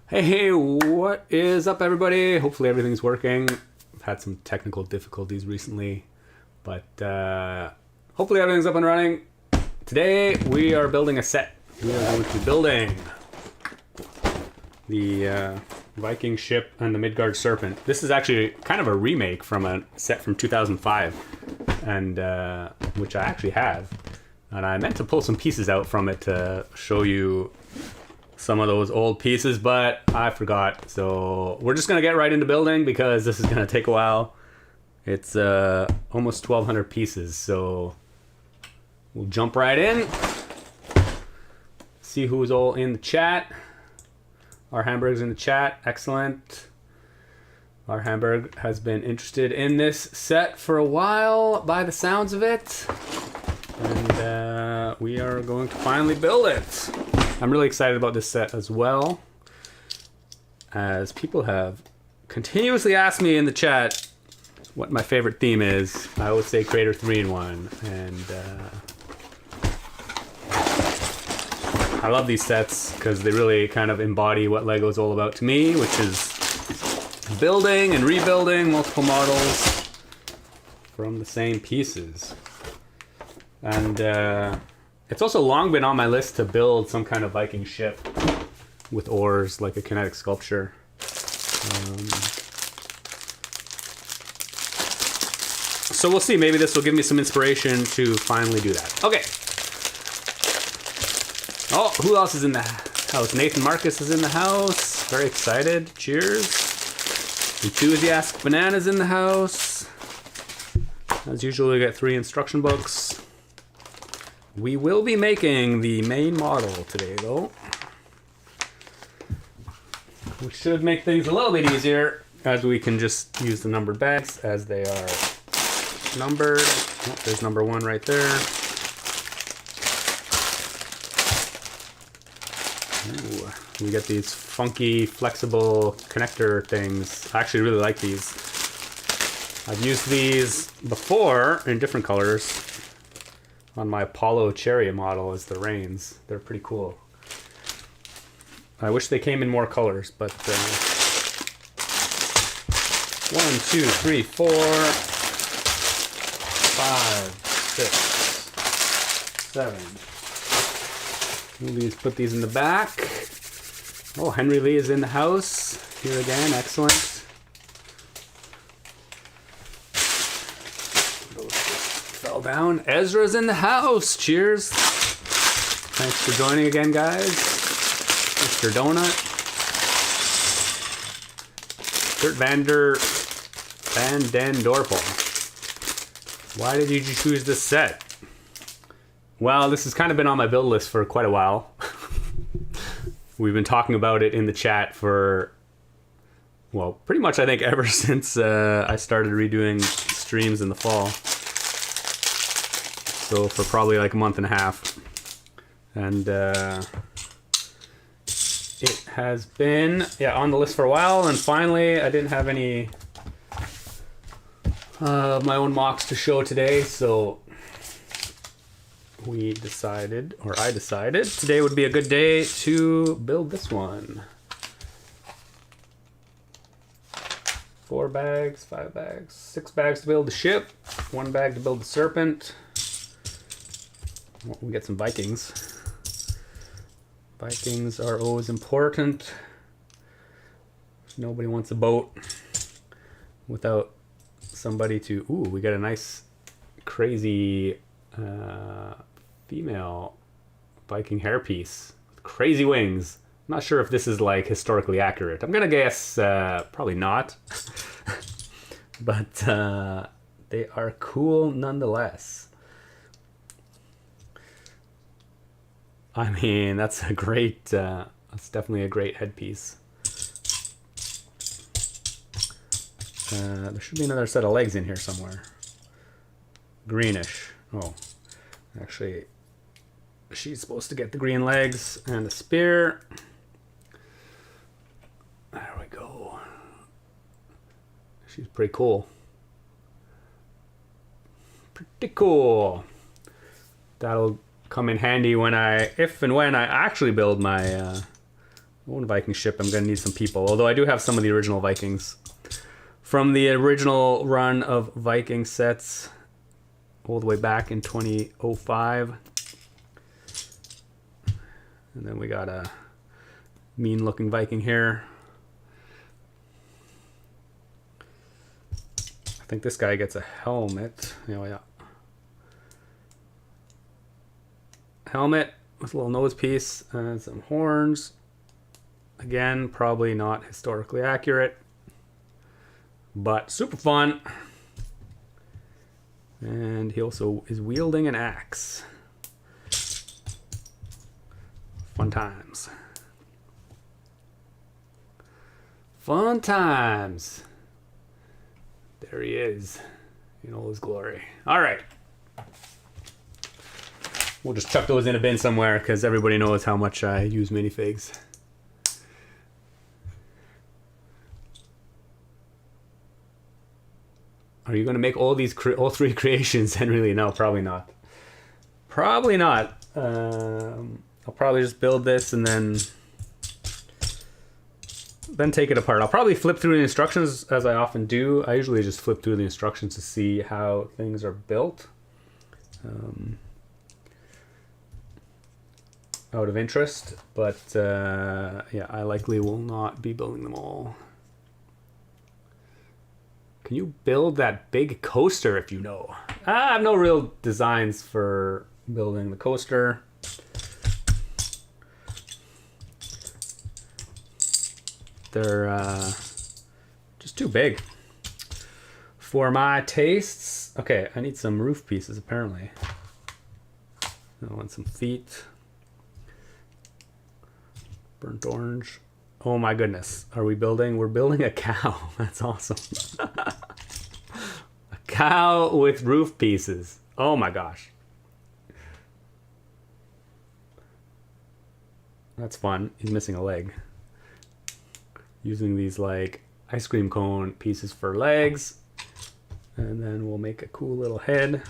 Hey, what is up, everybody? Hopefully everything's working. I've had some technical difficulties recently, but hopefully everything's up and running. Today we are building a set. We are going to be building the Viking Ship and the Midgard Serpent. This is actually kind of a remake from a set from 2005, and which I actually have. And I meant to pull some pieces out from it to show you some of those old pieces, but I forgot. So we're just gonna get right into building because this is gonna take a while. It's almost 1,200 pieces, so we'll jump right in. See who's all in the chat. Our Hamburg's in the chat. Excellent. Our Hamburg has been interested in this set for a while, by the sounds of it, and we are going to finally build it. I'm really excited about this set as well, as people have continuously asked me in the chat what my favorite theme is. I always say Creator 3-in-1, and I love these sets because they really kind of embody what LEGO is all about to me, which is building and rebuilding multiple models from the same pieces. And it's also long been on my list to build some kind of Viking ship with oars, like a kinetic sculpture. So we'll see. Maybe this will give me some inspiration to finally do that. Okay. Oh, who else is in the house? Nathan Marcus is in the house. Very excited. Cheers. Enthusiast Bananas in the house. As usual, we get 3 instruction books. We will be making the main model today, though, which should make things a little bit easier, as we can just use the numbered bags as they are numbered. Oh, there's number 1 right there. Ooh, we get these funky, flexible connector things. I actually really like these. I've used these before in different colors on my Apollo Chariot model as the reins. They're pretty cool. I wish they came in more colors, but 1, 2, 3, 4, 5, 6, 7. Put these in the back. Oh, Henry Lee is in the house here again. Excellent. Down. Ezra's in the house. Cheers. Thanks for joining again, guys. Mr. Donut. Kurt Van Den Dorpel. Why did you choose this set? Well, this has kind of been on my build list for quite a while. We've been talking about it in the chat for, well, pretty much I think ever since I started redoing streams in the fall. So for probably like a month and a half. And it has been on the list for a while, and finally I didn't have any of my own mocks to show today, so I decided today would be a good day to build this one. 4 bags, 5 bags, 6 bags to build the ship, 1 bag to build the serpent. Well, we get some Vikings. Vikings are always important. Nobody wants a boat without somebody to... Ooh, we got a nice, crazy female Viking hairpiece with crazy wings. I'm not sure if this is like historically accurate. I'm gonna guess probably not. But they are cool nonetheless. I mean, that's a great, that's definitely a great headpiece. There should be another set of legs in here somewhere. Greenish. Oh, actually, she's supposed to get the green legs and the spear. There we go. She's pretty cool. Pretty cool. That'll come in handy when if and when I actually build my own Viking ship, I'm going to need some people. Although I do have some of the original Vikings from the original run of Viking sets all the way back in 2005. And then we got a mean looking Viking here. I think this guy gets a helmet. Oh yeah. Helmet with a little nose piece and some horns. Again, probably not historically accurate, but super fun. And he also is wielding an axe. Fun times. Fun times. There he is in all his glory. All right. We'll just chuck those in a bin somewhere because everybody knows how much I use minifigs. Are you going to make all three creations? And really, no, probably not. Probably not. I'll probably just build this and then take it apart. I'll probably flip through the instructions as I often do. I usually just flip through the instructions to see how things are built. Out of interest, but yeah, I likely will not be building them all. Can you build that big coaster if you know? I have no real designs for building the coaster. They're just too big for my tastes. Okay, I need some roof pieces apparently. I want some feet. Burnt orange. Oh my goodness. Are we building? We're building a cow. That's awesome. A cow with roof pieces. Oh my gosh. That's fun. He's missing a leg. Using these like ice cream cone pieces for legs. And then we'll make a cool little head.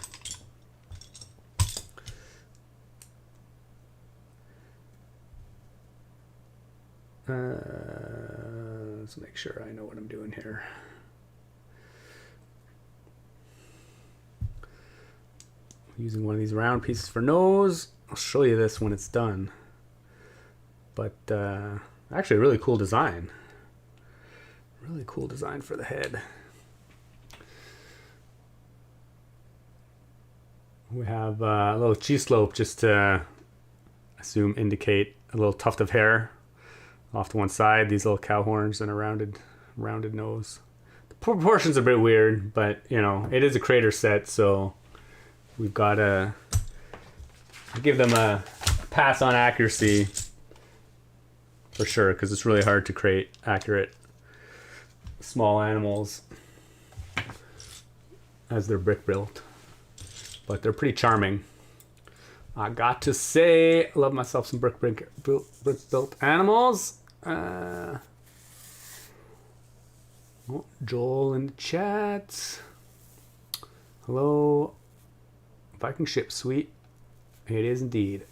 Let's make sure I know what I'm doing here. Using one of these round pieces for nose. I'll show you this when it's done. But actually a really cool design. Really cool design for the head. We have a little cheese slope just to indicate a little tuft of hair off to one side, these little cow horns and a rounded nose. The proportions are a bit weird, but you know, it is a creator set, so we've got to give them a pass on accuracy for sure, because it's really hard to create accurate small animals as they're brick built, but they're pretty charming. I got to say, I love myself some brick built animals. Oh, Joel in the chat. Hello. Viking Ship, sweet. It is indeed.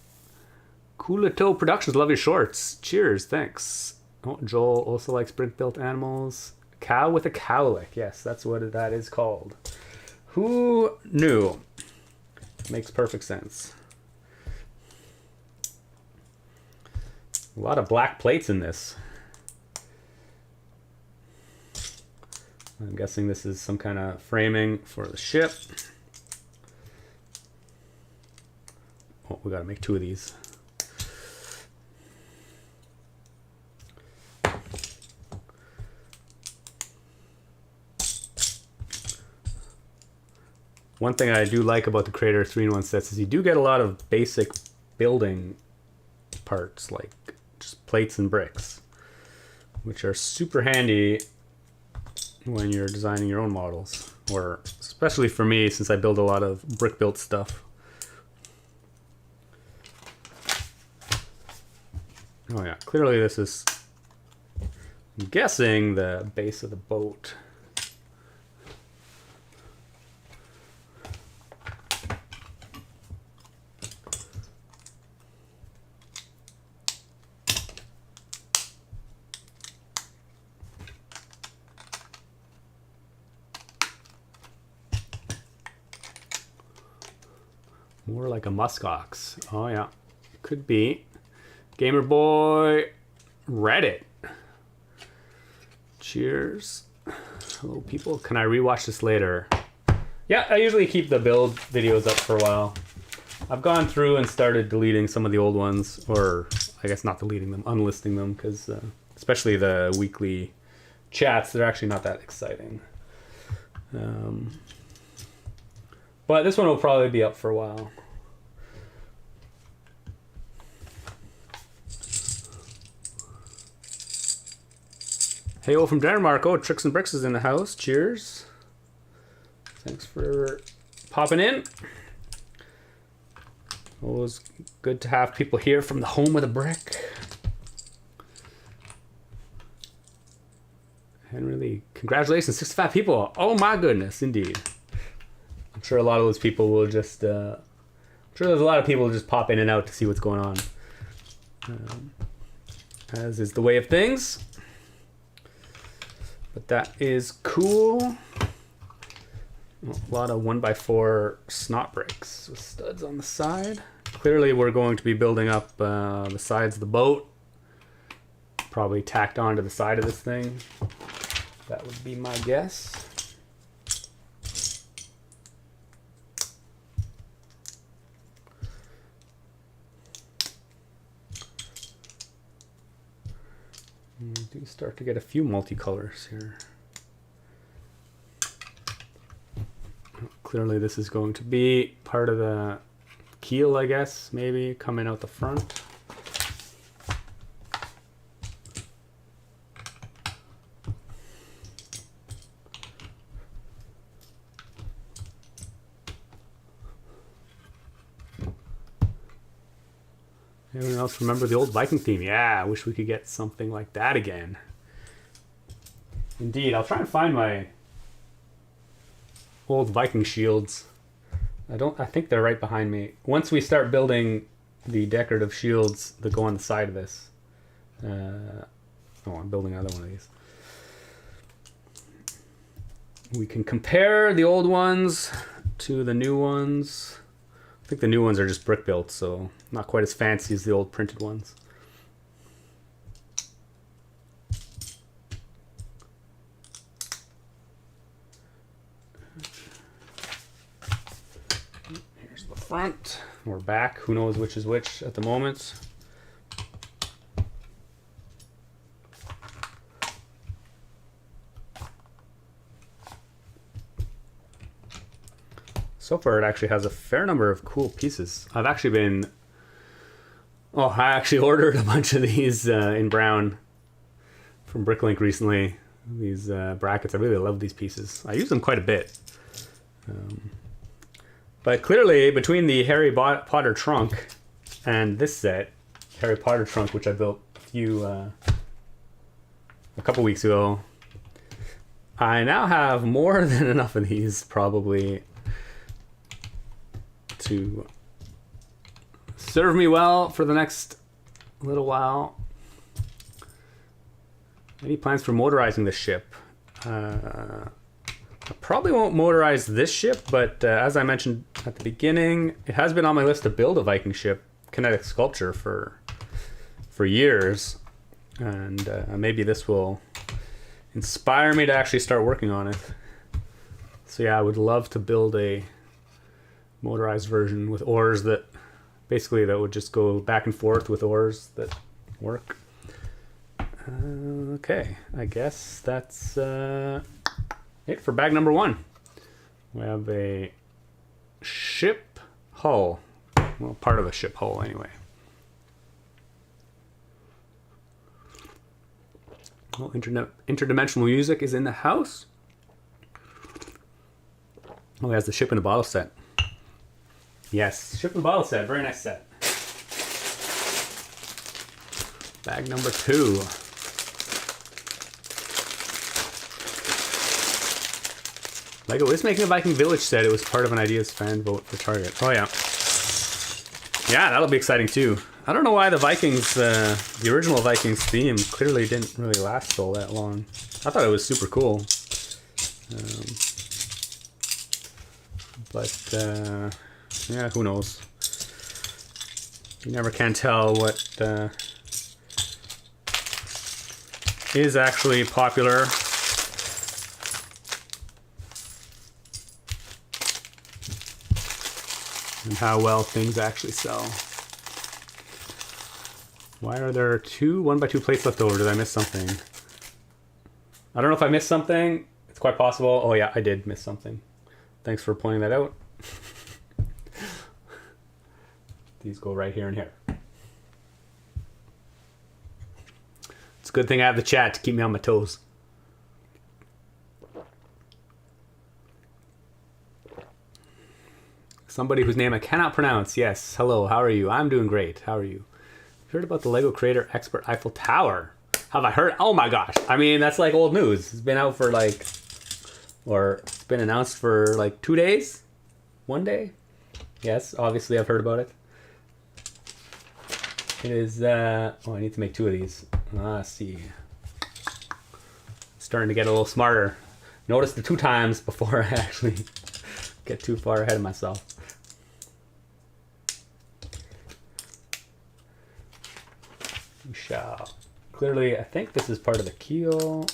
Coolato Productions, love your shorts. Cheers, thanks. Oh, Joel also likes brick built animals. Cow with a cowlick. Yes, that's what that is called. Who knew? Makes perfect sense. A lot of black plates in this. I'm guessing this is some kind of framing for the ship. Oh, we gotta make two of these. One thing I do like about the Creator 3-in-1 sets is you do get a lot of basic building parts, like just plates and bricks, which are super handy when you're designing your own models, or especially for me since I build a lot of brick built stuff. Oh yeah, clearly this is, I'm guessing, the base of the boat. More like a muskox. Oh yeah, could be. Gamer Boy Reddit. Cheers. Hello people, can I rewatch this later? Yeah, I usually keep the build videos up for a while. I've gone through and started deleting some of the old ones, or I guess not deleting them, unlisting them, because especially the weekly chats, they're actually not that exciting. But this one will probably be up for a while. Hey, from Denmark. Oh, Tricks and Bricks is in the house. Cheers. Thanks for popping in. Always good to have people here from the home of the brick. Henry Lee, congratulations, 65 people. Oh my goodness, indeed. I'm sure a lot of those people will just, I'm sure there's a lot of people who just pop in and out to see what's going on. As is the way of things. But that is cool. A lot of 1x4 snot bricks with studs on the side. Clearly we're going to be building up the sides of the boat. Probably tacked onto the side of this thing. That would be my guess. We do start to get a few multicolors here. Clearly this is going to be part of the keel, I guess, maybe, coming out the front. Anyone else remember the old Viking theme? Yeah, I wish we could get something like that again. Indeed, I'll try and find my old Viking shields. I think they're right behind me. Once we start building the decorative shields that go on the side of this. I'm building another one of these. We can compare the old ones to the new ones. I think the new ones are just brick built, so not quite as fancy as the old printed ones. Here's the front. We're back. Who knows which is which at the moment. So far, it actually has a fair number of cool pieces. I've actually been... Oh, I actually ordered a bunch of these in brown from Bricklink recently. These brackets. I really love these pieces. I use them quite a bit. But clearly, between the Harry Potter trunk and this set, Harry Potter trunk, which I built a couple weeks ago, I now have more than enough of these, probably, to serve me well for the next little while. Any plans for motorizing this ship? I probably won't motorize this ship, but as I mentioned at the beginning, it has been on my list to build a Viking ship, kinetic sculpture, for years, and maybe this will inspire me to actually start working on it. So yeah, I would love to build a motorized version with oars that would just go back and forth with oars that work. Okay, I guess that's it for bag number 1. We have a ship hull. Well, part of a ship hull anyway. Well, interdimensional music is in the house. Oh, it has the ship in a bottle set. Yes, ship and bottle set. Very nice set. Bag number 2. Lego is making a Viking Village set. It was part of an Ideas fan vote for Target. Oh yeah. Yeah, that'll be exciting too. I don't know why the Vikings, the original Vikings theme clearly didn't really last all that long. I thought it was super cool. Yeah, who knows? You never can tell what is actually popular. And how well things actually sell. Why are there 2 1x2 plates left over? Did I miss something? I don't know if I missed something. It's quite possible. Oh yeah, I did miss something. Thanks for pointing that out. These go right here and here. It's a good thing I have the chat to keep me on my toes. Somebody whose name I cannot pronounce. Yes, hello, how are you? I'm doing great. How are you? Heard about the Lego Creator Expert Eiffel Tower? Have I heard? Oh my gosh. I mean, that's like old news. It's been out for like, or it's been announced for like 2 days? 1 day? Yes, obviously I've heard about it. It is, oh, I need to make 2 of these. Let's see. Starting to get a little smarter. Notice the 2 times before I actually get too far ahead of myself. We shall. Clearly, I think this is part of the keel.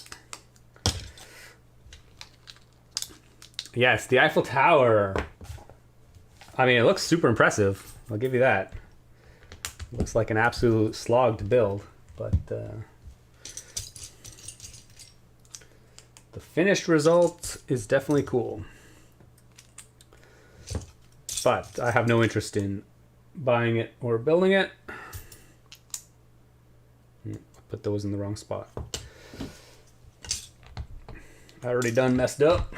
Yes, the Eiffel Tower. I mean, it looks super impressive. I'll give you that. Looks like an absolute slog to build, but the finished result is definitely cool. But I have no interest in buying it or building it. Put those in the wrong spot. I already done messed up.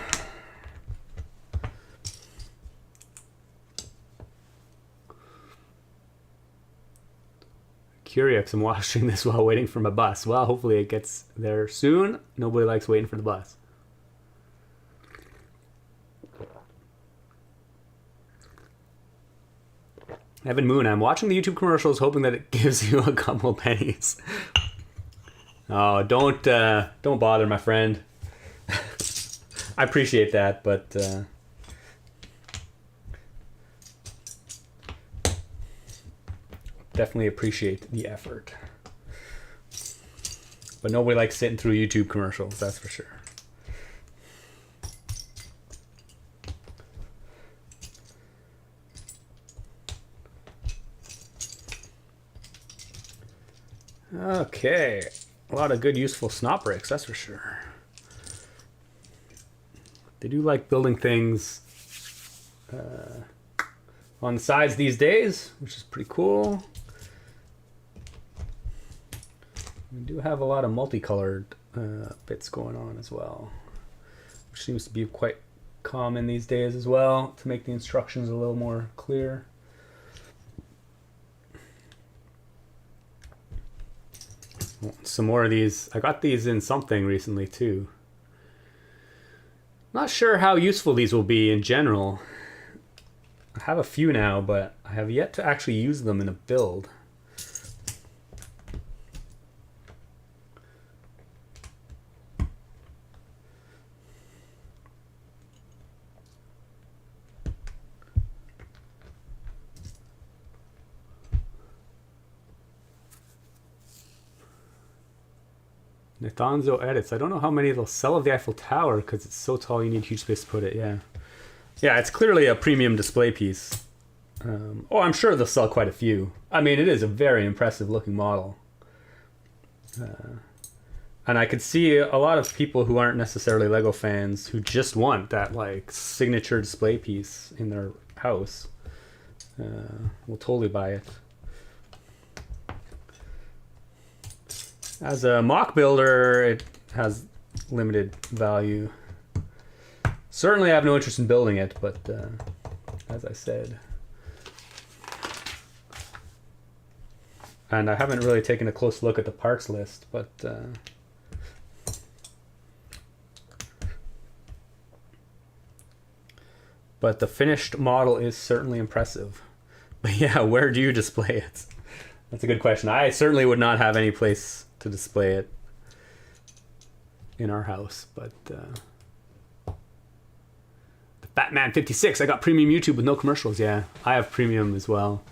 Curious, I'm watching this while waiting for my bus. Well, hopefully it gets there soon. Nobody likes waiting for the bus. Evan Moon, I'm watching the YouTube commercials hoping that it gives you a couple pennies. Oh, don't bother, my friend. I appreciate that, but definitely appreciate the effort. But nobody likes sitting through YouTube commercials, that's for sure. Okay, a lot of good useful snot bricks, that's for sure. They do like building things on the sides these days, which is pretty cool. We do have a lot of multicolored bits going on as well, which seems to be quite common these days as well, to make the instructions a little more clear. Some more of these. I got these in something recently too. Not sure how useful these will be in general. I have a few now, but I have yet to actually use them in a build. Nathanzo edits. I don't know how many they'll sell of the Eiffel Tower because it's so tall you need huge space to put it. Yeah. Yeah, it's clearly a premium display piece. Oh, I'm sure they'll sell quite a few. I mean, it is a very impressive looking model. And I could see a lot of people who aren't necessarily Lego fans who just want that like signature display piece in their house. Will totally buy it. As a mock builder, it has limited value. Certainly I have no interest in building it, but as I said. And I haven't really taken a close look at the parts list, but the finished model is certainly impressive. But yeah, where do you display it? That's a good question. I certainly would not have any place to display it in our house, but the Batman56, I got premium YouTube with no commercials. Yeah, I have premium as well.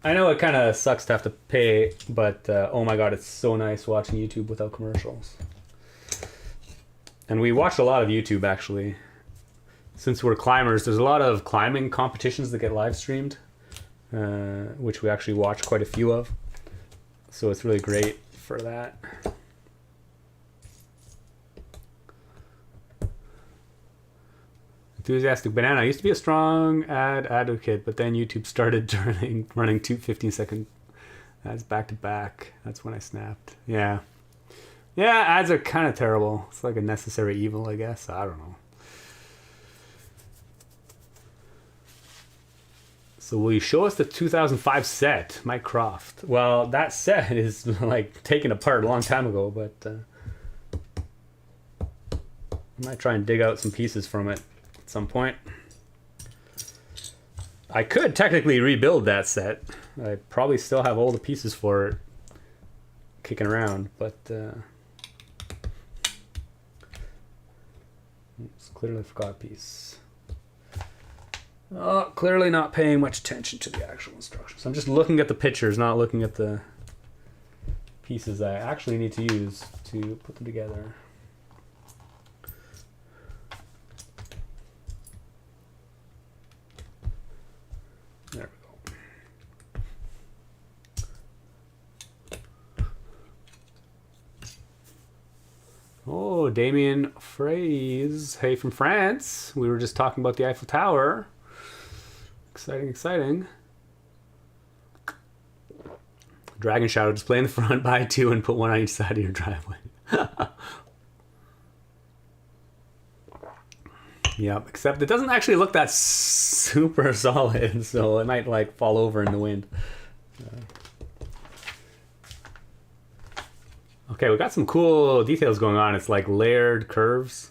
I know it kind of sucks to have to pay, but oh my god, it's so nice watching YouTube without commercials. And we watch a lot of YouTube, actually. Since we're climbers, there's a lot of climbing competitions that get live streamed, which we actually watch quite a few of. So it's really great for that. Enthusiastic Banana. I used to be a strong ad advocate, but then YouTube started running two 15-second ads back to back. That's when I snapped. Yeah. Yeah, ads are kind of terrible. It's like a necessary evil, I guess. I don't know. So will you show us the 2005 set, Mike Croft? Well, that set is like taken apart a long time ago, but I might try and dig out some pieces from it at some point. I could technically rebuild that set. I probably still have all the pieces for it kicking around, but it's clearly forgot a piece. Oh, clearly not paying much attention to the actual instructions. I'm just looking at the pictures, not looking at the pieces I actually need to use to put them together. There we go. Oh, Damien Fraze. Hey, from France. We were just talking about the Eiffel Tower. Exciting, exciting. Dragon Shadow, display in the front, buy two and put one on each side of your driveway. Yep, except it doesn't actually look that super solid, so it might like fall over in the wind. Okay, we got some cool details going on. It's like layered curves.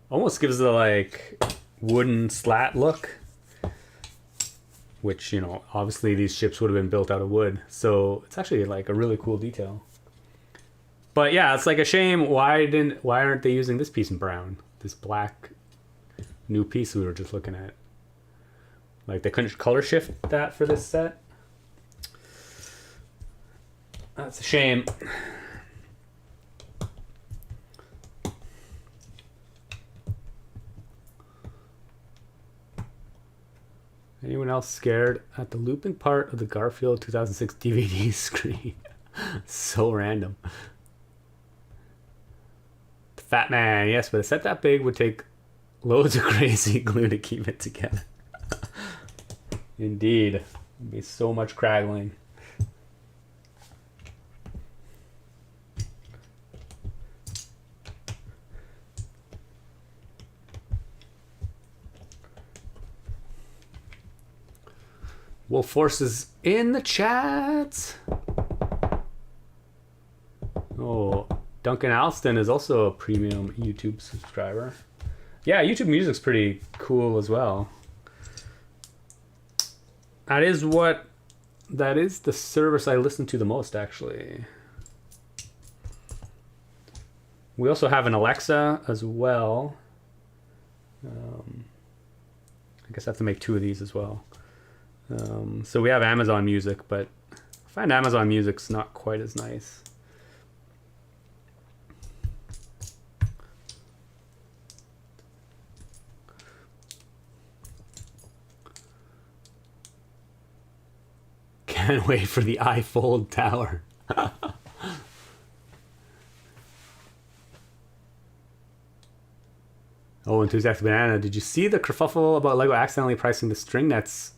Almost gives it a like wooden slat look. Which, you know, obviously these ships would have been built out of wood. So it's actually like a really cool detail. But yeah, it's like a shame. Why aren't they using this piece in brown? This black new piece we were just looking at. Like they couldn't color shift that for this set. That's a shame. Anyone else scared at the looping part of the Garfield 2006 DVD screen? So random. The Fat Man, yes, but a set that big would take loads of crazy glue to keep it together. Indeed. It'd be so much craggling. Wolf Forces in the chat. Oh, Duncan Alston is also a premium YouTube subscriber. Yeah, YouTube Music's pretty cool as well. That is the service I listen to the most, actually. We also have an Alexa as well. I guess I have to make two of these as well. So we have Amazon Music, but I find Amazon Music's not quite as nice. Can't wait for the iFold Tower. Oh, Enthusiastic Banana, did you see the kerfuffle about Lego accidentally pricing the string nets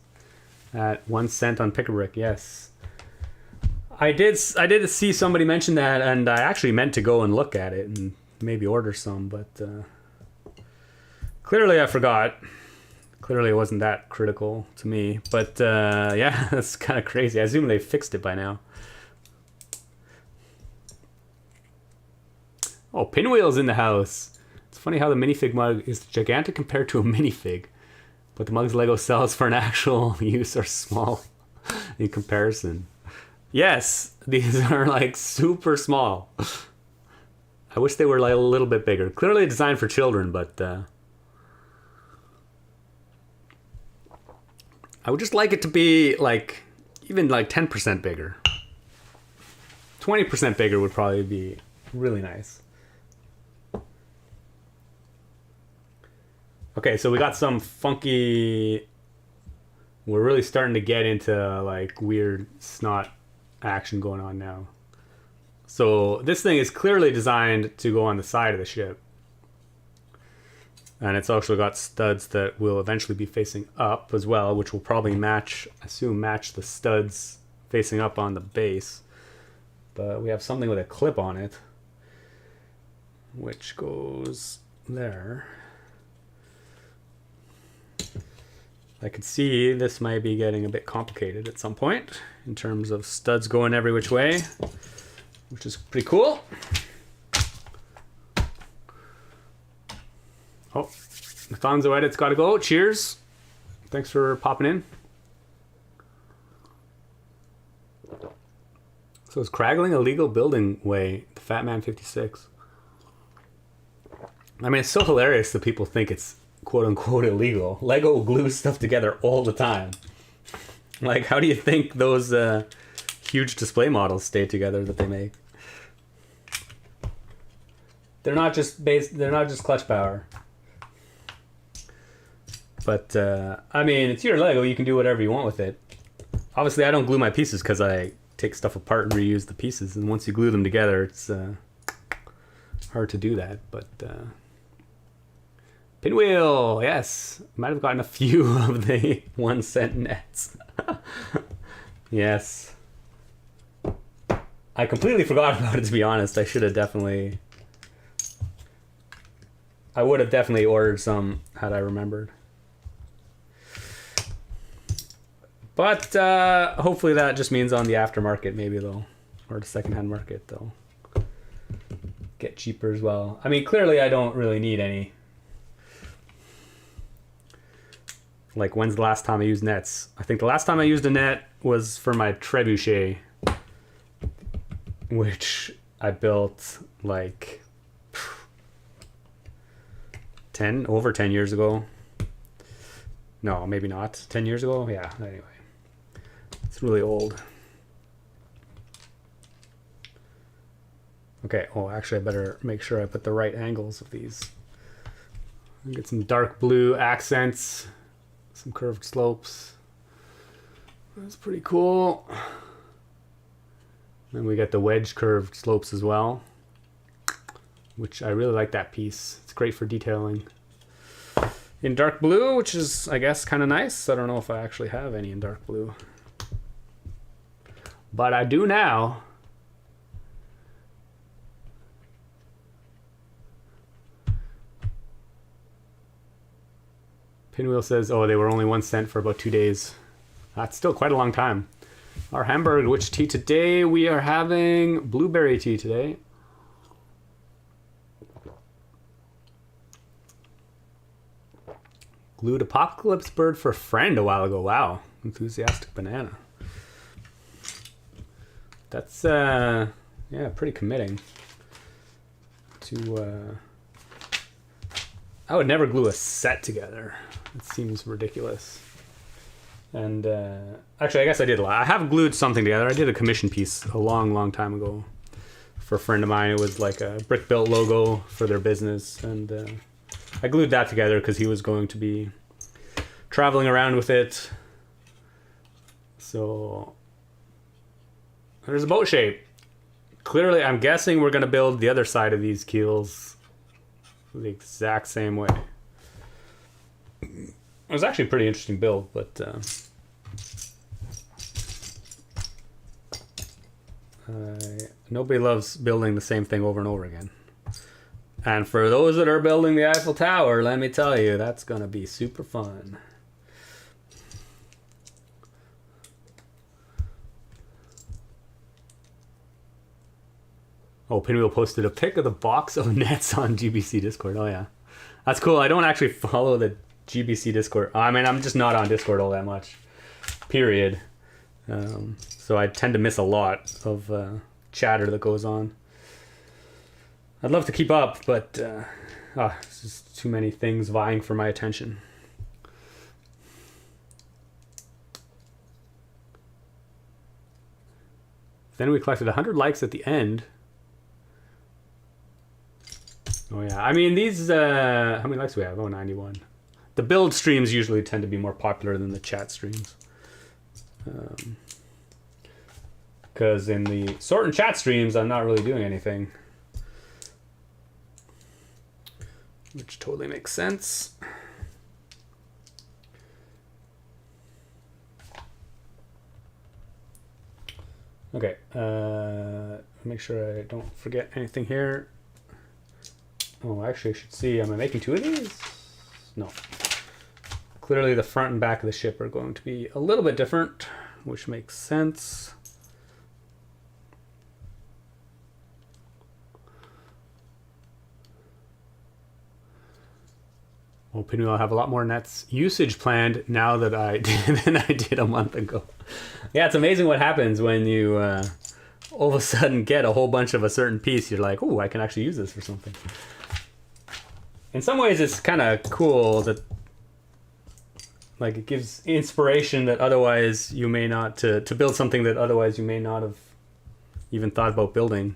at 1 cent on Pick-a-Brick? Yes. I did see somebody mention that, and I actually meant to go and look at it and maybe order some, but clearly I forgot. Clearly it wasn't that critical to me, but yeah, that's kind of crazy. I assume they fixed it by now. Oh, Pinwheel's in the house. It's funny how the minifig mug is gigantic compared to a minifig, but the mugs Lego sells for an actual use are small in comparison. Yes, these are like super small. I wish they were like a little bit bigger. Clearly designed for children, but I would just like it to be like even like 10% bigger. 20% bigger would probably be really nice. Okay, so we got some funky... We're really starting to get into like weird snot action going on now. So this thing is clearly designed to go on the side of the ship. And it's also got studs that will eventually be facing up as well, which will probably match the studs facing up on the base. But we have something with a clip on it, which goes there. I could see this might be getting a bit complicated at some point in terms of studs going every which way, which is pretty cool. Oh, Nathaniel Edit's got to go. Cheers. Thanks for popping in. So is Craggling a legal building way? The Fat Man 56. I mean, it's so hilarious that people think it's quote-unquote illegal. Lego glues stuff together all the time. Like, how do you think those huge display models stay together that they make? They're not just clutch power. But I mean, it's your Lego, you can do whatever you want with it. Obviously I don't glue my pieces because I take stuff apart and reuse the pieces, and once you glue them together it's hard to do that. But Pinwheel, yes. Might have gotten a few of the 1 cent nets. Yes. I completely forgot about it, to be honest. I would have definitely ordered some had I remembered. But hopefully that just means on the aftermarket maybe they'll, or the secondhand market, they'll get cheaper as well. I mean, clearly I don't really need any. Like, when's the last time I used nets? I think the last time I used a net was for my trebuchet, which I built like over 10 years ago. No, maybe not. 10 years ago? Yeah, anyway. It's really old. Okay, oh, actually I better make sure I put the right angles of these. Get some dark blue accents. Some curved slopes. That's pretty cool. Then we got the wedge curved slopes as well, which I really like that piece. It's great for detailing. In dark blue, which is, I guess, kind of nice. I don't know if I actually have any in dark blue, but I do now. Pinwheel says, oh, they were only 1 cent for about 2 days. That's still quite a long time. Our Hamburg, which tea today? We are having blueberry tea today. Glued apocalypse bird for a friend a while ago. Wow. Enthusiastic banana. That's, yeah, pretty committing to, I would never glue a set together. It seems ridiculous. And actually, I guess I did a lot. I have glued something together. I did a commission piece a long time ago for a friend of mine. It was like a brick built logo for their business, and I glued that together because he was going to be traveling around with it. So there's a boat shape. Clearly, I'm guessing we're going to build the other side of these keels the exact same way. It was actually a pretty interesting build, but nobody loves building the same thing over and over again. And for those that are building the Eiffel Tower, let me tell you, that's going to be super fun. Oh, Pinwheel posted a pic of the box of nets on GBC Discord. Oh, yeah. That's cool. I don't actually follow the GBC Discord. I mean, I'm just not on Discord all that much. Period. So I tend to miss a lot of chatter that goes on. I'd love to keep up, but it's just too many things vying for my attention. Then we collected 100 likes at the end. Oh yeah, I mean these, how many likes do we have? Oh, 91. The build streams usually tend to be more popular than the chat streams. Because in the sort and chat streams, I'm not really doing anything. Which totally makes sense. Okay, make sure I don't forget anything here. Oh, actually I should see, am I making 2 of these? No. Clearly the front and back of the ship are going to be a little bit different, which makes sense. Well, Pinwheel, I have a lot more nets usage planned now that than I did a month ago. Yeah, it's amazing what happens when you all of a sudden get a whole bunch of a certain piece. You're like, oh, I can actually use this for something. In some ways, it's kind of cool that, like, it gives inspiration that otherwise you may not, to build something that otherwise you may not have even thought about building,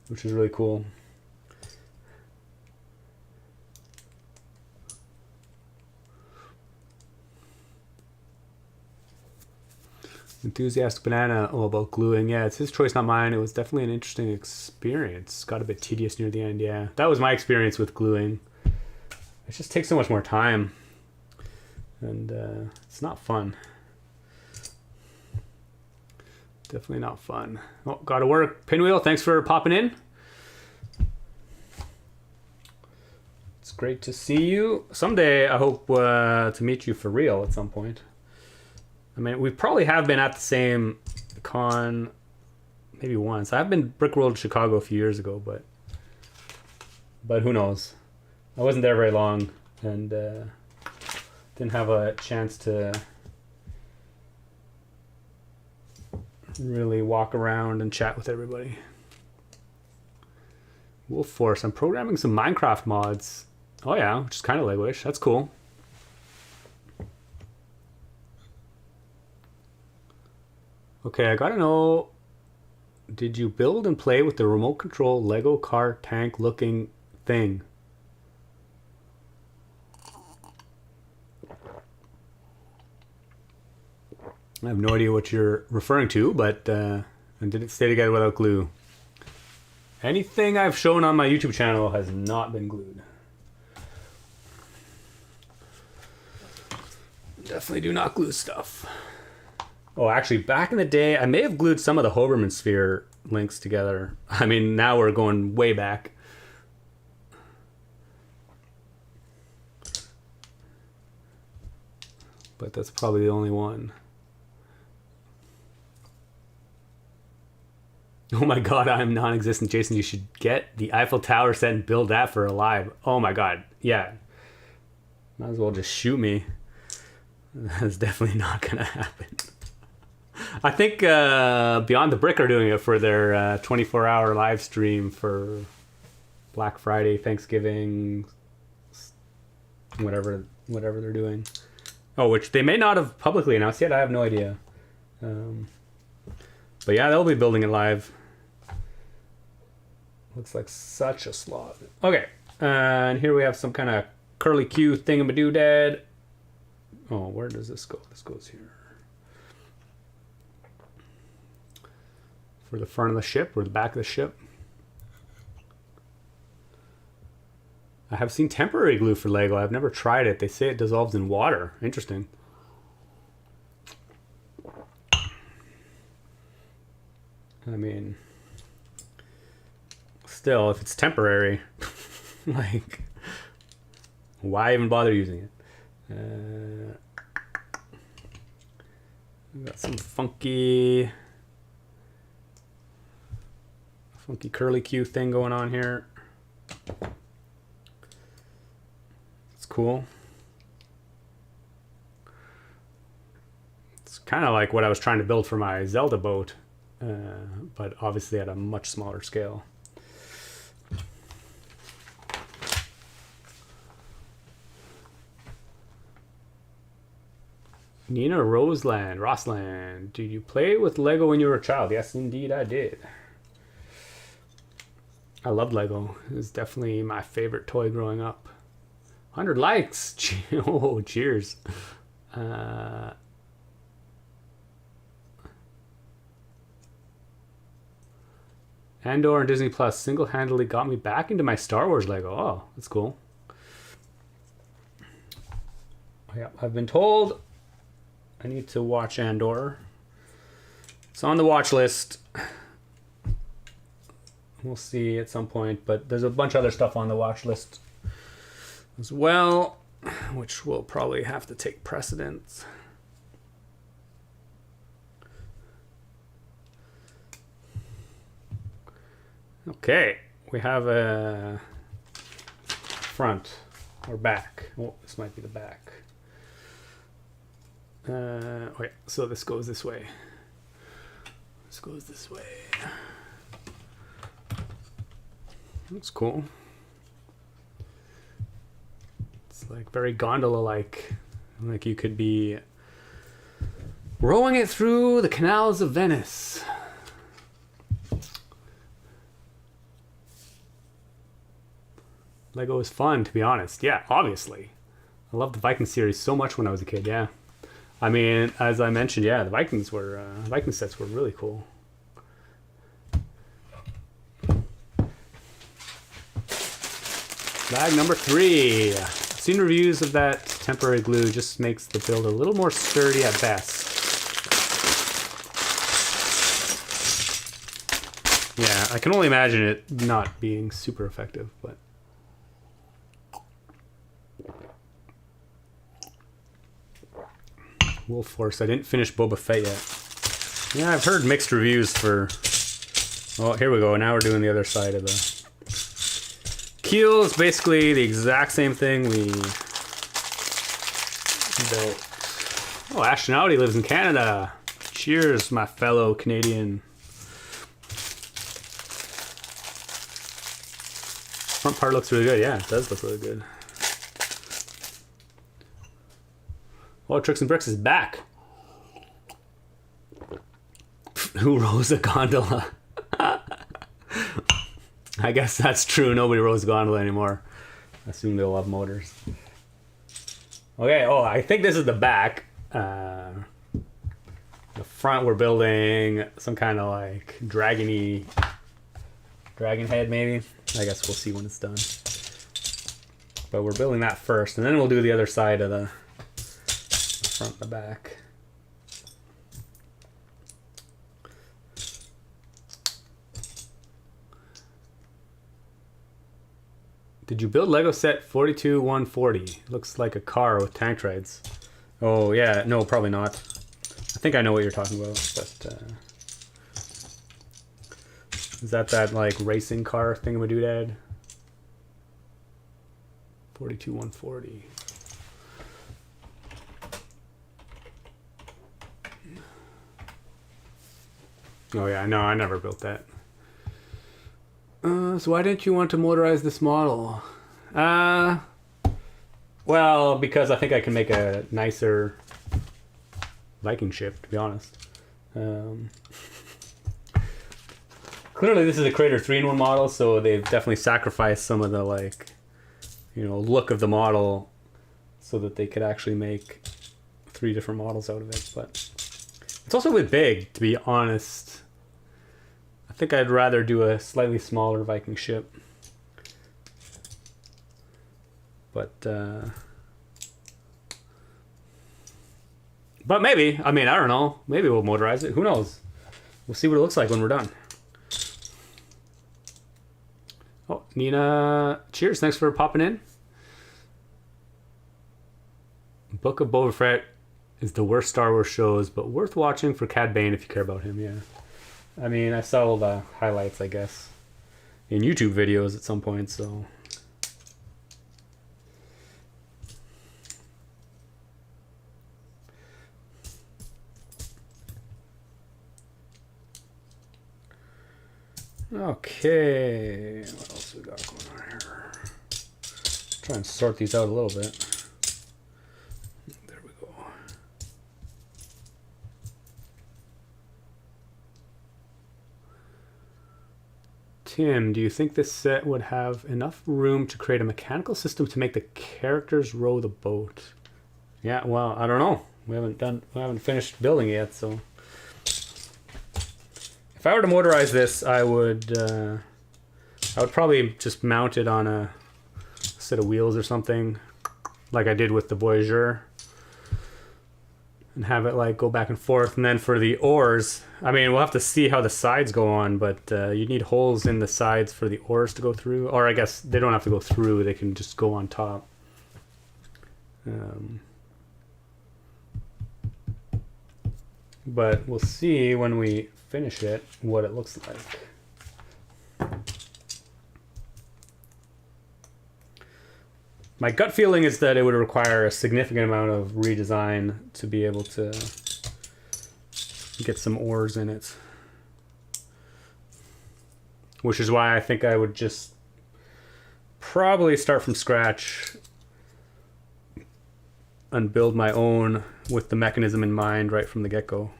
which is really cool. Enthusiastic Banana, about gluing. Yeah, it's his choice, not mine. It was definitely an interesting experience. Got a bit tedious near the end, yeah. That was my experience with gluing. It just takes so much more time. And it's not fun. Definitely not fun. Oh, gotta work. Pinwheel, thanks for popping in. It's great to see you. Someday, I hope to meet you for real at some point. I mean, we probably have been at the same con maybe once. I've been Brickworld Chicago a few years ago, but who knows? I wasn't there very long and didn't have a chance to really walk around and chat with everybody. Wolf Force, I'm programming some Minecraft mods. Oh yeah, which is kind of Lego-ish. That's cool. Okay, I gotta know, did you build and play with the remote control Lego car tank looking thing? I have no idea what you're referring to, but and did it stay together without glue? Anything I've shown on my YouTube channel has not been glued. Definitely do not glue stuff. Oh, actually, back in the day, I may have glued some of the Hoberman sphere links together. I mean, now we're going way back. But that's probably the only one. Oh my god, I'm non-existent. Jason, you should get the Eiffel Tower set and build that for a live. Oh my god, yeah. Might as well just shoot me. That's definitely not gonna happen. I think Beyond the Brick are doing it for their 24-hour live stream for Black Friday, Thanksgiving, whatever they're doing. Oh, which they may not have publicly announced yet. I have no idea. But yeah, they'll be building it live. Looks like such a slot. Okay, and here we have some kind of curly Q thingamadoodad. Oh, where does this go? This goes here. For the front of the ship or the back of the ship. I have seen temporary glue for Lego. I've never tried it. They say it dissolves in water. Interesting. I mean, still, if it's temporary, like, why even bother using it? We've got some funky curly Q thing going on here. It's cool. It's kind of like what I was trying to build for my Zelda boat, but obviously at a much smaller scale. Nina Rossland. Did you play with Lego when you were a child? Yes, indeed I did. I loved Lego. It was definitely my favorite toy growing up. 100 likes. Oh, cheers. Andor and Disney Plus single-handedly got me back into my Star Wars Lego. Oh, that's cool. Yeah, I've been told I need to watch Andor. It's on the watch list. We'll see at some point, but there's a bunch of other stuff on the watch list as well, which will probably have to take precedence. Okay, we have a front or back. Oh, this might be the back. Okay, so this goes this way. This goes this way. Looks cool. It's like very gondola-like. Like you could be rowing it through the canals of Venice. Lego is fun, to be honest. Yeah, obviously. I loved the Viking series so much when I was a kid, yeah. I mean, as I mentioned, yeah, the Viking sets were really cool. Bag number 3. I've seen reviews of that temporary glue, just makes the build a little more sturdy at best. Yeah, I can only imagine it not being super effective, but... Wolf Force. I didn't finish Boba Fett yet. Yeah, I've heard mixed reviews for... Oh, here we go. Now we're doing the other side of the... Keel is basically the exact same thing we built. Oh, Astronaut lives in Canada. Cheers, my fellow Canadian. Front part looks really good. Yeah, it does look really good. Oh, Tricks and Bricks is back. Who rows a gondola? I guess that's true. Nobody rows a gondola anymore. I assume they'll have motors. Okay, oh, I think this is the back. The front, we're building some kind of like dragon head, maybe. I guess we'll see when it's done. But we're building that first, and then we'll do the other side of the front and the back. Did you build Lego set 42140? Looks like a car with tank treads. Oh yeah, no, probably not. I think I know what you're talking about, but is that like racing car thingamadoodad? 42140. Oh yeah, no, I never built that. So why didn't you want to motorize this model? Well, because I think I can make a nicer Viking ship, to be honest. Clearly this is a Crater 3-in-1 model, so they've definitely sacrificed some of the, like, you know, look of the model so that they could actually make 3 different models out of it. But it's also a bit big, to be honest. I think I'd rather do a slightly smaller Viking ship. But maybe, I mean, I don't know. Maybe we'll motorize it. Who knows? We'll see what it looks like when we're done. Oh, Nina, cheers. Thanks for popping in. Book of Boba Fett is the worst Star Wars shows, but worth watching for Cad Bane if you care about him, yeah. I mean, I saw all the highlights, I guess, in YouTube videos at some point, so... Okay, what else we got going on here? Try and sort these out a little bit. There we go. Tim, do you think this set would have enough room to create a mechanical system to make the characters row the boat? Yeah, well, I don't know. We haven't finished building it yet, so if I were to motorize this, I would probably just mount it on a set of wheels or something, like I did with the Voyageur, and have it like go back and forth. And then for the oars, I mean, we'll have to see how the sides go on, but you need holes in the sides for the oars to go through, or I guess they don't have to go through, they can just go on top. But we'll see when we finish it what it looks like. My gut feeling is that it would require a significant amount of redesign to be able to get some oars in it. Which is why I think I would just probably start from scratch and build my own with the mechanism in mind right from the get-go.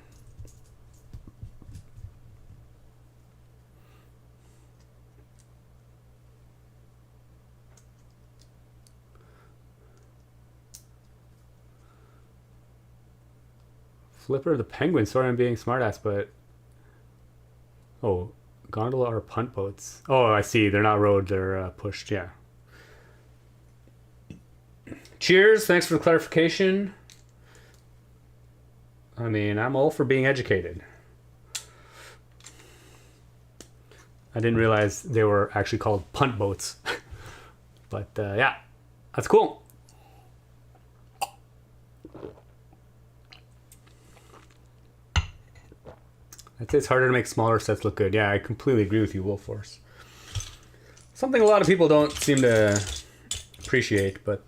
Flipper the Penguin, sorry I'm being smartass, but... Oh, gondola or punt boats. Oh, I see, they're not rowed, they're pushed, yeah. Cheers, thanks for the clarification. I mean, I'm all for being educated. I didn't realize they were actually called punt boats. But yeah, that's cool. I'd say it's harder to make smaller sets look good. Yeah, I completely agree with you, Wolfforce. Something a lot of people don't seem to appreciate, but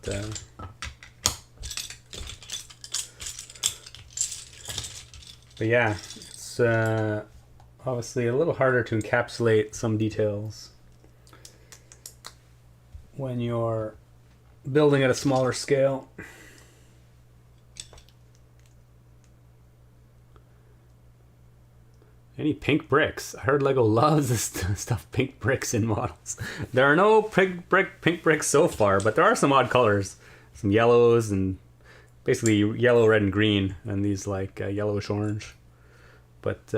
yeah, it's obviously a little harder to encapsulate some details when you're building at a smaller scale. Any pink bricks? I heard LEGO loves this stuff, pink bricks in models. There are no pink bricks so far, but there are some odd colors. Some yellows and basically yellow, red, and green, and these like yellowish orange. But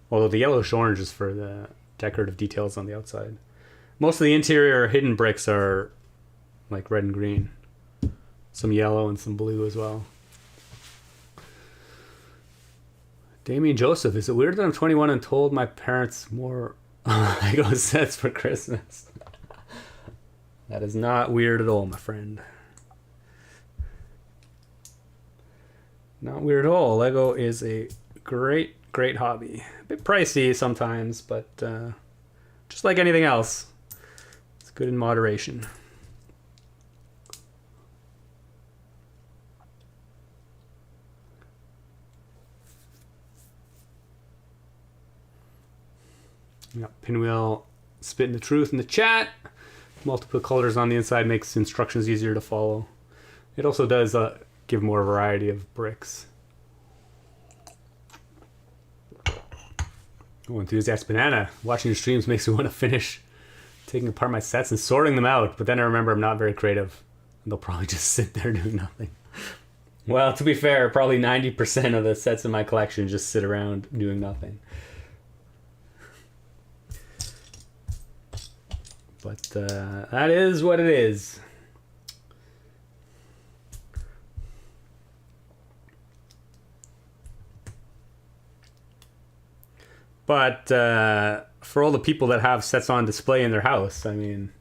although the yellowish orange is for the decorative details on the outside. Most of the interior hidden bricks are like red and green. Some yellow and some blue as well. Damien Joseph, is it weird that I'm 21 and told my parents more LEGO sets for Christmas? That is not weird at all, my friend. Not weird at all. LEGO is a great hobby. A bit pricey sometimes, but just like anything else, it's good in moderation. Yeah, Pinwheel spitting the truth in the chat. Multiple colors on the inside makes instructions easier to follow. It also does give more variety of bricks. Oh, Enthusiast Banana. Watching your streams makes me want to finish taking apart my sets and sorting them out, but then I remember I'm not very creative. And they'll probably just sit there doing nothing. Well, to be fair, probably 90% of the sets in my collection just sit around doing nothing. But that is what it is. But for all the people that have sets on display in their house, I mean,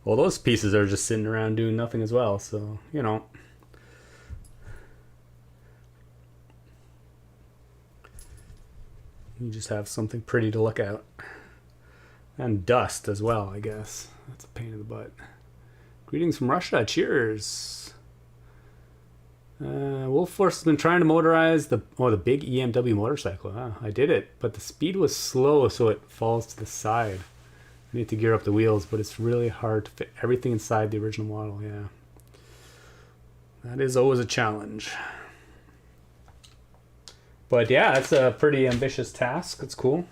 well, those pieces are just sitting around doing nothing as well. So, you know. You just have something pretty to look at. And dust as well, I guess. That's a pain in the butt. Greetings from Russia. Cheers. Wolfforce has been trying to motorize the big EMW motorcycle. Huh? I did it, but the speed was slow, so it falls to the side. I need to gear up the wheels, but it's really hard to fit everything inside the original model. Yeah. That is always a challenge. But yeah, that's a pretty ambitious task. It's cool.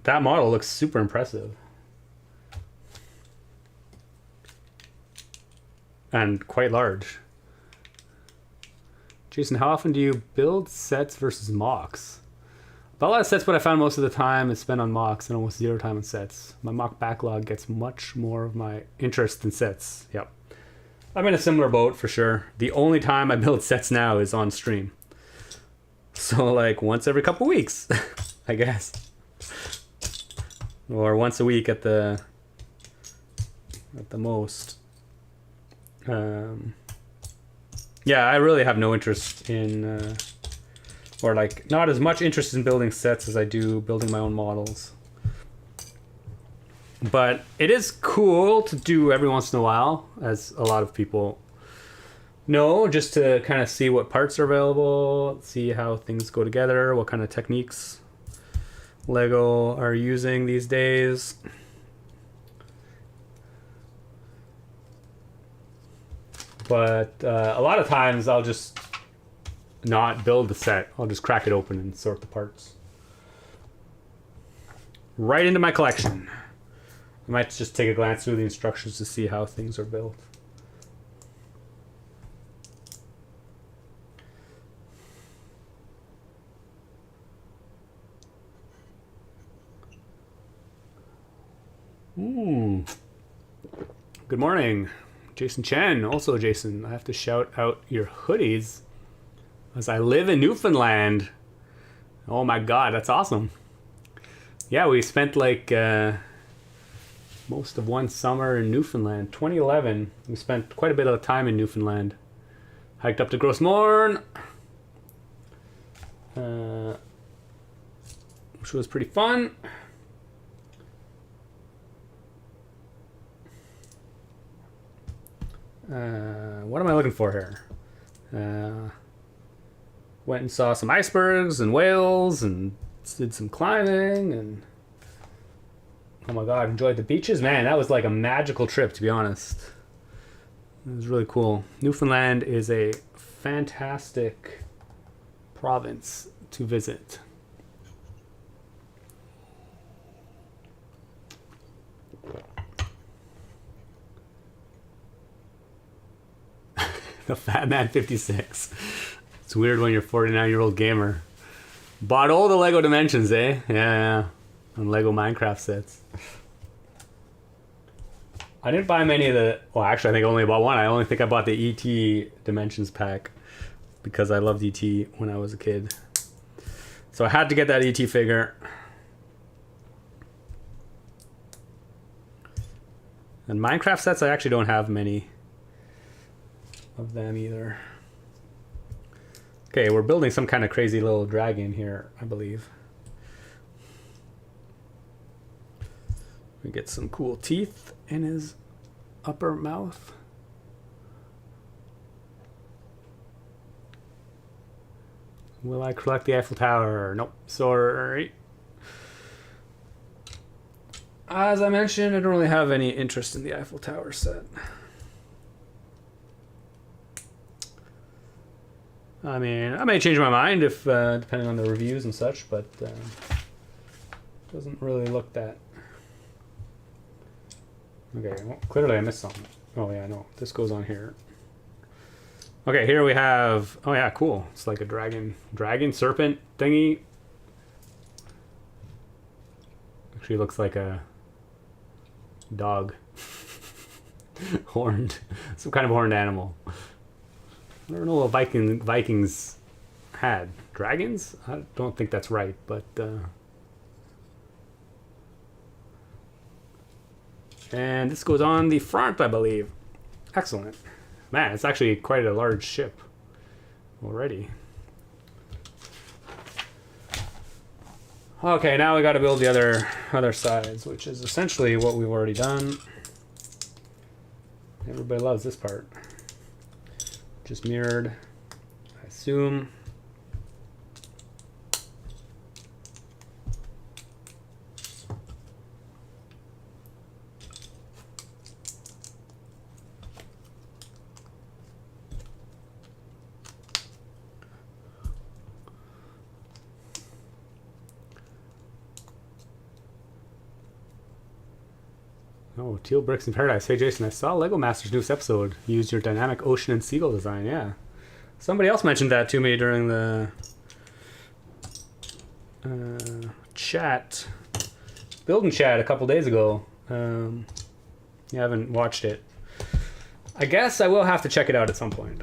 that model looks super impressive. And quite large. Jason, how often do you build sets versus mocks? A lot of sets, but I found most of the time is spent on mocks and almost zero time on sets. My mock backlog gets much more of my interest in sets. Yep. I'm in a similar boat for sure. The only time I build sets now is on stream. So like once every couple weeks, I guess. Or once a week at the most. Yeah, I really have no interest in or like not as much interest in building sets as I do building my own models. But it is cool to do every once in a while, as a lot of people know, just to kind of see what parts are available, see how things go together, what kind of techniques Lego are using these days. But a lot of times I'll just not build the set. I'll just crack it open and sort the parts. Right into my collection. I might just take a glance through the instructions to see how things are built. Good morning, Jason Chen. Also, Jason, I have to shout out your hoodies as I live in Newfoundland. Oh my god, that's awesome. Yeah, we spent like most of one summer in Newfoundland. 2011, we spent quite a bit of time in Newfoundland. Hiked up to Gros Morne, which was pretty fun. What am I looking for here? Went and saw some icebergs and whales and did some climbing and oh my god, enjoyed the beaches. Man, that was like a magical trip, to be honest. It was really cool. Newfoundland is a fantastic province to visit. The Fat Man 56. It's weird when you're a 49-year-old gamer. Bought all the Lego Dimensions, eh? Yeah. And Lego Minecraft sets. I didn't buy many of the... Well, actually, I think I only bought one. I only think I bought the E.T. Dimensions pack because I loved E.T. when I was a kid. So I had to get that E.T. figure. And Minecraft sets, I actually don't have many of them either. Okay, we're building some kind of crazy little dragon here, I believe. We get some cool teeth in his upper mouth. Will I collect the Eiffel Tower? Nope, sorry. As I mentioned, I don't really have any interest in the Eiffel Tower set. I mean, I may change my mind if depending on the reviews and such, but doesn't really look that. Okay, well, clearly I missed something. Oh yeah, no, this goes on here. Okay, here we have. Oh yeah, cool. It's like a dragon serpent thingy. Actually, looks like a dog, horned, some kind of horned animal. I don't know what Vikings had. Dragons? I don't think that's right, but... And this goes on the front, I believe. Excellent. Man, it's actually quite a large ship already. Okay, now we got to build the other sides, which is essentially what we've already done. Everybody loves this part. Just mirrored, I assume. Oh, Teal Bricks in Paradise. Hey, Jason, I saw Lego Masters' newest episode. You used your dynamic ocean and seagull design. Yeah. Somebody else mentioned that to me during the chat. Building chat a couple days ago. Yeah, I haven't watched it. I guess I will have to check it out at some point.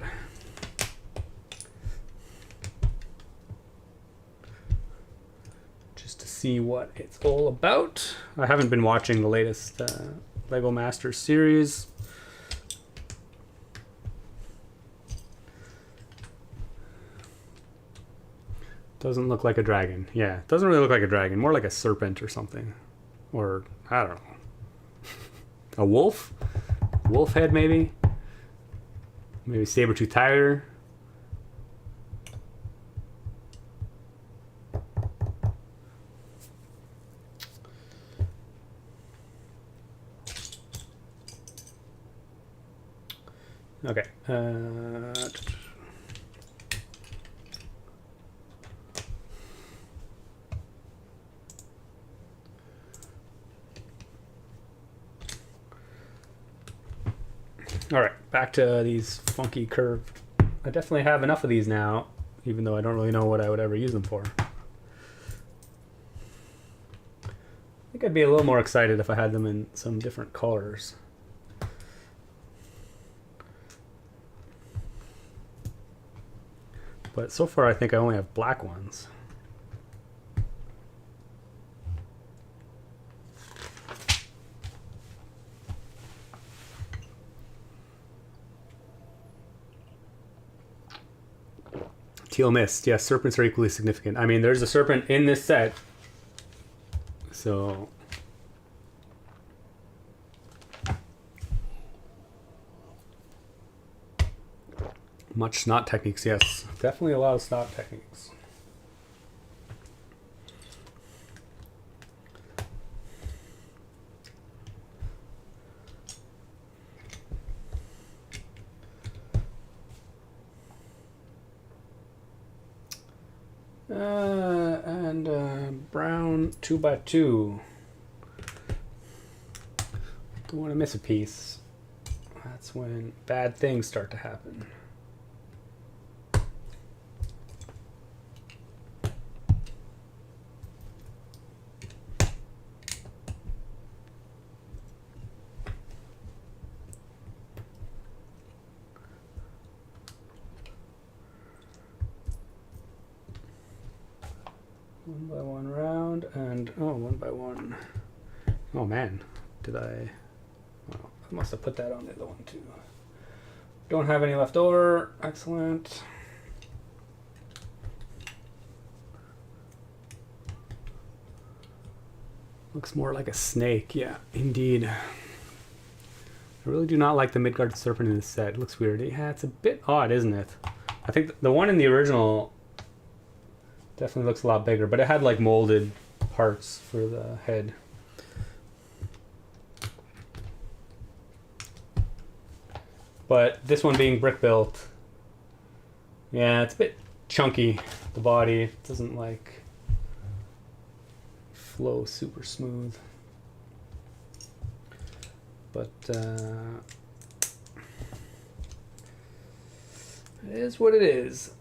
Just to see what it's all about. I haven't been watching the latest Lego Masters series. Doesn't look like a dragon. Yeah, it doesn't really look like a dragon. More like a serpent or something. Or, I don't know. A wolf? Wolf head, maybe? Maybe saber-tooth tiger? Okay. All right, back to these funky curved. I definitely have enough of these now, even though I don't really know what I would ever use them for. I think I'd be a little more excited if I had them in some different colors. But so far I think I only have black ones. Teal mist. Yes, serpents are equally significant. I mean, there's a serpent in this set. So... much snot techniques, yes. Definitely a lot of snot techniques. Brown 2x2. Don't want to miss a piece. That's when bad things start to happen. One by one round, and oh, one by one. Oh man, did I? Well, I must have put that on the other one too. Don't have any left over. Excellent. Looks more like a snake. Yeah, indeed. I really do not like the Midgard Serpent in this set. It looks weird. Yeah, it's a bit odd, isn't it? I think the one in the original definitely looks a lot bigger, but it had like molded parts for the head. But this one being brick built, yeah, it's a bit chunky. The body doesn't like flow super smooth. But it is what it is.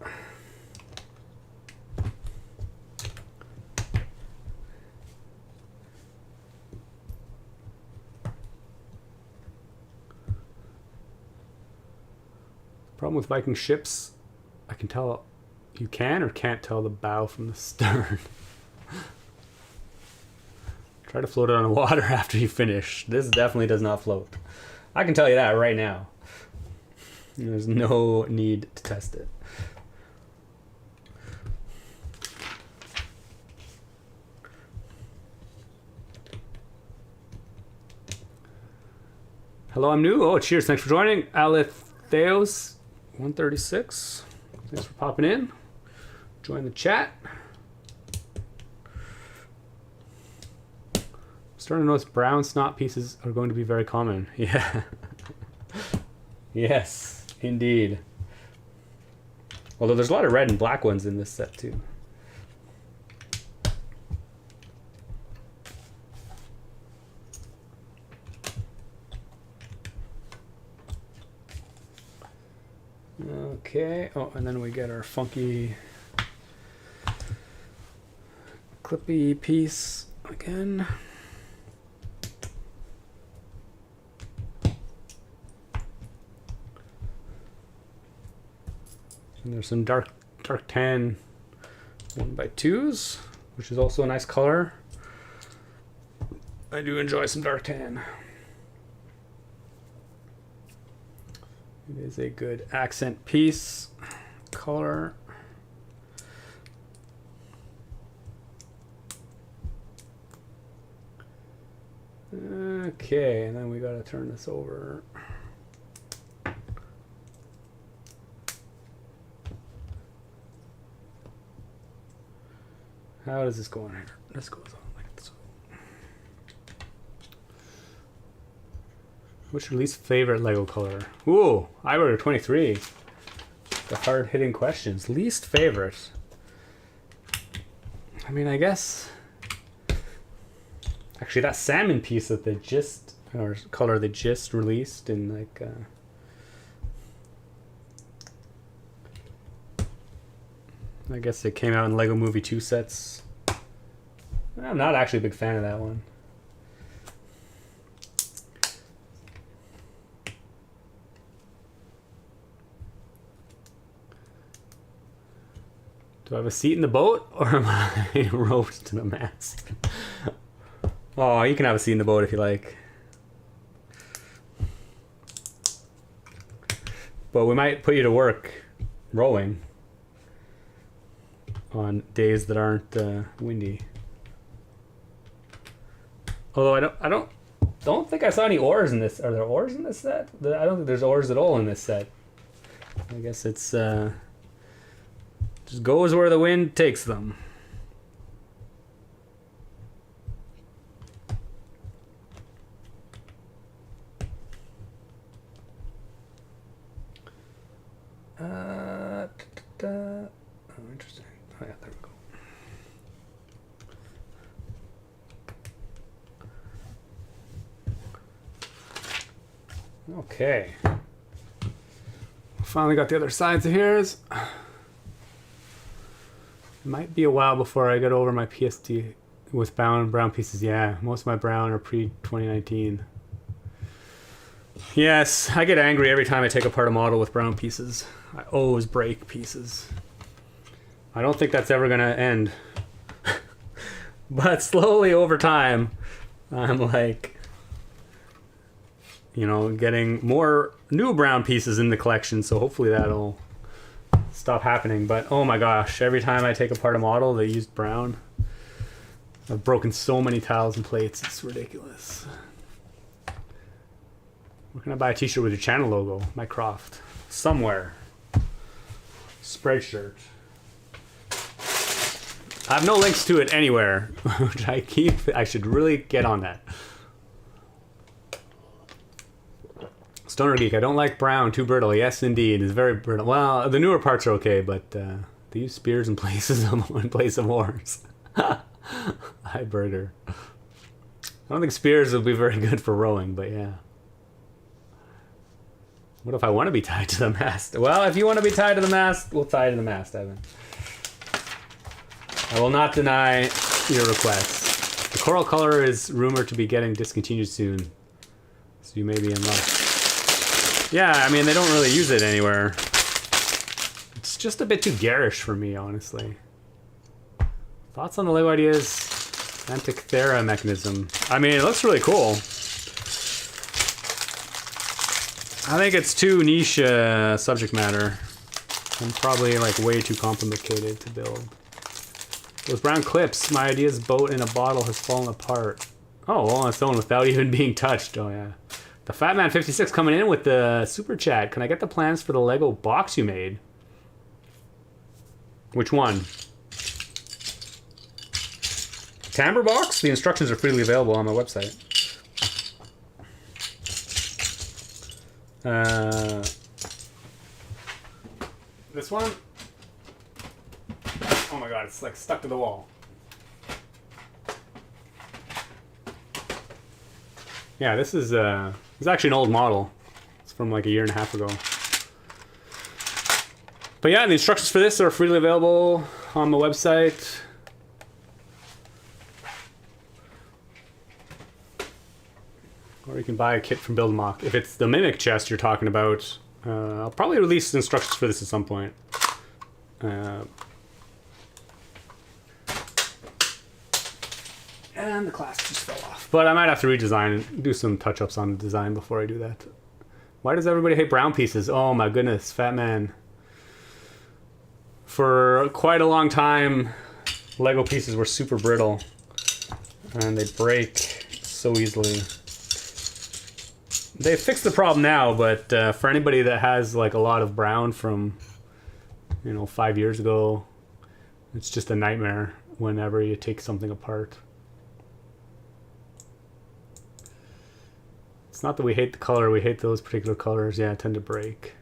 Problem with Viking ships, I can tell you can or can't tell the bow from the stern. Try to float it on the water after you finish. This definitely does not float. I can tell you that right now. There's no need to test it. Hello, I'm new. Oh, cheers. Thanks for joining. Aletheos 136. Thanks for popping in. Join the chat. I'm starting to notice brown snot pieces are going to be very common. Yeah. Yes, indeed. Although there's a lot of red and black ones in this set too. Okay. Oh, and then we get our funky clippy piece again. And there's some dark tan 1x2s, which is also a nice color. I do enjoy some dark tan. It is a good accent piece color. Okay, and then we gotta turn this over. How does this go on here? This goes on like this. What's your least favorite Lego color? Ooh, I wrote 23. The hard-hitting questions. Least favorite. I mean, I guess. Actually, that salmon piece that they just, or color they just released in like. I guess it came out in Lego Movie 2 sets. I'm not actually a big fan of that one. Do I have a seat in the boat, or am I roped to the mast? Oh, you can have a seat in the boat if you like. But we might put you to work rowing on days that aren't windy. Although I don't think I saw any oars in this. Are there oars in this set? I don't think there's oars at all in this set. I guess it's just goes where the wind takes them. Oh, interesting. Oh yeah, there we go. Okay. Finally got the other sides of his. It might be a while before I get over my PSD with brown pieces. Yeah, most of my brown are pre-2019. Yes, I get angry every time I take apart a model with brown pieces. I always break pieces. I don't think that's ever going to end. But slowly over time, I'm like, you know, getting more new brown pieces in the collection. So hopefully that'll stop happening. But oh my gosh, every time I take apart a model that used brown, I've broken so many tiles and plates. It's ridiculous. Where can I buy a t-shirt with your channel logo? Mycroft. Somewhere. Spreadshirt. I have no links to it anywhere, which I should really get on that. Stoner Geek, I don't like brown, too brittle. Yes, indeed, it's very brittle. Well, the newer parts are okay, but they use spears in place of oars. Hi, Burger. I don't think spears will be very good for rowing, but yeah. What if I want to be tied to the mast? Well, if you want to be tied to the mast, we'll tie to the mast, Evan. I will not deny your request. The coral color is rumored to be getting discontinued soon, so you may be in luck. Yeah, I mean, they don't really use it anywhere. It's just a bit too garish for me, honestly. Thoughts on the Lego Ideas Antikythera mechanism? I mean, it looks really cool. I think it's too niche subject matter and probably like way too complicated to build. Those brown clips, my idea's boat in a bottle has fallen apart. Oh, well, on its own without even being touched. Oh, yeah. The Fatman56 coming in with the super chat. Can I get the plans for the Lego box you made? Which one? Timbre box? The instructions are freely available on my website. This one? Oh my god, it's like stuck to the wall. Yeah, this is it's actually an old model. It's from like a year and a half ago. But yeah, the instructions for this are freely available on the website. Or you can buy a kit from Build Mock. If it's the Mimic chest you're talking about, I'll probably release the instructions for this at some point. And the clasp just fell off. But I might have to redesign and do some touch-ups on the design before I do that. Why does everybody hate brown pieces? Oh my goodness, fat man. For quite a long time, Lego pieces were super brittle. And they break so easily. They fixed the problem now, but for anybody that has like a lot of brown from, 5 years ago, it's just a nightmare whenever you take something apart. It's not that we hate the color, we hate those particular colors. Yeah, tend to break.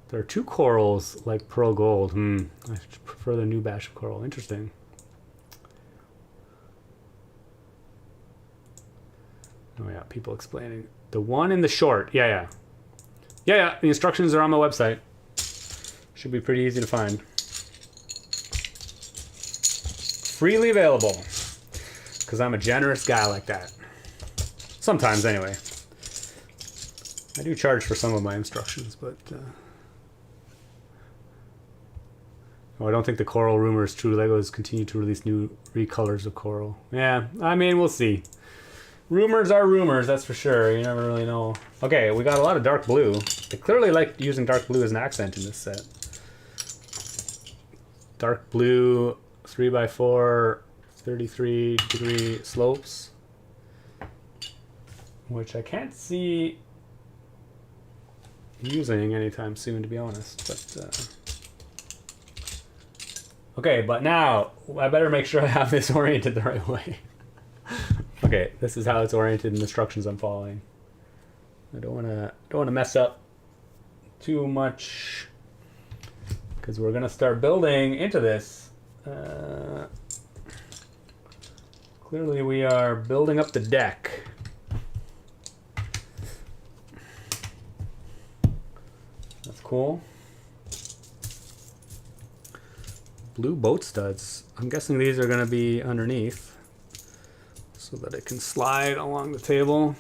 There are 2 corals like pearl gold. I prefer the new batch of coral. Interesting. Oh yeah, people explaining. The one in the short. Yeah. The instructions are on my website. Should be pretty easy to find. Freely available. Because I'm a generous guy like that. Sometimes, anyway. I do charge for some of my instructions, but... Oh, I don't think the coral rumor is true. Legos continue to release new recolors of coral. Yeah, I mean, we'll see. Rumors are rumors, that's for sure. You never really know. Okay, we got a lot of dark blue. They clearly like using dark blue as an accent in this set. Dark blue, 3x4, 33-degree slopes. Which I can't see using anytime soon, to be honest. But okay, but now I better make sure I have this oriented the right way. Okay, this is how it's oriented in the instructions I'm following. I don't want to mess up too much because we're gonna start building into this. Clearly, we are building up the deck. That's cool. Blue boat studs. I'm guessing these are gonna be underneath, so that it can slide along the table.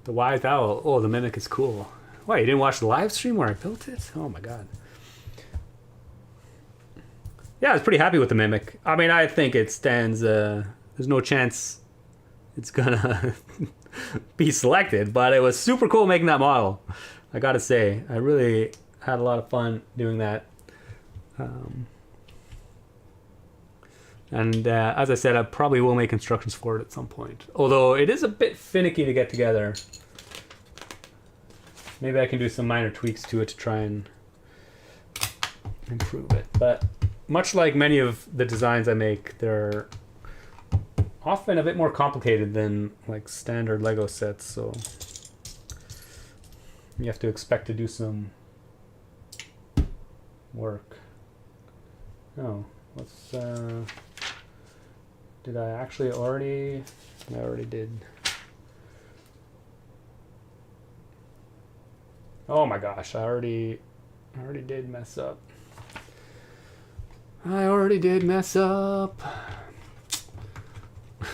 The Wise Owl. Oh, the Mimic is cool. Why, you didn't watch the live stream where I built it? Oh my god. Yeah, I was pretty happy with the Mimic. I mean, I think it stands... there's no chance it's gonna be selected, but it was super cool making that model. I gotta say, I really had a lot of fun doing that. And as I said, I probably will make instructions for it at some point. Although it is a bit finicky to get together. Maybe I can do some minor tweaks to it to try and improve it. But much like many of the designs I make, they're often a bit more complicated than like standard Lego sets. So you have to expect to do some work. Oh, let's... Did I actually already? I already did. Oh my gosh, I already did mess up. I already did mess up.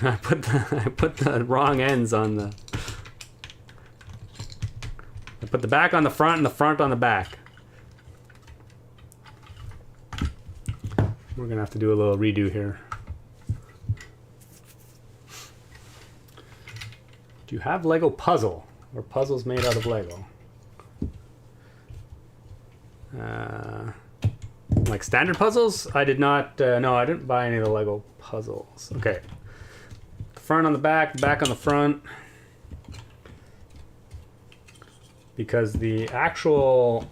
I put the wrong ends on the... I put the back on the front and the front on the back. We're gonna have to do a little redo here. Do you have Lego puzzle or puzzles made out of Lego? Like standard puzzles? I did not. No, I didn't buy any of the Lego puzzles. Okay. Front on the back on the front. Because the actual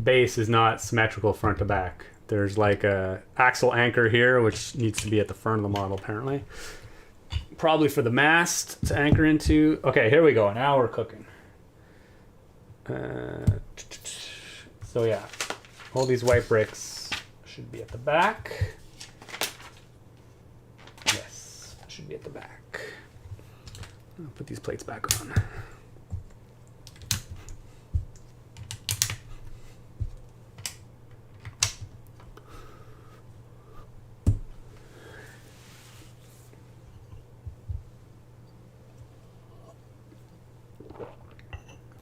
base is not symmetrical front to back. There's like a axle anchor here, which needs to be at the front of the model apparently. Probably for the mast to anchor into. Okay, here we go. Now we're cooking. So yeah, all these white bricks should be at the back. Yes, should be at the back. I'll put these plates back on.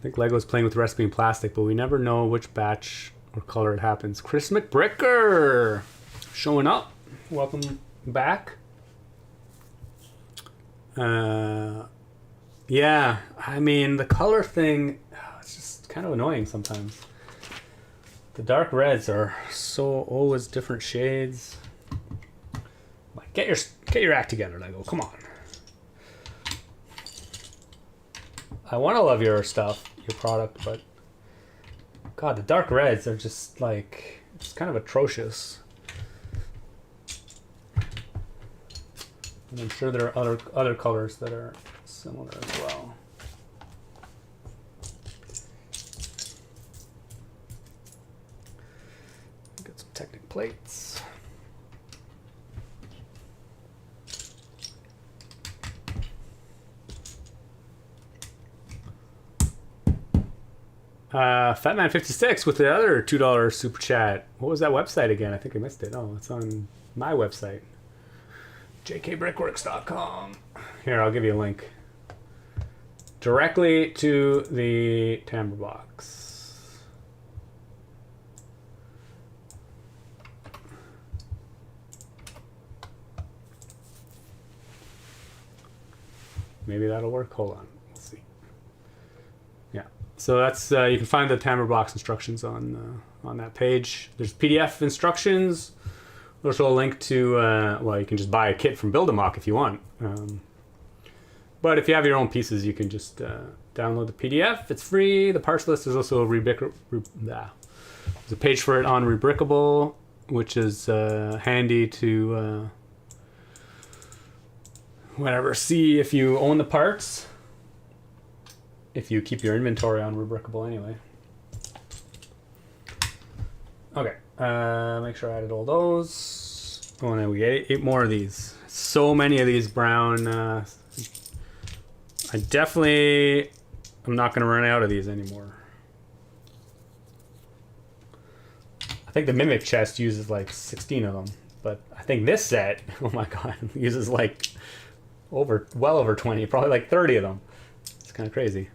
think Lego's playing with recipe and plastic, but we never know which batch or color it happens. Chris McBricker showing up. Welcome back. Yeah, I mean, the color thing, it's just kind of annoying sometimes. The dark reds are so always different shades. Like, get your act together, Lego. Come on. I want to love your stuff, your product, but God, the dark reds are just like, it's kind of atrocious. And I'm sure there are other colors that are similar as well. Get some Technic plates. Fatman56 with the other $2 super chat. What was that website again? I think I missed it. Oh, it's on my website. jkbrickworks.com. Here, I'll give you a link. Directly to the timbre box. Maybe that'll work. Hold on. We'll see. Yeah. So that's you can find the timbre box instructions on that page. There's PDF instructions. There's also a link to, well, you can just buy a kit from Build-A-Mock if you want. But if you have your own pieces, you can just download the PDF. It's free. The parts list is also there's a page for it on Rebrickable, which is handy to whatever. See if you own the parts. If you keep your inventory on Rebrickable anyway. Okay. Make sure I added all those. Oh, and then we get 8 more of these. So many of these brown. I'm not going to run out of these anymore. I think the Mimic chest uses like 16 of them, but I think this set, oh my god, uses like well over 20, probably like 30 of them. It's kind of crazy.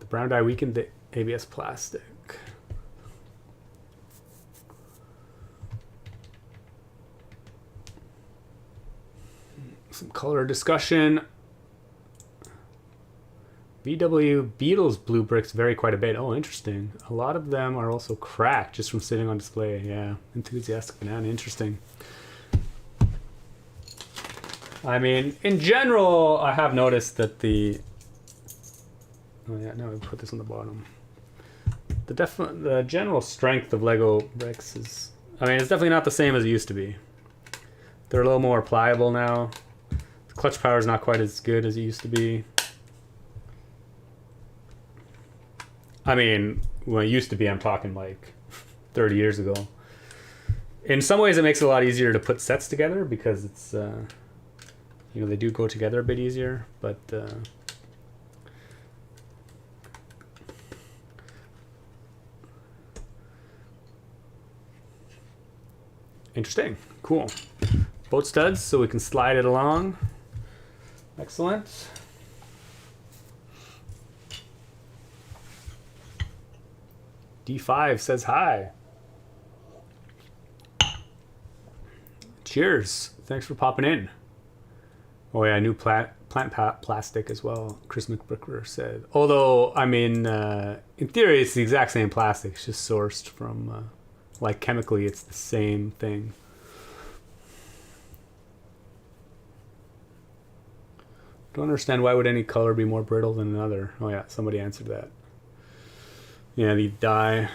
Brown dye weakened the ABS plastic. Some color discussion. VW Beetles blue bricks vary quite a bit. Oh, interesting. A lot of them are also cracked just from sitting on display. Yeah, enthusiastic banana. Interesting. I mean, in general, I have noticed that the... Oh yeah, no, we put this on the bottom. The general strength of Lego bricks is, I mean, it's definitely not the same as it used to be. They're a little more pliable now. The clutch power is not quite as good as it used to be. I mean, when it used to be, I'm talking like 30 years ago. In some ways, it makes it a lot easier to put sets together because it's, you know, they do go together a bit easier, but interesting. Cool. Boat studs so we can slide it along. Excellent. D5 says hi. Cheers. Thanks for popping in. Oh yeah, new plant plastic as well, Chris McBricker said. Although, I mean, in theory, it's the exact same plastic. It's just sourced from... like chemically, it's the same thing. Don't understand why would any color be more brittle than another. Oh yeah, somebody answered that. Yeah, the dye.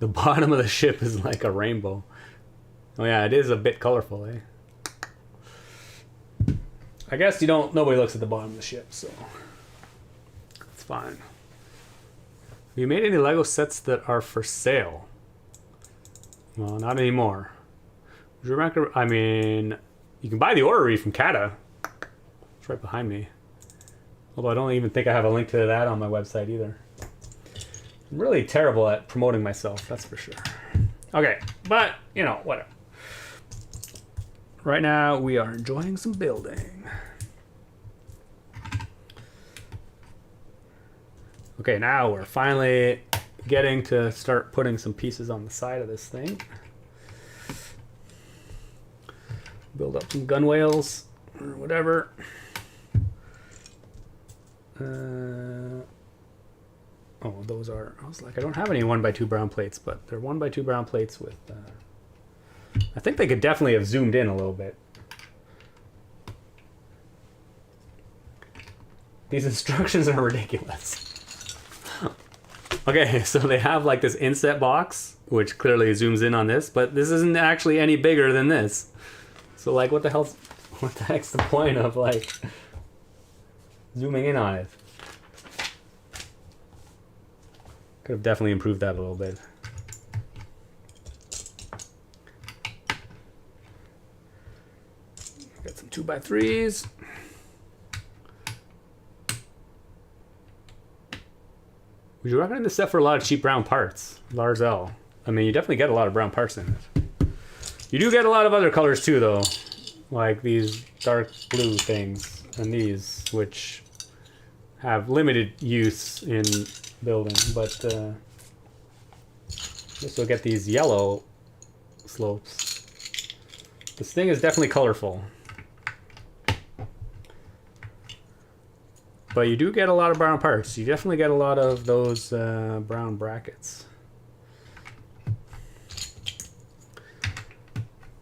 The bottom of the ship is like a rainbow. Oh yeah, it is a bit colorful, eh? I guess nobody looks at the bottom of the ship, so it's fine. Have you made any Lego sets that are for sale? Well, not anymore. Would you recommend? I mean, you can buy the orrery from Kata. It's right behind me. Although I don't even think I have a link to that on my website either. I'm really terrible at promoting myself, that's for sure. Okay, but, you know, whatever. right now we are enjoying some building. Okay, now we're finally getting to start putting some pieces on the side of this thing. Build up some gunwales or whatever. Oh, those are, I was like, I don't have any 1x2 brown plates, but they're 1x2 brown plates with, I think they could definitely have zoomed in a little bit. These instructions are ridiculous. Okay, so they have like this inset box, which clearly zooms in on this, but this isn't actually any bigger than this. So like, what the heck's the point of like zooming in on it? Could have definitely improved that a little bit. Got some 2x3s. Would you recommend this set for a lot of cheap brown parts? Lars L. I mean, you definitely get a lot of brown parts in it. You do get a lot of other colors too, though. Like these dark blue things and these, which have limited use in building. But this will get these yellow slopes. This thing is definitely colorful. But you do get a lot of brown parts. You definitely get a lot of those brown brackets.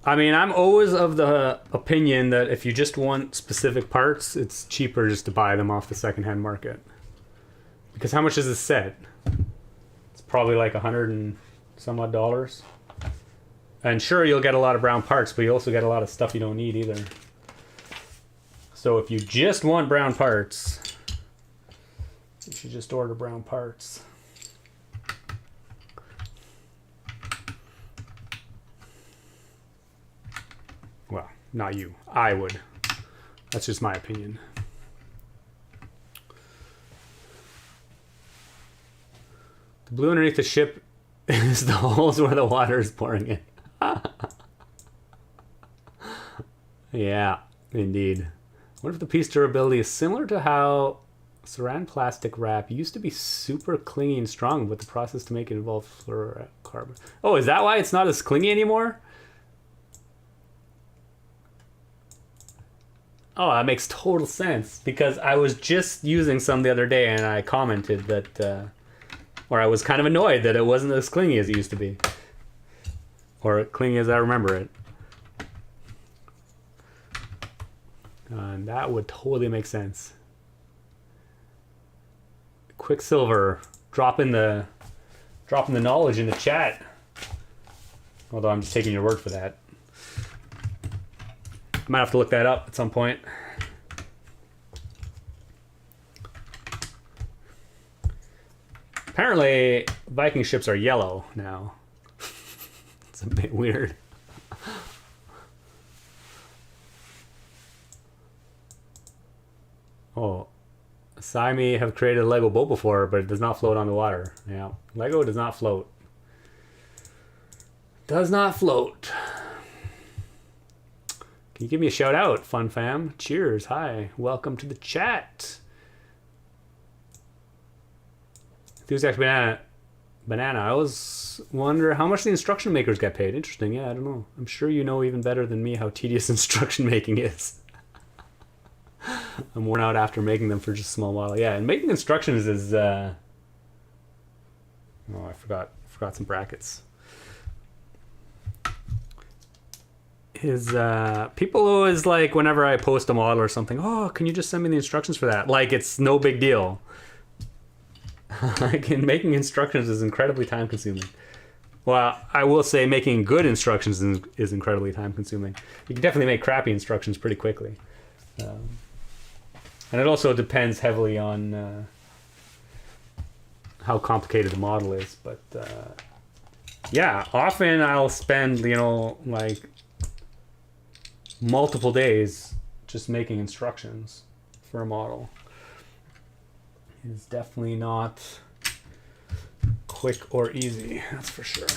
I mean, I'm always of the opinion that if you just want specific parts, it's cheaper just to buy them off the secondhand market. Because how much is this set? It's probably like $100 and some odd dollars. And sure, you'll get a lot of brown parts, but you also get a lot of stuff you don't need either. So if you just want brown parts, you should just order brown parts. Well, not you. I would. That's just my opinion. The blue underneath the ship is the holes where the water is pouring in. Yeah, indeed. What if the piece durability is similar to how Saran plastic wrap used to be super clingy and strong, but the process to make it involved fluorocarbon? Oh, is that why it's not as clingy anymore? Oh, that makes total sense, because I was just using some the other day and I commented that, or I was kind of annoyed that it wasn't as clingy as it used to be. Or clingy as I remember it. And that would totally make sense. Quicksilver, dropping the knowledge in the chat. Although I'm just taking your word for that. I might have to look that up at some point. Apparently, Viking ships are yellow now. It's a bit weird. Oh, Simi have created a Lego boat before, but it does not float on the water. Yeah, Lego does not float. Does not float. Can you give me a shout out, fun fam? Cheers, hi, welcome to the chat. Enthusiast banana. I always wonder how much the instruction makers get paid. Interesting, yeah, I don't know. I'm sure you know even better than me how tedious instruction making is. I'm worn out after making them for just a small while. Yeah, and making instructions is oh, I forgot some brackets. People always like, whenever I post a model or something, oh, can you just send me the instructions for that? Like, it's no big deal. Like, making instructions is incredibly time consuming. Well, I will say making good instructions is incredibly time consuming. You can definitely make crappy instructions pretty quickly. And it also depends heavily on how complicated the model is. But yeah, often I'll spend, like multiple days just making instructions for a model. It's definitely not quick or easy, that's for sure.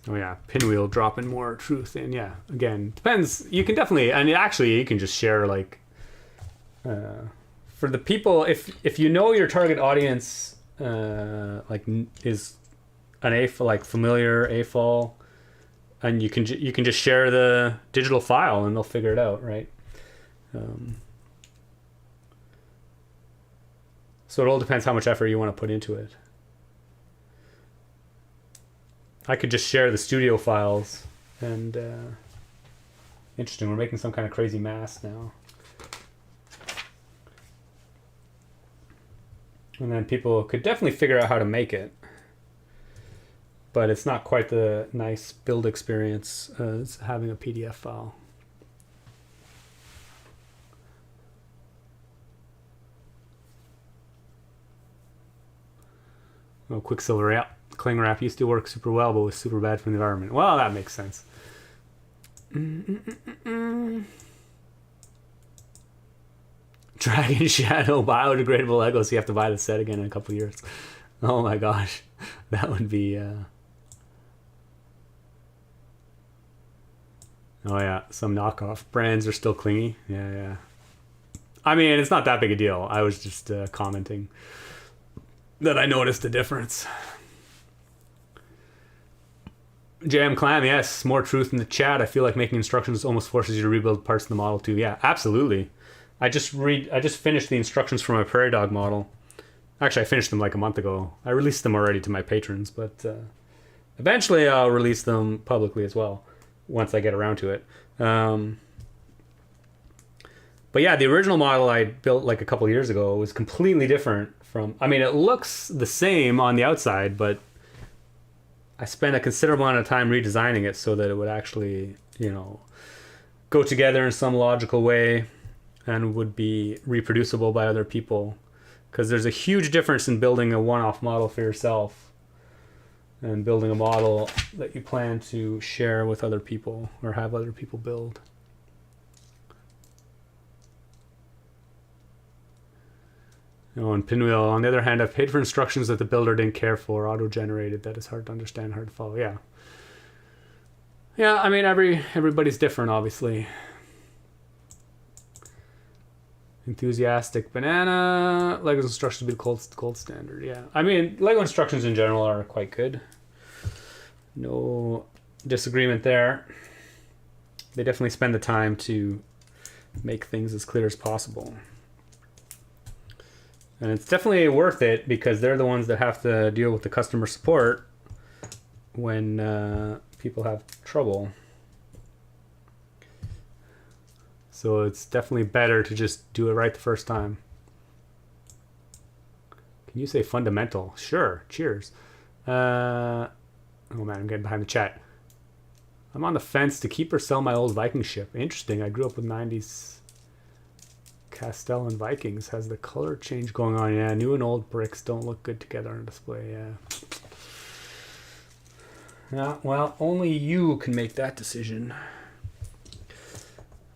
Oh yeah, Pinwheel dropping more truth in. Yeah, again, depends. You can definitely, and actually, you can just share like, for the people, if you know your target audience, like is an AFOL, like familiar AFOL, and you can just share the digital file and they'll figure it out, right? So it all depends how much effort you want to put into it. I could just share the studio files and interesting, we're making some kind of crazy mask now. And then people could definitely figure out how to make it. But it's not quite the nice build experience as having a PDF file. Oh, Quicksilver, yeah. Cling wrap used to work super well, but was super bad for the environment. Well, that makes sense. Dragon Shadow biodegradable Legos. You have to buy the set again in a couple years. Oh my gosh, that would be. Oh yeah, some knockoff brands are still clingy. Yeah. I mean, it's not that big a deal. I was just commenting that I noticed a difference. Jam Clam, yes, more truth in the chat. I feel like making instructions almost forces you to rebuild parts of the model too. Yeah, absolutely. I just finished the instructions for my Prairie Dog model. Actually, I finished them like a month ago. I released them already to my patrons, but eventually I'll release them publicly as well once I get around to it. But yeah, the original model I built like a couple years ago was completely different from... I mean, it looks the same on the outside, but I spent a considerable amount of time redesigning it so that it would actually, go together in some logical way and would be reproducible by other people. Because there's a huge difference in building a one-off model for yourself and building a model that you plan to share with other people or have other people build. And Pinwheel, on the other hand, I've paid for instructions that the builder didn't care for, auto-generated. That is hard to understand, hard to follow. Yeah. Yeah, I mean, everybody's different, obviously. Enthusiastic Banana. Lego instructions would be the gold standard. Yeah. I mean, Lego instructions in general are quite good. No disagreement there. They definitely spend the time to make things as clear as possible. And it's definitely worth it because they're the ones that have to deal with the customer support when people have trouble. So it's definitely better to just do it right the first time. Can you say fundamental? Sure. Cheers. Oh man, I'm getting behind the chat. I'm on the fence to keep or sell my old Viking ship. Interesting. I grew up with 90s Castell and Vikings. Has the color change going on? Yeah, new and old bricks don't look good together on display. Yeah. Yeah, well, only you can make that decision.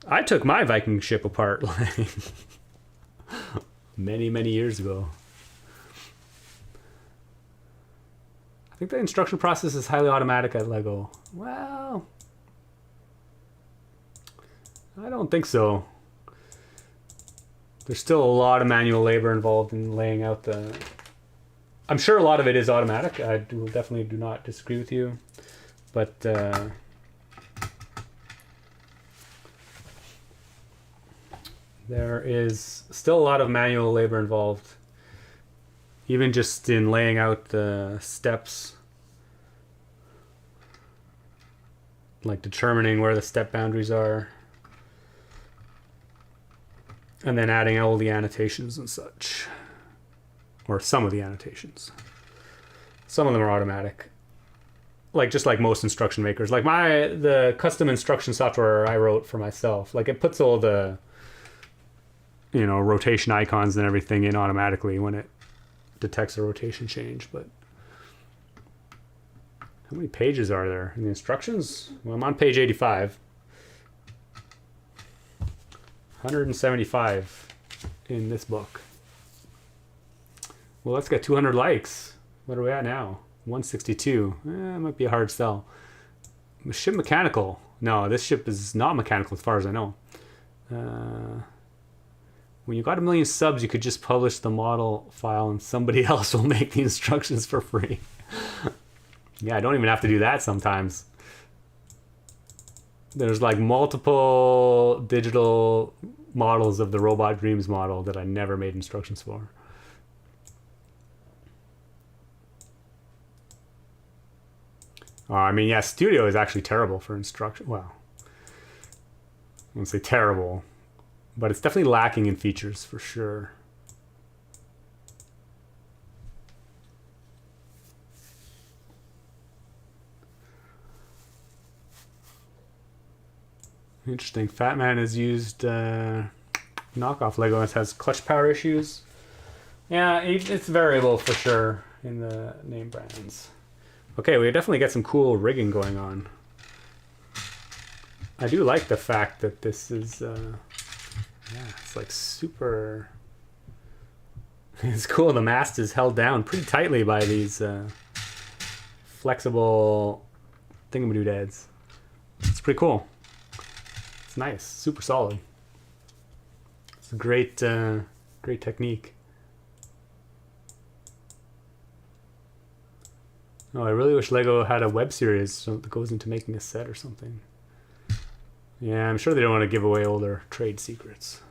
I took my Viking ship apart like many years ago. I think the instruction process is highly automatic at Lego. Well, I don't think so. There's still a lot of manual labor involved in laying out the... I'm sure a lot of it is automatic. I definitely do not disagree with you. But there is still a lot of manual labor involved. Even just in laying out the steps. Like determining where the step boundaries are. And then adding all the annotations and such. Or some of the annotations. Some of them are automatic. Just like most instruction makers. Like the custom instruction software I wrote for myself. Like it puts all the, rotation icons and everything in automatically when it detects a rotation change. But how many pages are there in the instructions? Well, I'm on page 85. 175 in this book. Well, let's get 200 likes. What are we at now? 162. It might be a hard sell. Ship mechanical. No, this ship is not mechanical as far as I know. When you got 1 million subs, you could just publish the model file and somebody else will make the instructions for free. Yeah, I don't even have to do that sometimes. There's like multiple digital models of the Robot Dreams model that I never made instructions for. I mean, yeah, Studio is actually terrible for instruction. Well, I wouldn't say terrible, but it's definitely lacking in features for sure. Interesting. Fat Man has used knockoff Lego and has clutch power issues. Yeah, it's variable for sure in the name brands. Okay, we definitely get some cool rigging going on. I do like the fact that this is, yeah, it's like super... It's cool, the mast is held down pretty tightly by these flexible thingamadoodads. It's pretty cool. It's nice, super solid. It's a great, great technique. Oh, I really wish Lego had a web series that goes into making a set or something. Yeah, I'm sure they don't want to give away all their trade secrets.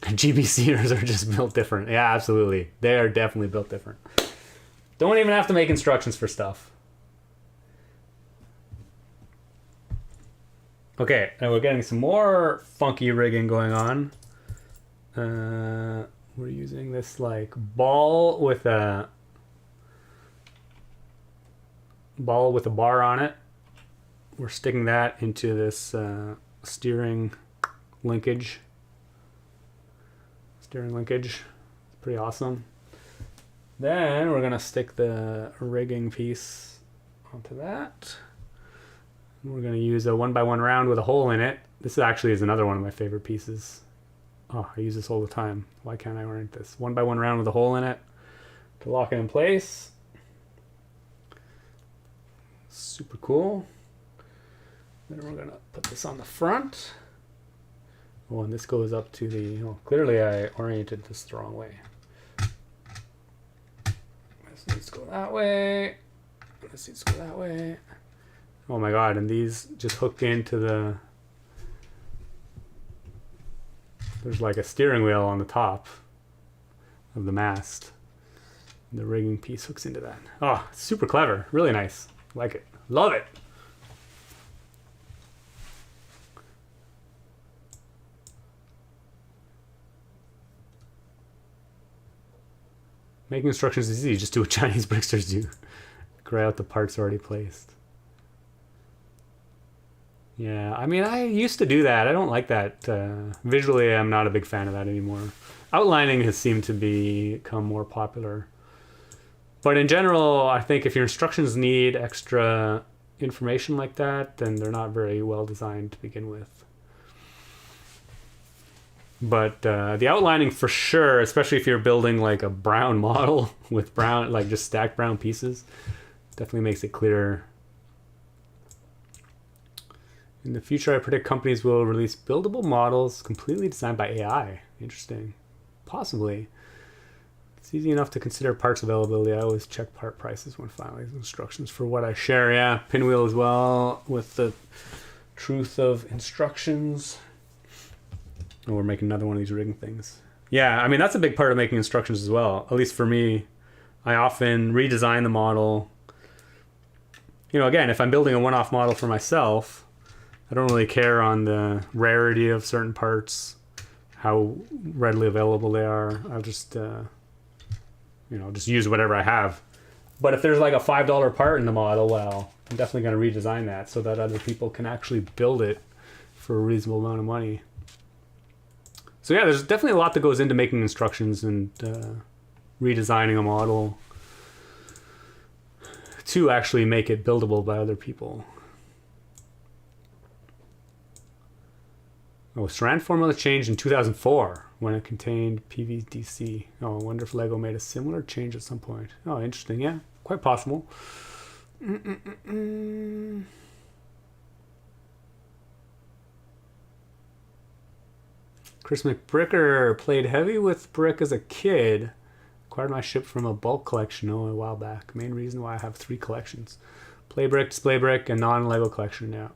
GBCers are just built different. Yeah, absolutely. They are definitely built different. Don't even have to make instructions for stuff. Okay, now we're getting some more funky rigging going on. We're using this like ball with a bar on it. We're sticking that into this steering linkage. Pretty awesome. Then we're gonna stick the rigging piece onto that. We're gonna use a 1x1 round with a hole in it. This actually is another one of my favorite pieces. Oh, I use this all the time. Why can't I orient this? 1x1 round with a hole in it to lock it in place. Super cool. Then we're gonna put this on the front. Oh, and this goes up to the, oh, clearly I oriented this the wrong way. This needs to go that way. This needs to go that way. Oh my God, and these just hook into the, there's like a steering wheel on the top of the mast. The rigging piece hooks into that. Oh, super clever, really nice. Like it, love it. Making instructions is easy, just do what Chinese bricksters do. Gray out the parts already placed. Yeah, I mean, I used to do that. I don't like that. Visually, I'm not a big fan of that anymore. Outlining has seemed to become more popular. But in general, I think if your instructions need extra information like that, then they're not very well designed to begin with. But the outlining for sure, especially if you're building like a brown model with brown, like just stacked brown pieces, definitely makes it clearer. In the future, I predict companies will release buildable models completely designed by AI. Interesting. Possibly. It's easy enough to consider parts availability. I always check part prices when finalizing instructions for what I share. Yeah, Pinwheel as well with the truth of instructions. Oh, we're making another one of these rigging things. Yeah, I mean, that's a big part of making instructions as well. At least for me, I often redesign the model. You know, again, if I'm building a one-off model for myself, I don't really care on the rarity of certain parts, how readily available they are. I'll just, you know, just use whatever I have. But if there's like a $5 part in the model, well, I'm definitely going to redesign that so that other people can actually build it for a reasonable amount of money. So yeah, there's definitely a lot that goes into making instructions and redesigning a model to actually make it buildable by other people. Oh, Strand formula changed in 2004 when it contained PVDC. Oh, I wonder if Lego made a similar change at some point. Oh, interesting. Yeah, quite possible. Chris McBricker played heavy with brick as a kid. Acquired my ship from a bulk collection a while back. Main reason why I have 3 collections. Play brick, display brick, and non-Lego collection, yeah.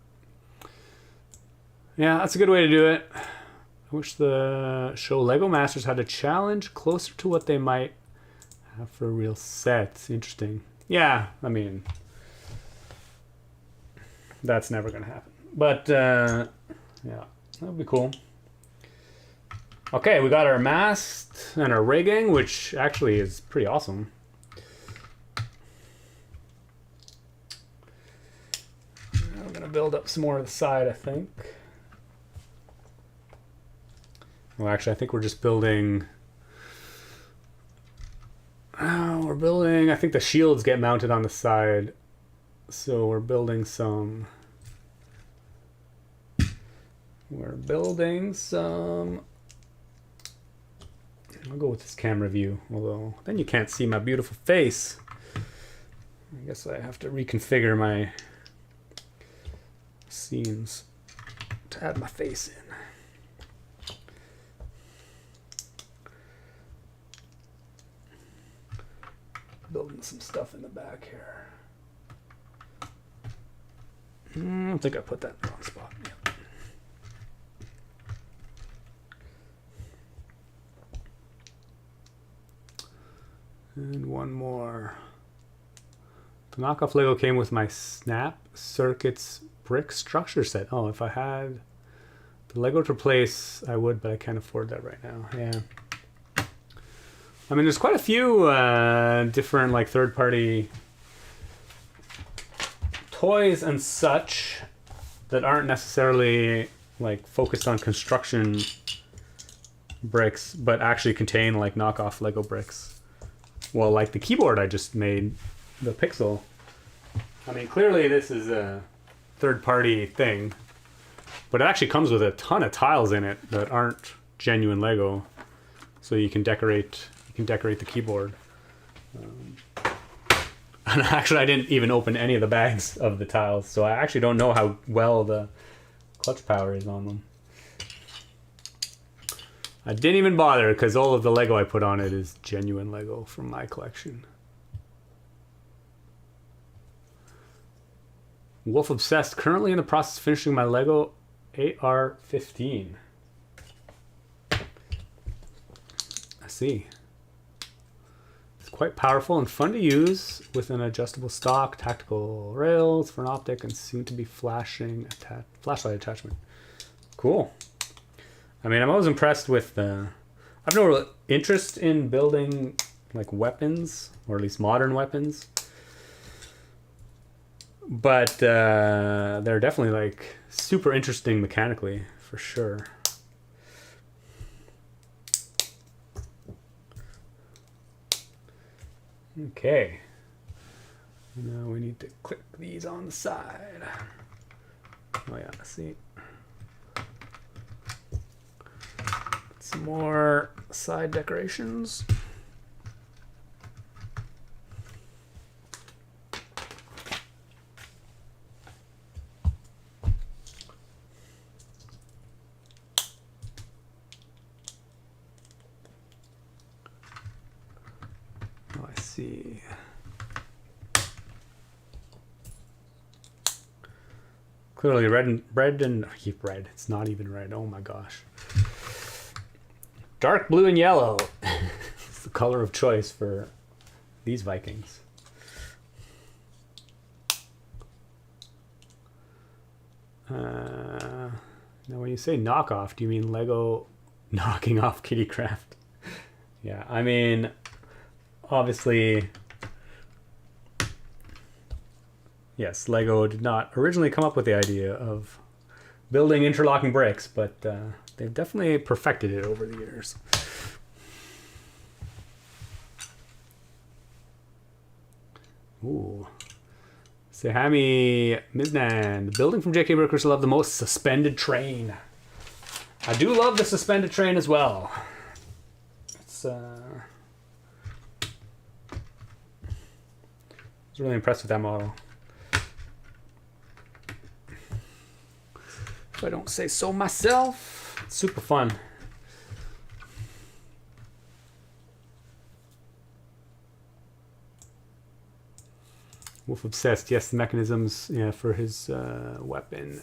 Yeah, that's a good way to do it. I wish the show Lego Masters had a challenge closer to what they might have for a real set. Interesting. Yeah, I mean, that's never going to happen. But, yeah, that would be cool. Okay, we got our mast and our rigging, which actually is pretty awesome. I'm going to build up some more of the side, I think. Well, actually, I think we're just building... we're building... I think the shields get mounted on the side. So we're building some... I'll go with this camera view, although then you can't see my beautiful face. I guess I have to reconfigure my scenes to add my face in. Building some stuff in the back here. I think I put that in the wrong spot. Yeah. And one more. The knockoff Lego came with my Snap Circuits brick structure set. Oh, if I had the Lego to replace, I would, but I can't afford that right now. Yeah. I mean, there's quite a few different like third-party toys and such that aren't necessarily like focused on construction bricks, but actually contain like knockoff Lego bricks. Well, like the keyboard I just made, the Pixel. I mean, clearly this is a third-party thing, but it actually comes with a ton of tiles in it that aren't genuine Lego, so you can decorate. You can decorate the keyboard. And actually, I didn't even open any of the bags of the tiles, so I actually don't know how well the clutch power is on them. I didn't even bother because all of the Lego I put on it is genuine Lego from my collection. Wolf Obsessed, currently in the process of finishing my Lego AR-15. I see. It's quite powerful and fun to use with an adjustable stock, tactical rails for an optic, and soon to be flashlight attachment. Cool. I mean, I'm always impressed with the... I have no real interest in building like weapons, or at least modern weapons. But they're definitely like super interesting mechanically, for sure. Okay. Now we need to click these on the side. Oh yeah, see. Some more side decorations. Oh, I see. Clearly red. It's not even red. Oh my gosh. Dark blue and yellow. It's the color of choice for these Vikings. Now when you say knockoff, do you mean Lego knocking off Kittycraft? Yeah, I mean, obviously, yes, Lego did not originally come up with the idea of building interlocking bricks, but they've definitely perfected it over the years. Ooh. Sehami Miznan. The building from J.K. Workers love the most suspended train. I do love the suspended train as well. It's I was really impressed with that model. If I don't say so myself. It's super fun. obsessed. Yes, the mechanisms, yeah, for his weapon.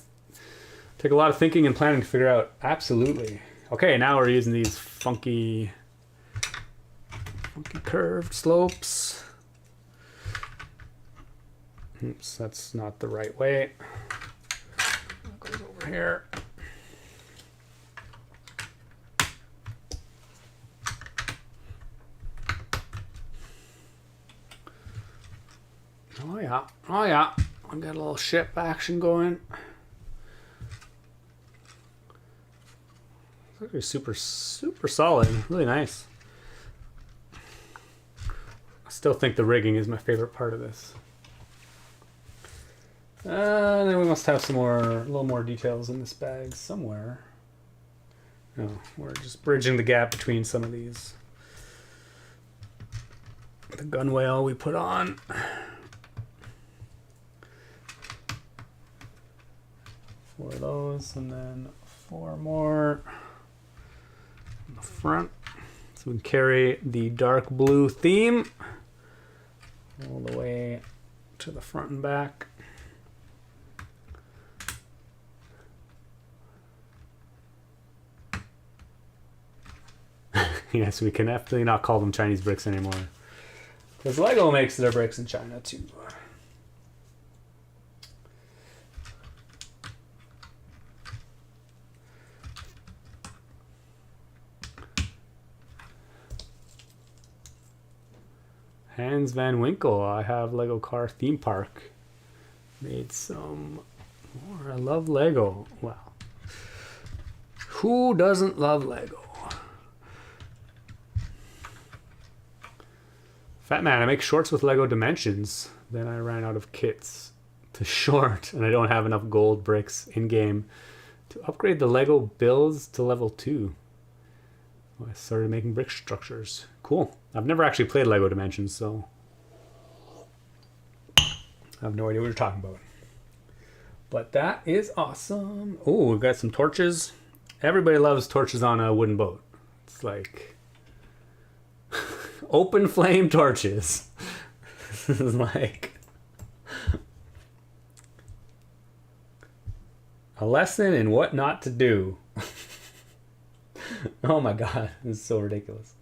Take a lot of thinking and planning to figure out. Absolutely. Okay, now we're using these funky curved slopes. Oops, that's not the right way. That goes over here. Oh yeah, oh yeah. I got a little ship action going. It's super solid, really nice. I still think the rigging is my favorite part of this. Then we must have a little more details in this bag somewhere. No, we're just bridging the gap between some of these. The gunwale we put on. 4 of those, and then 4 more in the front. So we can carry the dark blue theme all the way to the front and back. Yes, we can definitely not call them Chinese bricks anymore. Because Lego makes their bricks in China too. Hans Van Winkle. I have Lego Car Theme Park. Made some more. I love Lego. Wow. Who doesn't love Lego? Fat man, I make shorts with Lego Dimensions. Then I ran out of kits to short, and I don't have enough gold bricks in game to upgrade the Lego builds to level 2. I started making brick structures. Cool. I've never actually played Lego Dimensions, so I have no idea what you're talking about. But that is awesome. Oh, we've got some torches. Everybody loves torches on a wooden boat. It's like open flame torches. This is like a lesson in what not to do. Oh my god, this is so ridiculous.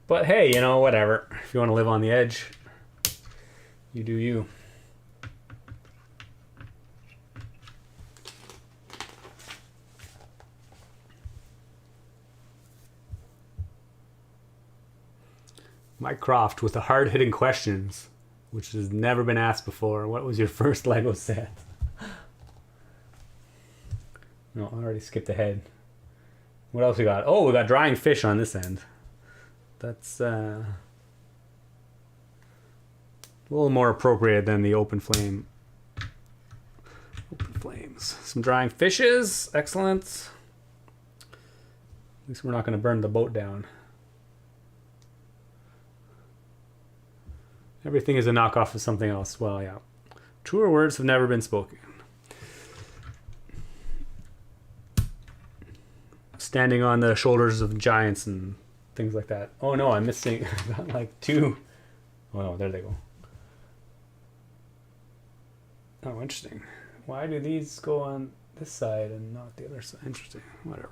But hey, you know, whatever. If you want to live on the edge, you do you. Mike Croft with the hard-hitting questions, which has never been asked before. What was your first Lego set? No, I already skipped ahead. What else we got? Oh, we got drying fish on this end. That's a little more appropriate than the open flame. Open flames. Some drying fishes. Excellent. At least we're not going to burn the boat down. Everything is a knockoff of something else. Well, yeah. Truer words have never been spoken. Standing on the shoulders of giants and things like that. Oh no, I'm missing. I got like 2. Oh no, there they go. Oh, interesting. Why do these go on this side and not the other side? Interesting. Whatever.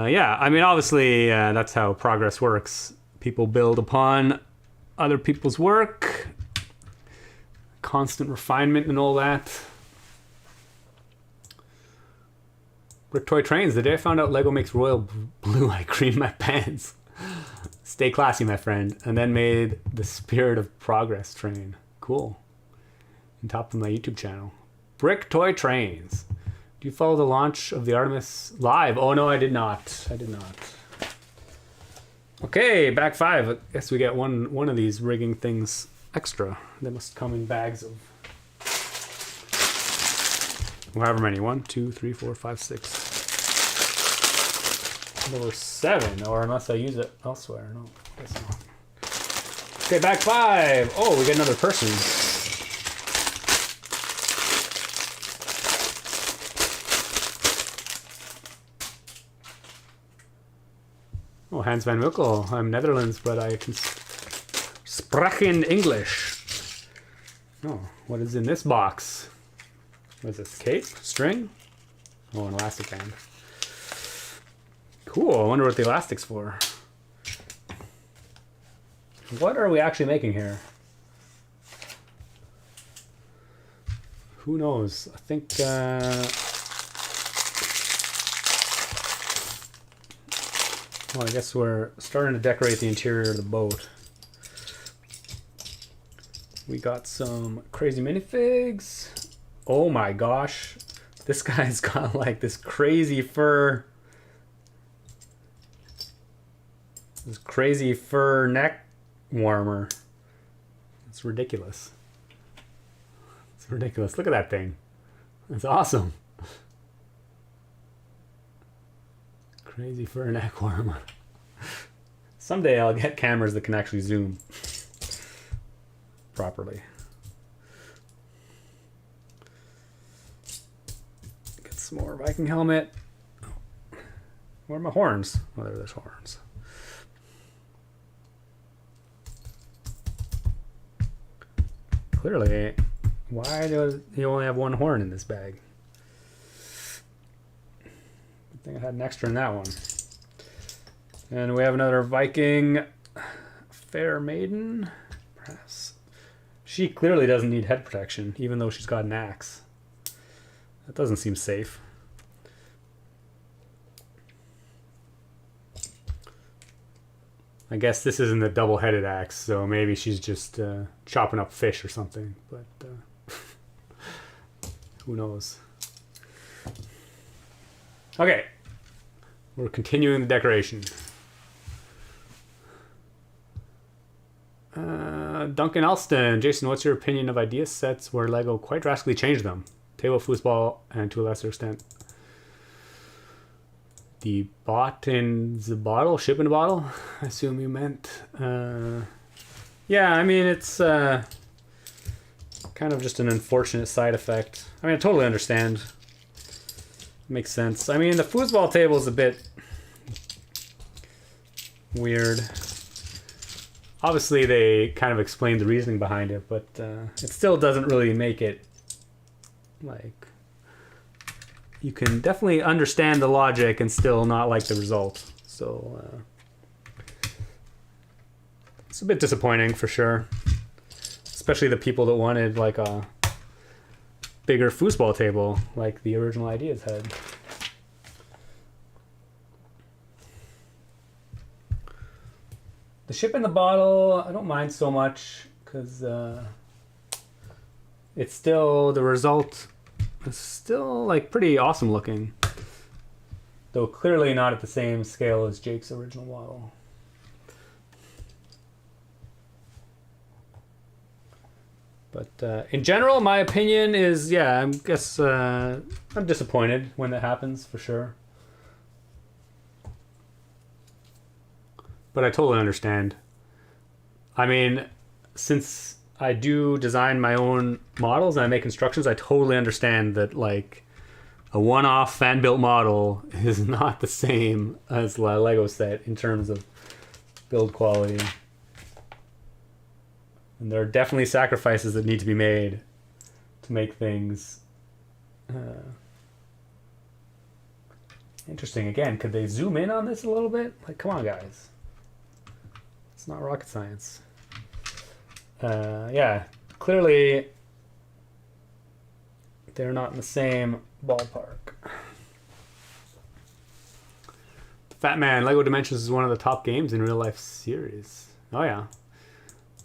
Yeah, I mean, obviously, that's how progress works. People build upon other people's work. Constant refinement and all that. Brick Toy Trains. The day I found out Lego makes royal blue, I creamed my pants. Stay classy, my friend. And then made the Spirit of Progress train. Cool. On top of my YouTube channel. Brick Toy Trains. Do you follow the launch of the Artemis live? Oh no, I did not. I did not. Okay, back 5. I guess we get one of these rigging things extra. They must come in bags of however many. 1, 2, 3, 4, 5, 6. There were 7, or unless I use it elsewhere. No, I guess not. Okay, back 5. Oh, we get another person. Oh, Hans van Mukkel. I'm Netherlands, but I can sprechen English. Oh, what is in this box? What is this? Cape? String? Oh, an elastic band. Cool. I wonder what the elastic's for. What are we actually making here? Who knows? I think... well, I guess we're starting to decorate the interior of the boat. We got some crazy minifigs. Oh my gosh. This guy's got like this crazy fur. This crazy fur neck warmer. It's ridiculous. It's ridiculous. Look at that thing. It's awesome. Crazy fur neck warmer. Someday I'll get cameras that can actually zoom properly. Get some more Viking helmet. Where are my horns? Oh, there's horns. Clearly, why do you only have one horn in this bag? I think I had an extra in that one. And we have another Viking Fair Maiden. Perhaps. She clearly doesn't need head protection, even though she's got an axe. That doesn't seem safe. I guess this isn't a double-headed axe, so maybe she's just chopping up fish or something. But who knows? Okay. We're continuing the decoration. Duncan Elston. Jason, what's your opinion of idea sets where LEGO quite drastically changed them? Table foosball and to a lesser extent the bot in the bottle, ship in a bottle, I assume you meant. Yeah, I mean, it's kind of just an unfortunate side effect. I mean, I totally understand. Makes sense. I mean, the foosball table is a bit weird. Obviously, they kind of explained the reasoning behind it, but it still doesn't really make it, like... You can definitely understand the logic and still not like the result. So, it's a bit disappointing for sure. Especially the people that wanted, like, a bigger foosball table, like the original ideas had. The ship in the bottle, I don't mind so much, because it's still, the result is still like pretty awesome looking. Though clearly not at the same scale as Jake's original model. But in general, my opinion is, yeah, I guess I'm disappointed when that happens, for sure. But I totally understand. I mean, since I do design my own models and I make instructions, I totally understand that, like, a one-off fan-built model is not the same as a Lego set in terms of build quality. And there are definitely sacrifices that need to be made to make things interesting. Again, could they zoom in on this a little bit? Like, come on, guys. It's not rocket science. Yeah, clearly they're not in the same ballpark. Fat Man, Lego Dimensions is one of the top games in real life series. Oh yeah.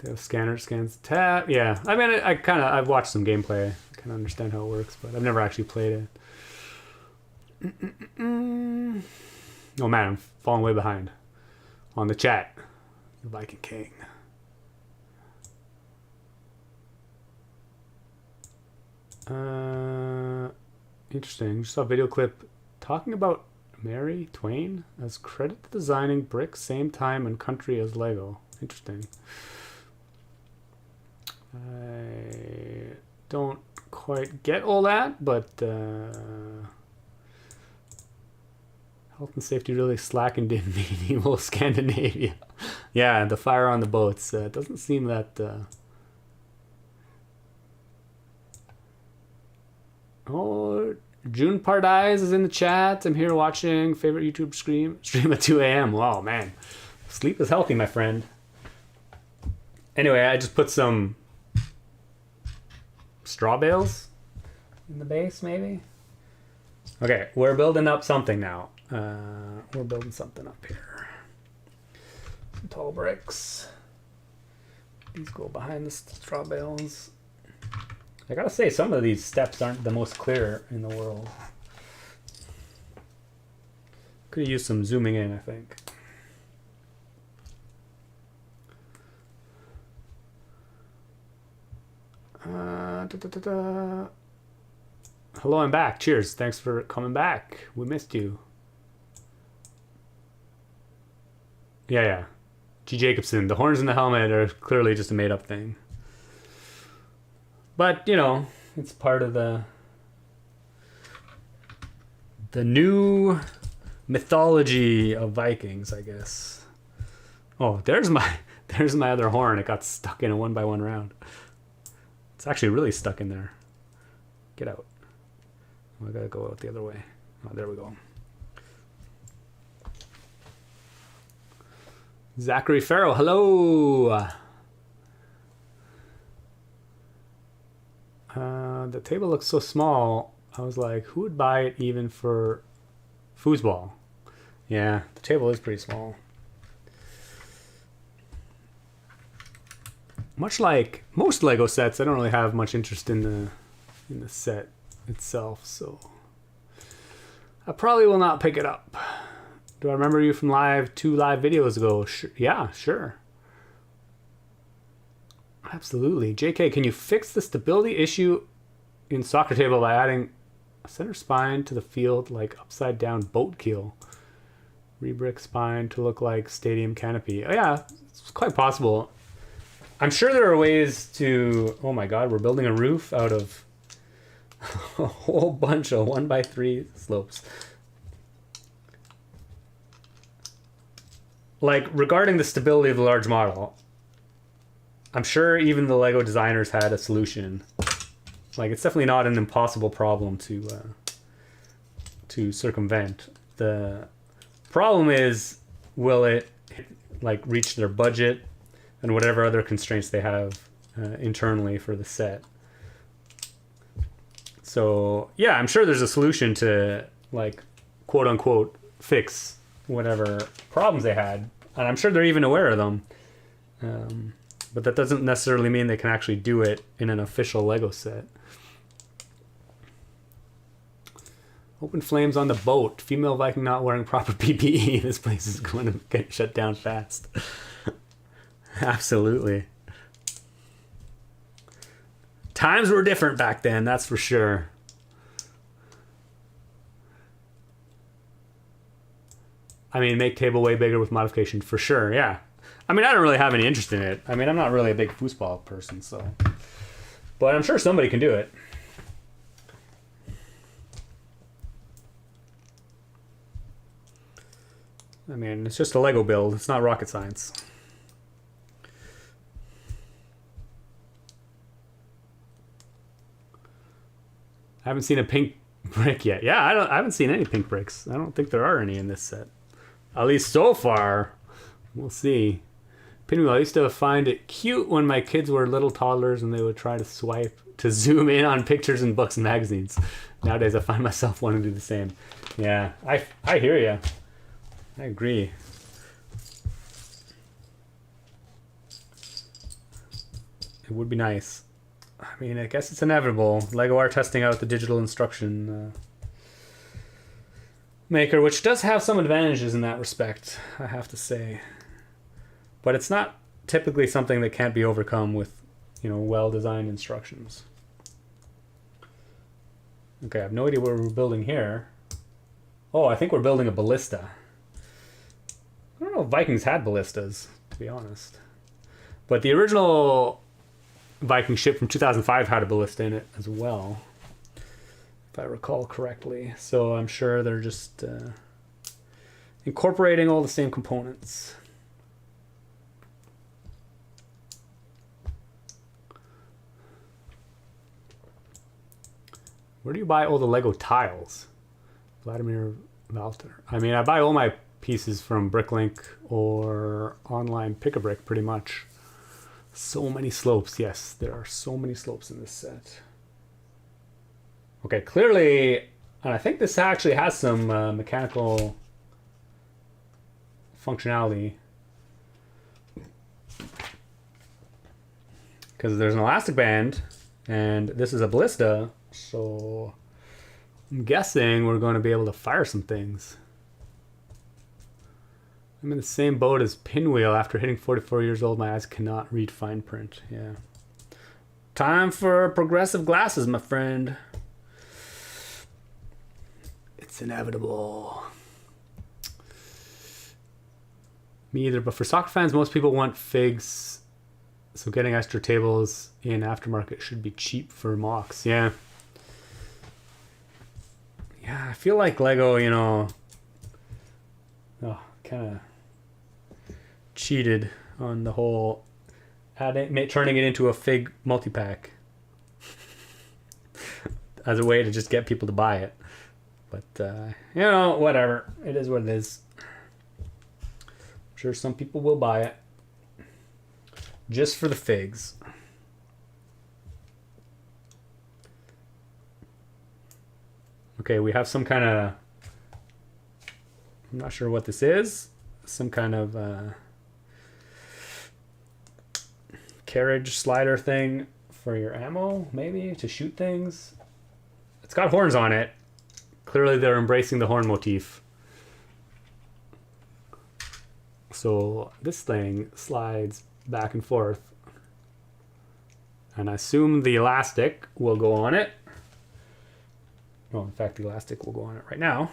They have scanner, scans the tab. Yeah, I mean, I've watched some gameplay. I kind of understand how it works, but I've never actually played it. Oh man, I'm falling way behind on the chat. The Viking King. Interesting. Just saw a video clip talking about Mary Twain as credit to designing bricks same time and country as Lego. Interesting. I don't quite get all that, but Health and safety really slackened in medieval Scandinavia. Yeah, the fire on the boats. It doesn't seem that... Oh, June Pardise is in the chat. I'm here watching. Favorite YouTube stream at 2 a.m. Wow, man. Sleep is healthy, my friend. Anyway, I just put some straw bales in the base, maybe? Okay, we're building up something now. We're building something up here. Some tall bricks. These go behind the straw bales. I gotta say, some of these steps aren't the most clear in the world. Could have used some zooming in, I think. Hello, I'm back. Cheers. Thanks for coming back. We missed you. Yeah. G. Jacobson. The horns in the helmet are clearly just a made-up thing. But, you know, it's part of the new mythology of Vikings, I guess. Oh, there's my other horn. It got stuck in a 1x1 round. It's actually really stuck in there. Get out. Oh, I gotta go out the other way. Oh, there we go. Zachary Farrow, hello. The table looks so small. I was like, who would buy it even for foosball? Yeah, the table is pretty small. Much like most Lego sets, I don't really have much interest in the set itself, so I probably will not pick it up. Do I remember you from two live videos ago? Yeah, sure. Absolutely. JK, can you fix the stability issue in soccer table by adding a center spine to the field like upside down boat keel? Rebrick spine to look like stadium canopy. Oh, yeah, it's quite possible. I'm sure there are ways to... Oh my god, we're building a roof out of a whole bunch of 1x3 slopes. Like, regarding the stability of the large model, I'm sure even the Lego designers had a solution. Like, it's definitely not an impossible problem to circumvent. The problem is, will it like reach their budget and whatever other constraints they have internally for the set? So yeah, I'm sure there's a solution to, like, quote unquote fix whatever problems they had, and I'm sure they're even aware of them. But that doesn't necessarily mean they can actually do it in an official Lego set. Open flames on the boat. Female Viking not wearing proper PPE. This place is going to get shut down fast. Absolutely. Times were different back then, that's for sure. I mean, make table way bigger with modification, for sure, yeah. I mean, I don't really have any interest in it. I mean, I'm not really a big foosball person, so... But I'm sure somebody can do it. I mean, it's just a Lego build. It's not rocket science. I haven't seen a pink brick yet. Yeah, I haven't seen any pink bricks. I don't think there are any in this set. At least so far. We'll see. Pinwheel, I used to find it cute when my kids were little toddlers and they would try to swipe to zoom in on pictures in books and magazines. Nowadays, I find myself wanting to do the same. Yeah, I hear you. I agree. It would be nice. I mean, I guess it's inevitable. LEGO are testing out the digital instruction maker, which does have some advantages in that respect, I have to say. But it's not typically something that can't be overcome with, you know, well-designed instructions. Okay, I have no idea what we're building here. Oh, I think we're building a ballista. I don't know if Vikings had ballistas, to be honest. But the original Viking ship from 2005 had a ballista in it as well, if I recall correctly. So I'm sure they're just incorporating all the same components. Where do you buy all the Lego tiles? Vladimir Valter. I mean, I buy all my pieces from Bricklink or online Pick-a-Brick pretty much. So many slopes. Yes, there are so many slopes in this set. Okay, clearly, and I think this actually has some mechanical functionality. Because there's an elastic band, and this is a ballista, so I'm guessing we're going to be able to fire some things. I'm in the same boat as Pinwheel. After hitting 44 years old, my eyes cannot read fine print. Yeah. Time for progressive glasses, my friend. It's inevitable. Me either, but for soccer fans, most people want figs. So getting extra tables in aftermarket should be cheap for mocks. Yeah. Yeah, I feel like Lego, you know, kind of cheated on the whole turning it into a fig multi-pack as a way to just get people to buy it. But, you know, whatever. It is what it is. I'm sure some people will buy it just for the figs. Okay, we have some kind of, I'm not sure what this is, some kind of carriage slider thing for your ammo, maybe, to shoot things. It's got horns on it. Clearly they're embracing the horn motif. So this thing slides back and forth. And I assume the elastic will go on it. Oh, in fact, the elastic will go on it right now.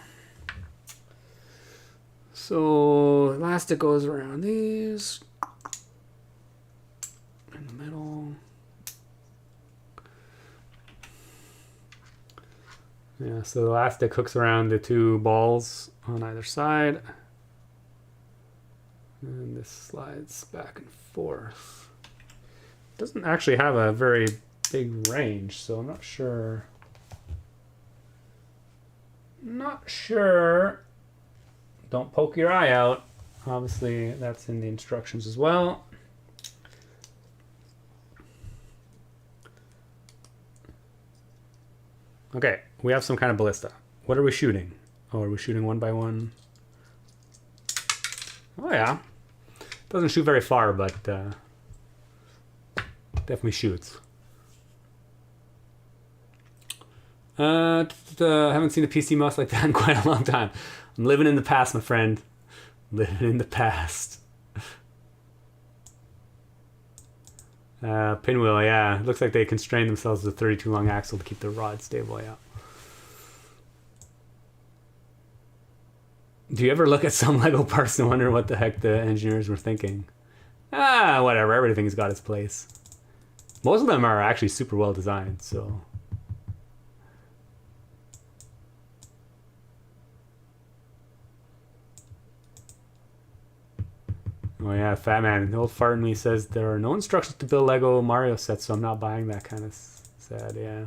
So elastic goes around these. In the middle. Yeah, so the elastic hooks around the two balls on either side. And this slides back and forth. It doesn't actually have a very big range, so I'm not sure. Not sure. Don't poke your eye out. Obviously, that's in the instructions as well. Okay, we have some kind of ballista. What are we shooting? Oh, are we shooting one by one? Oh yeah. Doesn't shoot very far, but definitely shoots. Haven't seen a PC mouse like that in quite a long time. I'm living in the past, my friend. Living in the past. Pinwheel, yeah. Looks like they constrained themselves with a 32 long axle to keep the rod stable, yeah. Do you ever look at some Lego parts and wonder what the heck the engineers were thinking? Ah, whatever. Everything's got its place. Most of them are actually super well designed, so... Oh yeah, Fat Man. The old fart in me says there are no instructions to build Lego Mario sets, so I'm not buying that kind of set. Yeah.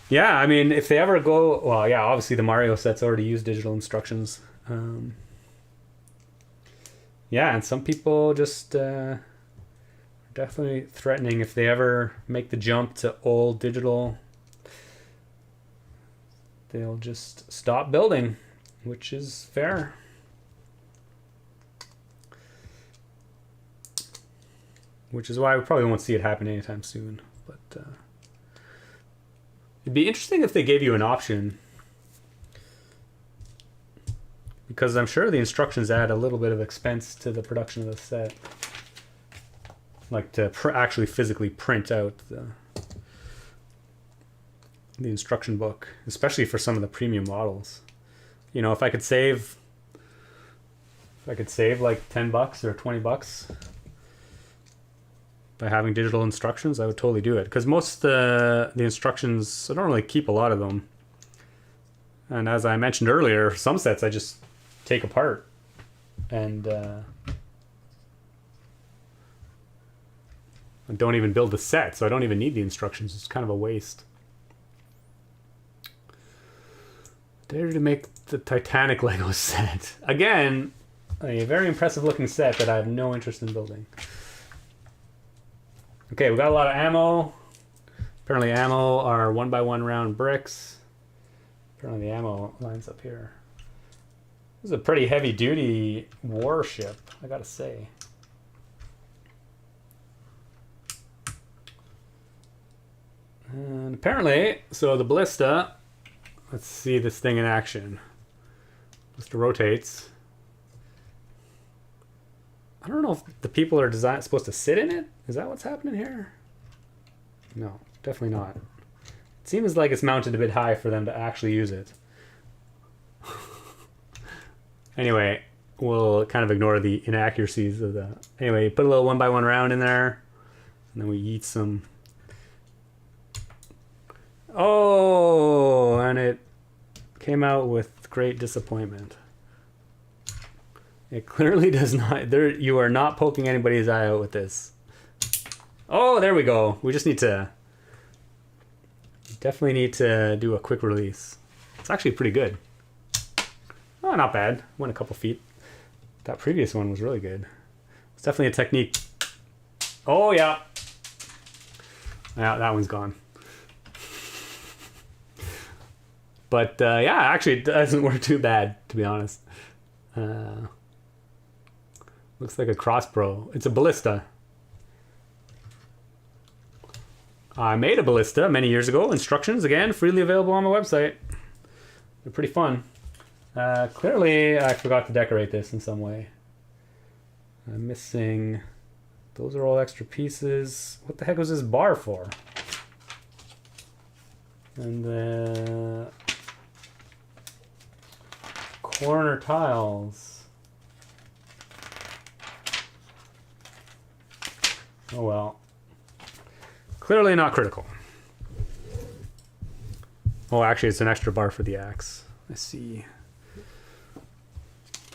Yeah, I mean, if they ever go, well, yeah, obviously the Mario sets already use digital instructions. Yeah, and some people just are definitely threatening if they ever make the jump to old digital, they'll just stop building, which is fair. Which is why we probably won't see it happen anytime soon. But it'd be interesting if they gave you an option. Because I'm sure the instructions add a little bit of expense to the production of the set. Like to actually physically print out the instruction book. Especially for some of the premium models. You know, if I could save like $10 or $20 by having digital instructions, I would totally do it. Because most the instructions, I don't really keep a lot of them. And as I mentioned earlier, some sets I just take apart. And I don't even build the set, so I don't even need the instructions. It's kind of a waste. Dare to make the Titanic Lego set. Again, a very impressive looking set that I have no interest in building. Okay, we got a lot of ammo. Apparently ammo are 1x1 round bricks. Apparently the ammo lines up here. This is a pretty heavy duty warship, I gotta say. And apparently, so the ballista, let's see this thing in action. Ballista rotates. I don't know if the people are supposed to sit in it. Is that what's happening here? No, definitely not. It seems like it's mounted a bit high for them to actually use it. Anyway, we'll kind of ignore the inaccuracies of the... Anyway, put a little 1x1 round in there. And then we eat some... Oh, and it came out with great disappointment. It clearly does not... You are not poking anybody's eye out with this. Oh, there we go. We just need to... Definitely need to do a quick release. It's actually pretty good. Oh, not bad. Went a couple feet. That previous one was really good. It's definitely a technique. Oh, yeah. Yeah, that one's gone. But, yeah, actually, it doesn't work too bad, to be honest. Looks like a crossbow. It's a ballista. I made a ballista many years ago. Instructions, again, freely available on my website. They're pretty fun. Clearly, I forgot to decorate this in some way. I'm missing... Those are all extra pieces. What the heck was this bar for? And the... corner tiles. Oh well. Clearly not critical. Oh, actually, it's an extra bar for the axe. I see.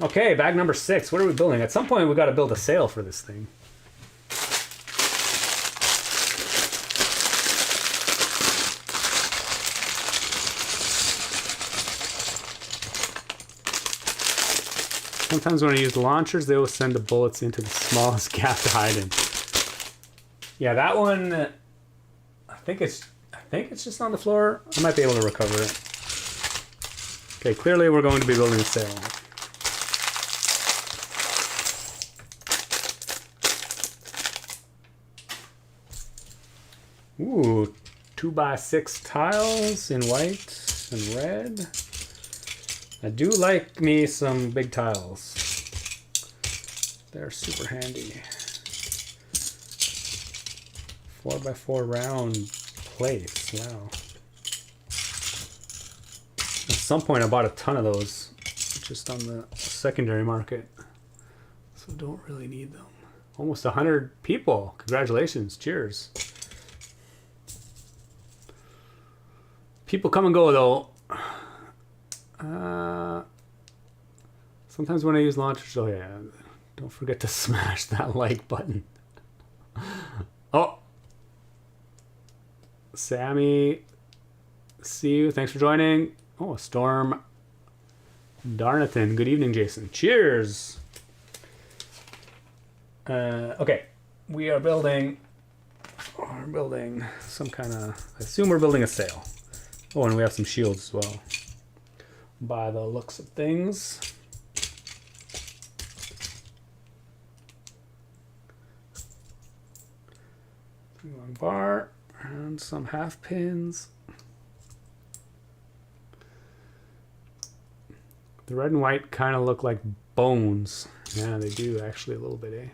Okay, bag number 6. What are we building? At some point, we got to build a sail for this thing. Sometimes when I use launchers, they will send the bullets into the smallest gap to hide in. Yeah, that one, I think it's just on the floor. I might be able to recover it. Okay, clearly we're going to be building a sail. Ooh, 2x6 tiles in white and red. I do like me some big tiles. They're super handy. 4x4 round plates. Wow. At some point I bought a ton of those just on the secondary market. So don't really need them. Almost 100 people. Congratulations. Cheers. People come and go though. Sometimes when I use launchers, oh yeah, don't forget to smash that like button. Oh, Sammy, see you. Thanks for joining. Oh, Storm Darnathan. Good evening, Jason. Cheers. Okay, we are building. We're building some kind of. I assume we're building a sail. Oh, and we have some shields as well. By the looks of things. One bar and some half pins. The red and white kind of look like bones. Yeah, they do actually a little bit, eh?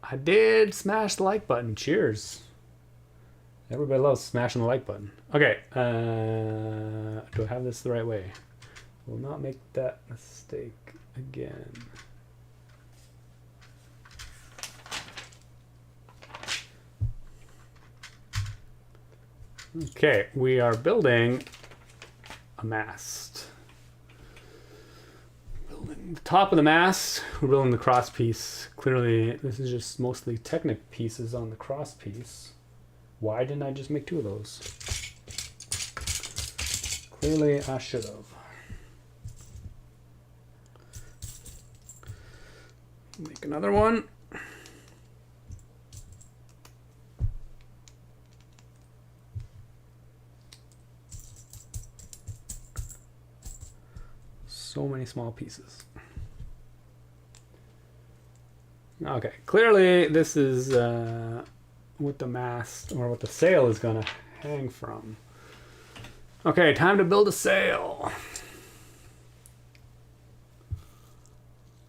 I did smash the like button. Cheers. Everybody loves smashing the like button. Okay, do I have this the right way? Will not make that mistake again. Okay, we are building a mast. the top of the mast, we're building the cross piece. Clearly, this is just mostly Technic pieces on the cross piece. Why didn't I just make 2 of those? Clearly, I should have. Make another one. So many small pieces. Okay, clearly this is what the mast or what the sail is gonna hang from. Okay, time to build a sail.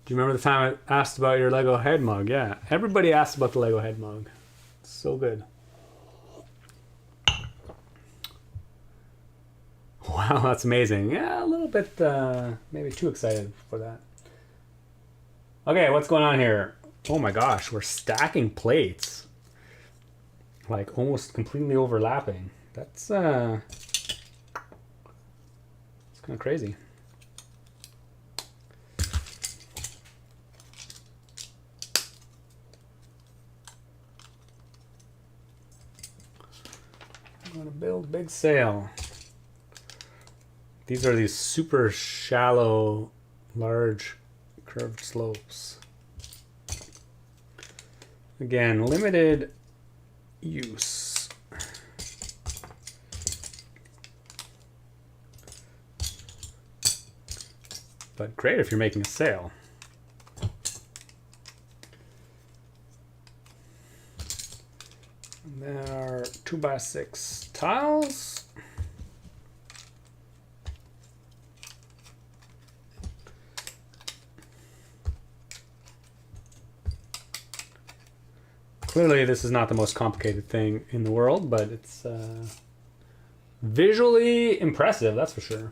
Do you remember the time I asked about your Lego head mug? Yeah, everybody asked about the Lego head mug. It's so good. Wow, that's amazing. Yeah, a little bit, maybe too excited for that. Okay, what's going on here? Oh my gosh, we're stacking plates. Like, almost completely overlapping. That's kind of crazy. I'm gonna build a big sail. These are these super shallow, large, curved slopes. Again, limited use. But great if you're making a sail. And there are 2x6 tiles. Clearly, this is not the most complicated thing in the world, but it's visually impressive, that's for sure.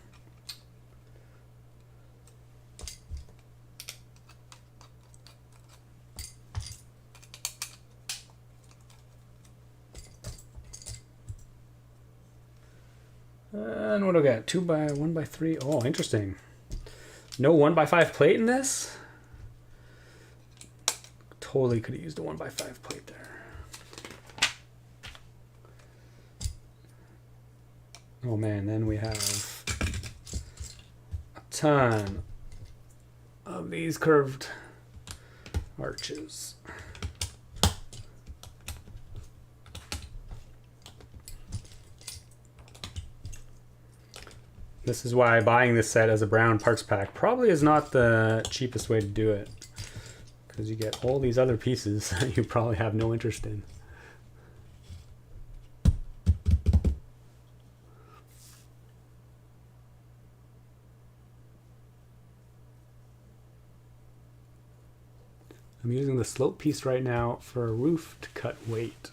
And what do we got? 1x3. Oh, interesting. No 1x5 plate in this? Totally could have used a 1x5 plate there. Oh man, then we have a ton of these curved arches. This is why buying this set as a brown parts pack probably is not the cheapest way to do it. Because you get all these other pieces that you probably have no interest in. I'm using the slope piece right now for a roof to cut weight.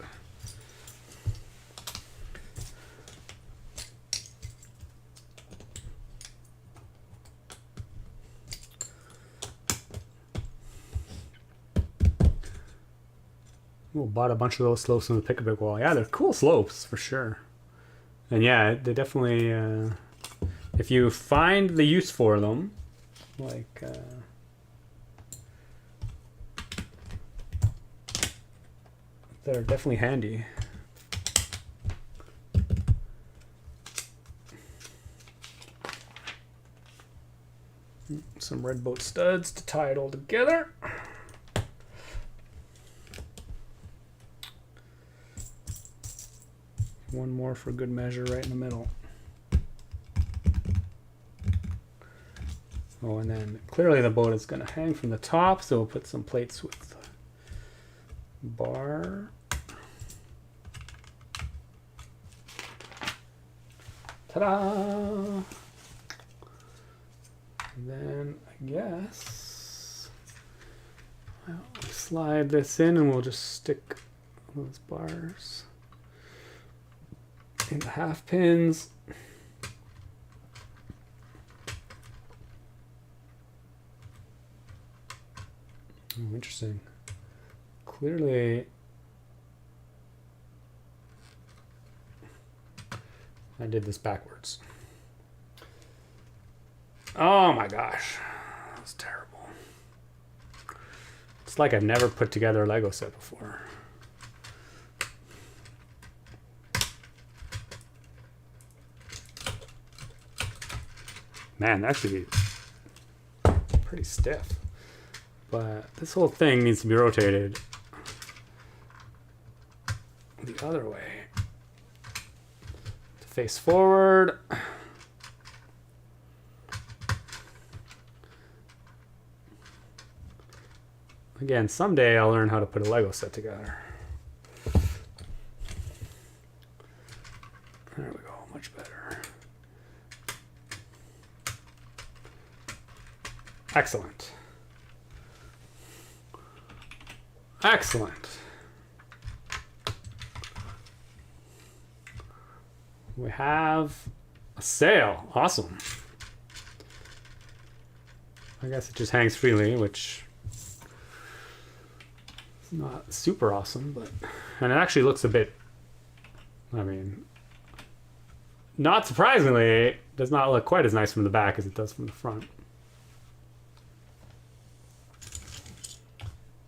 Well, bought a bunch of those slopes on the Pick-a-Pick wall. Yeah, they're cool slopes for sure. And yeah, they definitely, if you find the use for them, like, they're definitely handy. Some red boat studs to tie it all together. One more for good measure right in the middle. Oh, and then clearly the boat is going to hang from the top, so we'll put some plates with bar. Ta-da! And then I guess I'll slide this in and we'll just stick those bars in the half pins. Oh, interesting. Clearly, I did this backwards. Oh my gosh, that was terrible. It's like I've never put together a Lego set before. Man, that should be pretty stiff. But this whole thing needs to be rotated the other way. To face forward. Again, someday I'll learn how to put a Lego set together. There we go, much better. Excellent. Excellent. We have a sail. Awesome. I guess it just hangs freely, which is not super awesome, but and it actually looks a bit, I mean, not surprisingly, does not look quite as nice from the back as it does from the front.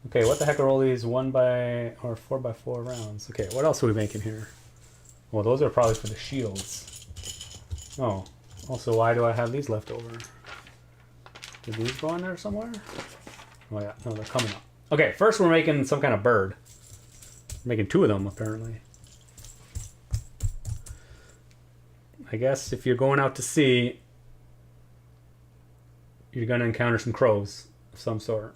Okay, what the heck are all these 4x4 rounds? Okay, what else are we making here? Well, those are probably for the shields. Oh, also, why do I have these left over? Did these go in there somewhere? Oh yeah, no, they're coming up. Okay, first we're making some kind of bird. We're making 2 of them, apparently. I guess if you're going out to sea, you're going to encounter some crows of some sort.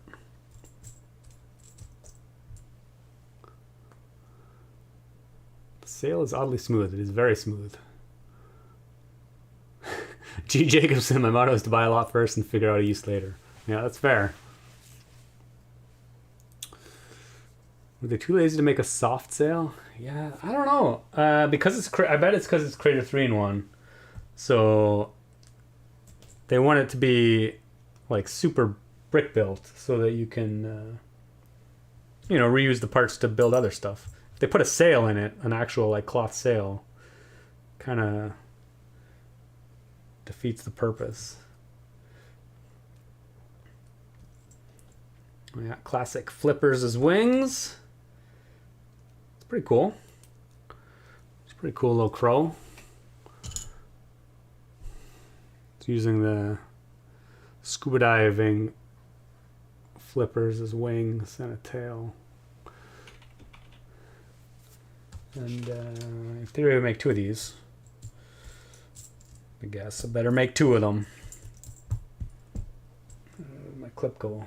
The sail is oddly smooth. It is very smooth. G. Jacobson, my motto is to buy a lot first and figure out a use later. Yeah, that's fair. Were they too lazy to make a soft sail? Yeah, I don't know. Because it's I bet it's because it's Creator 3-in-1. So they want it to be like super brick built so that you can you know, reuse the parts to build other stuff. If they put a sail in it, an actual like cloth sail, kind of defeats the purpose. We got classic flippers as wings. It's pretty cool. It's a pretty cool little crow. It's using the scuba diving flippers as wings and a tail. And in theory, we make 2 of these. I guess I better make 2 of them. Where'd my clip go?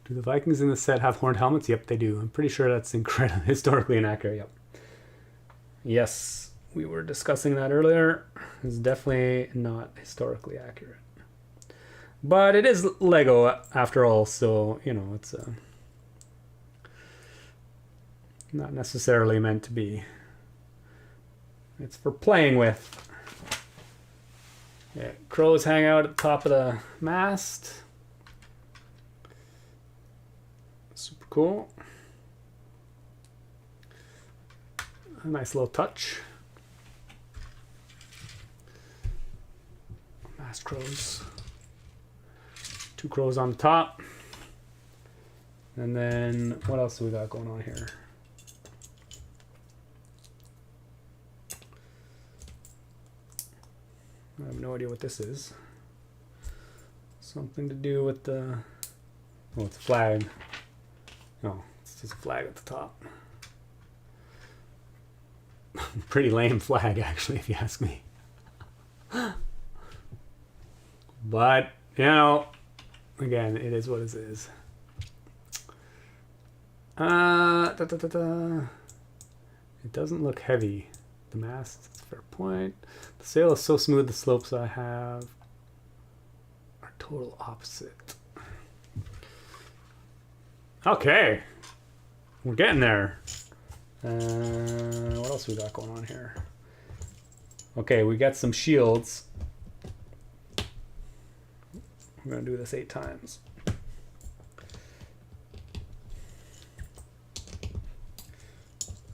Do the Vikings in the set have horned helmets? Yep, they do. I'm pretty sure that's incredibly historically inaccurate. Yep. Yes, we were discussing that earlier. It's definitely not historically accurate. But it is Lego after all, so, you know, it's not necessarily meant to be. It's for playing with. Yeah, crows hang out at the top of the mast. Super cool. A nice little touch. Mast crows. 2 crows on the top. And then what else do we got going on here? I have no idea what this is. Something to do with the... Oh, it's a flag. No, it's just a flag at the top. Pretty lame flag, actually, if you ask me. But, you know, again, it is what it is. It doesn't look heavy. The mast, that's a fair point. The sail is so smooth, the slopes I have are total opposite. Okay. We're getting there. What else we got going on here? Okay, we got some shields. We're going to do this 8 times.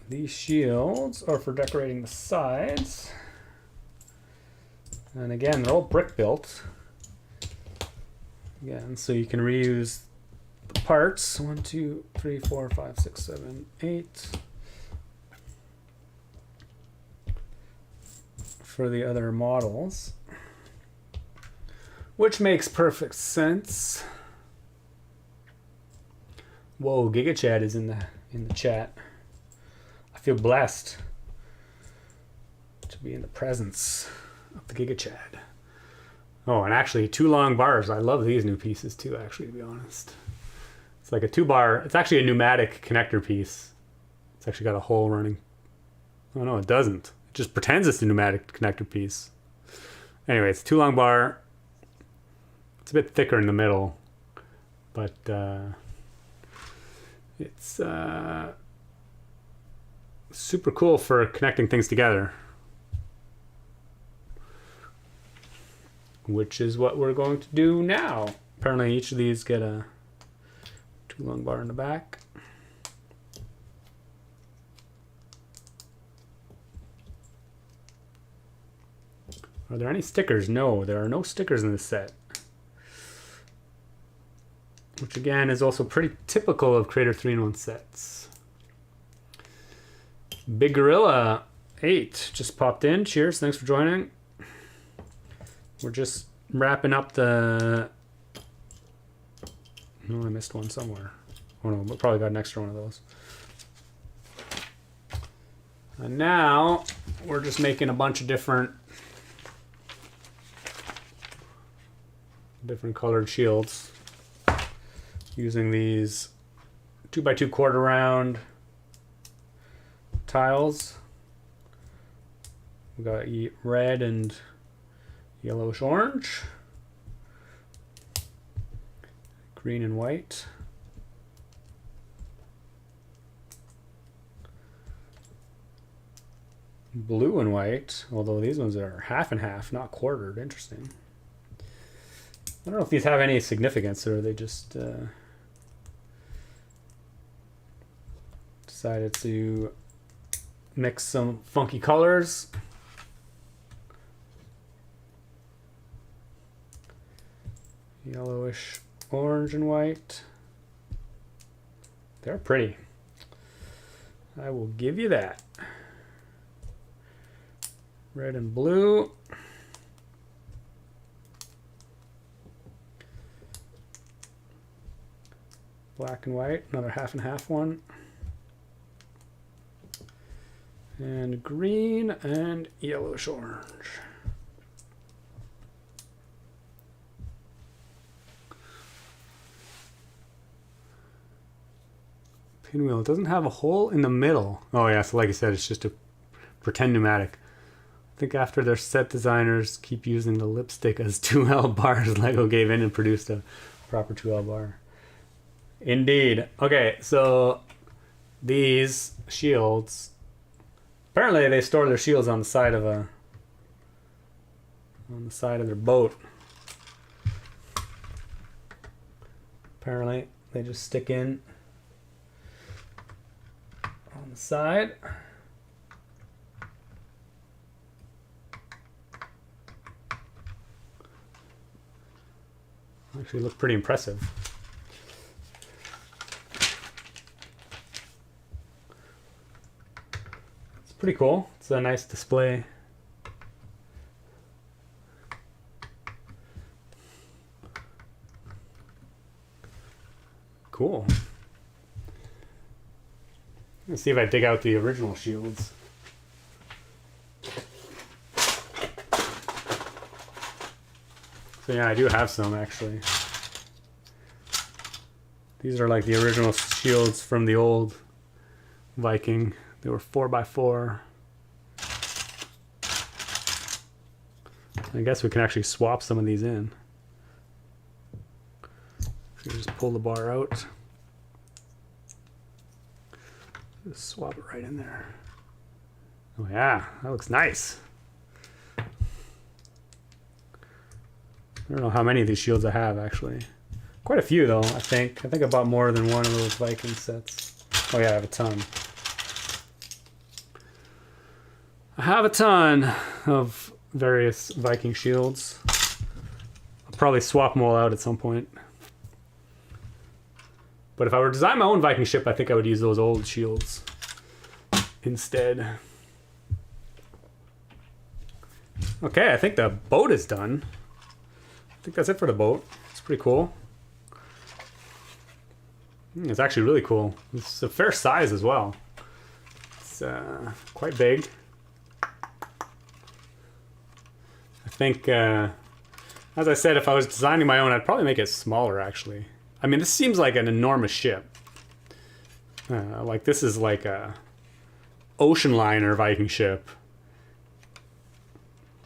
These shields are for decorating the sides. And again, they're all brick built. Again, so you can reuse the parts. 1, 2, 3, 4, 5, 6, 7, 8. For the other models. Which makes perfect sense. Whoa, Giga Chad is in the chat. I feel blessed to be in the presence of the Giga Chad. Oh, and actually 2 long bars. I love these new pieces too, actually, to be honest. It's like a 2-bar. It's actually a pneumatic connector piece. It's actually got a hole running. Oh no, it doesn't. It just pretends it's a pneumatic connector piece. Anyway, it's 2 long bar. It's a bit thicker in the middle, but it's super cool for connecting things together, which is what we're going to do now. Apparently each of these get a 2 long bar in the back. Are there any stickers? No, there are no stickers in this set. Which again is also pretty typical of Creator 3-in-1 sets. Big Gorilla 8 just popped in. Cheers, thanks for joining. We're just wrapping up the... No, I missed one somewhere. Oh no, we probably got an extra one of those. And now we're just making a bunch of different colored shields. Using these 2x2 quarter round tiles. We got red and yellowish orange, green and white, blue and white, although these ones are half and half, not quartered. Interesting. I don't know if these have any significance, or they just decided to mix some funky colors. Yellowish, orange, and white. They're pretty. I will give you that. Red and blue. Black and white, another half and half one. And green and yellowish orange. Pinwheel, it doesn't have a hole in the middle. Oh yeah, so like I said, it's just a pretend pneumatic. I think after their set designers keep using the lipstick as 2L bars, Lego gave in and produced a proper 2L bar. Indeed. Okay, so these shields, apparently they store their shields on the side of their boat. Apparently they just stick in on the side. Actually look pretty impressive. It's pretty cool. It's a nice display. Cool. Let's see if I dig out the original shields. So yeah, I do have some actually. These are like the original shields from the old Viking. They were 4x4. I guess we can actually swap some of these in. So just pull the bar out. Just swap it right in there. Oh yeah, that looks nice. I don't know how many of these shields I have actually. Quite a few though, I think. I think I bought more than one of those Viking sets. Oh yeah, I have a ton. I have a ton of various Viking shields. I'll probably swap them all out at some point. But if I were to design my own Viking ship, I think I would use those old shields instead. Okay, I think the boat is done. I think that's it for the boat. It's pretty cool. It's actually really cool. It's a fair size as well. It's quite big. I think, as I said, if I was designing my own, I'd probably make it smaller, actually. I mean, this seems like an enormous ship. Like, this is like a ocean liner Viking ship.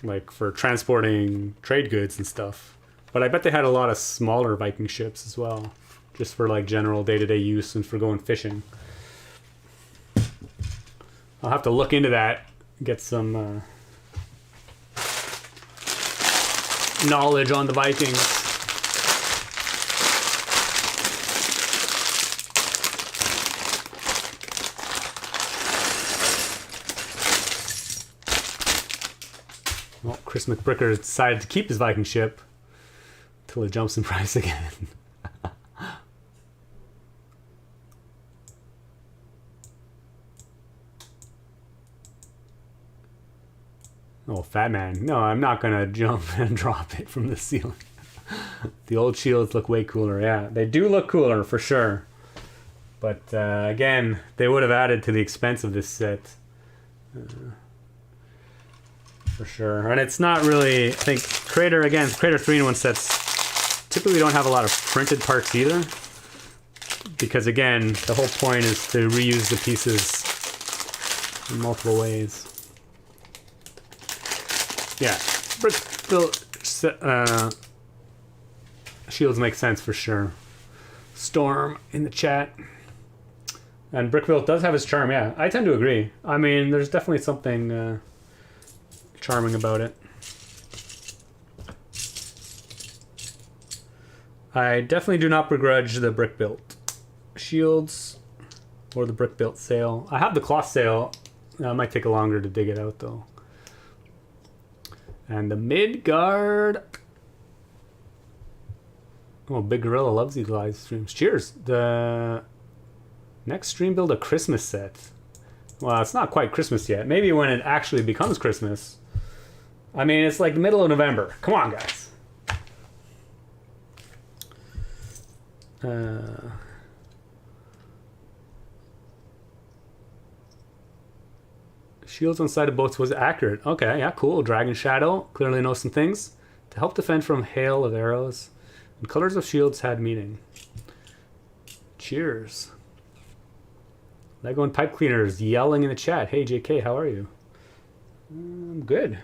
Like, for transporting trade goods and stuff. But I bet they had a lot of smaller Viking ships as well. Just for, like, general day-to-day use and for going fishing. I'll have to look into that. Get some knowledge on the Vikings. Well, Chris McBricker decided to keep his Viking ship until it jumps in price again. Oh, fat man. No, I'm not going to jump and drop it from the ceiling. The old shields look way cooler. Yeah, they do look cooler for sure. But again, they would have added to the expense of this set. For sure. And it's not really, I think, Crater 3-in-1 sets typically don't have a lot of printed parts either. Because again, the whole point is to reuse the pieces in multiple ways. Yeah, brick built shields make sense for sure. Storm in the chat. And brick built does have its charm, yeah. I tend to agree. I mean, there's definitely something charming about it. I definitely do not begrudge the brick built shields or the brick built sail. I have the cloth sail. It might take longer to dig it out though. And the Midgard. Oh, Big Gorilla loves these live streams. Cheers. The next stream build a Christmas set. Well, it's not quite Christmas yet. Maybe when it actually becomes Christmas. I mean, it's like the middle of November. Come on, guys. Shields on side of boats was accurate. Okay, yeah, cool. Dragon Shadow clearly knows some things. To help defend from hail of arrows. And colors of shields had meaning. Cheers. Lego and Pipe Cleaners yelling in the chat. Hey, JK, how are you? I'm good.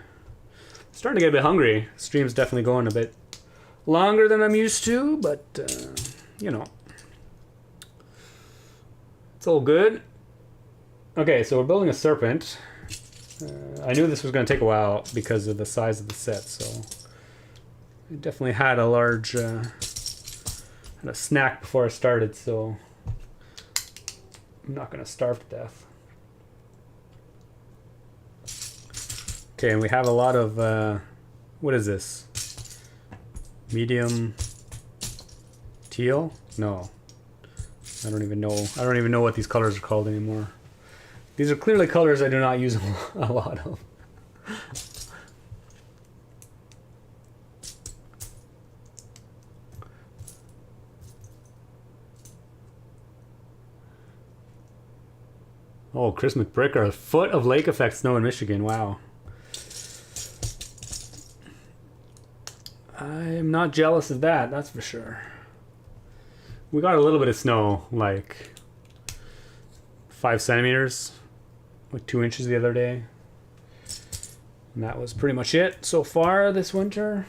Starting to get a bit hungry. Stream's definitely going a bit longer than I'm used to, but, you know. It's all good. Okay, so we're building a serpent. I knew this was going to take a while because of the size of the set, so I definitely had a large had a snack before I started, so I'm not going to starve to death. Okay, and we have a lot of what is this? Medium teal? No. I don't even know what these colors are called anymore. These are clearly colors I do not use a lot of. Oh, Chris McBricker, a foot of lake effect snow in Michigan. Wow. I'm not jealous of that, that's for sure. We got a little bit of snow, like 5 centimeters, like 2 inches the other day. And that was pretty much it so far this winter.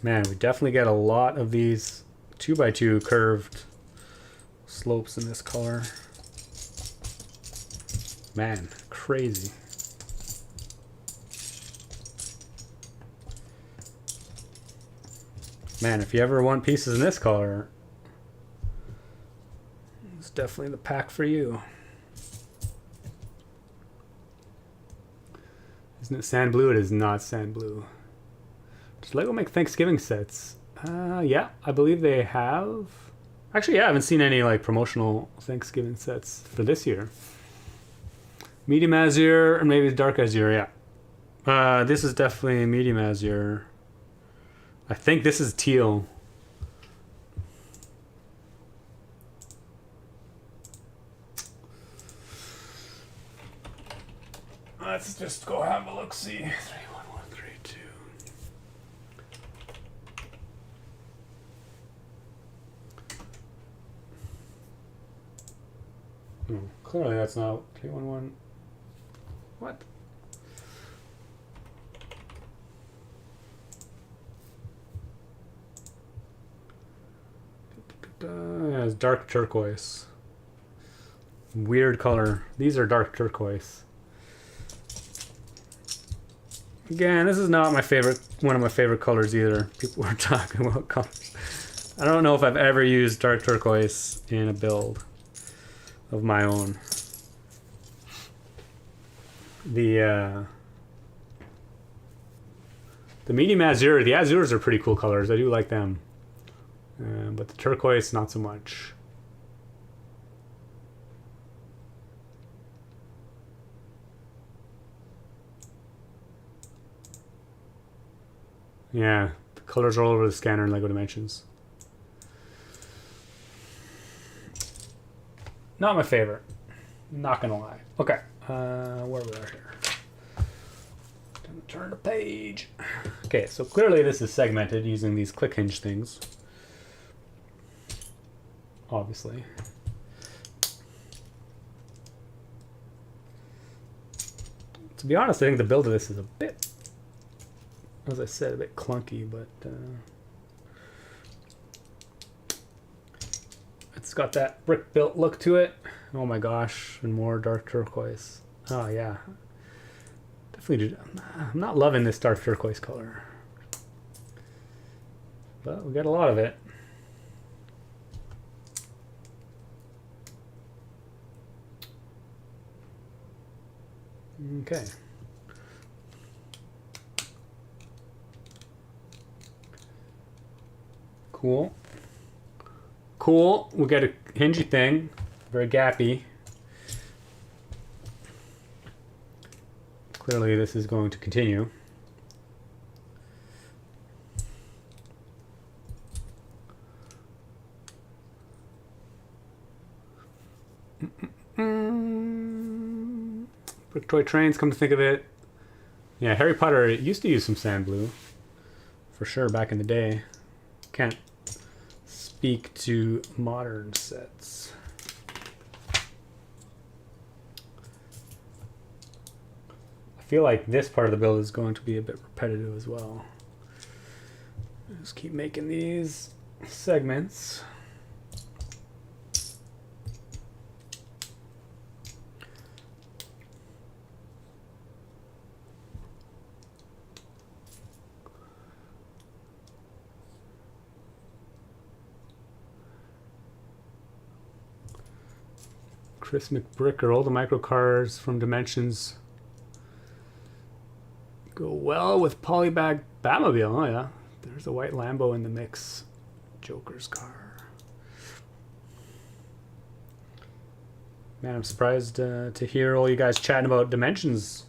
Man, we definitely get a lot of these 2x2 curved slopes in this color. Man, crazy. Man, if you ever want pieces in this color, definitely the pack for you. Isn't it sand blue? It is not sand blue. Does Lego make Thanksgiving sets? Yeah, I believe they have. Actually, yeah, I haven't seen any like promotional Thanksgiving sets for this year. Medium azure and maybe dark azure, yeah. This is definitely medium azure. I think this is teal. Let's just go have a look. See, 31132. Clearly that's not 311. What? Yeah, it's dark turquoise. Weird color. These are dark turquoise. Again, this is not my favorite, one of my favorite colors either. People were talking about colors. I don't know if I've ever used dark turquoise in a build of my own. The medium azure, the azures are pretty cool colors. I do like them. But the turquoise, not so much. Yeah, the colors are all over the scanner in LEGO Dimensions. Not my favorite. Not gonna lie. Okay, where we are here. Turn the page. Okay, so clearly this is segmented using these click hinge things. Obviously. To be honest, I think the build of this is a bit, as I said, a bit clunky, but it's got that brick built look to it. Oh my gosh, and more dark turquoise. Oh yeah, definitely. I'm not loving this dark turquoise color, but we got a lot of it. Okay. Cool. Cool. We'll get a hingy thing. Very gappy. Clearly this is going to continue. Brick toy trains, come to think of it. Yeah, Harry Potter used to use some sand blue. For sure, back in the day. Can't speak to modern sets. I feel like this part of the build is going to be a bit repetitive as well. Just keep making these segments. Chris McBricker, all the micro cars from Dimensions go well with Polybag Batmobile. Oh yeah, there's a white Lambo in the mix. Joker's car. Man, I'm surprised to hear all you guys chatting about Dimensions.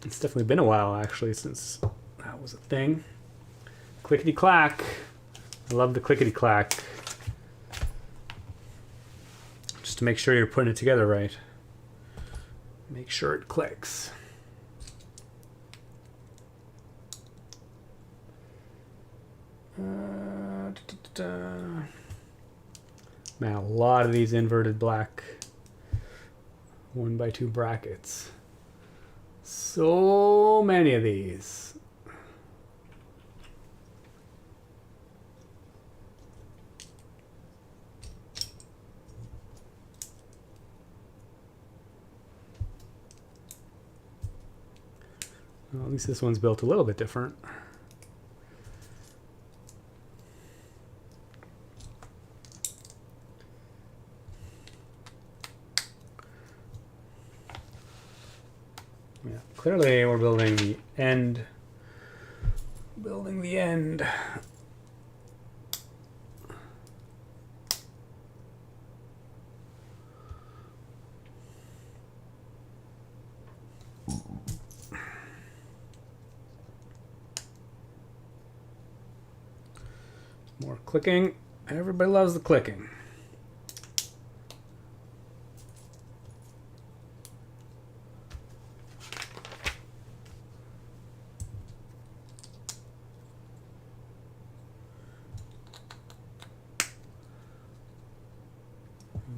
It's definitely been a while actually since that was a thing. Clickety clack. I love the clickety clack. Just to make sure you're putting it together right. Make sure it clicks. Man, a lot of these inverted black 1x2 brackets. So many of these. Well, at least this one's built a little bit different. clearly we're building the end. Building the end. More clicking. Everybody loves the clicking.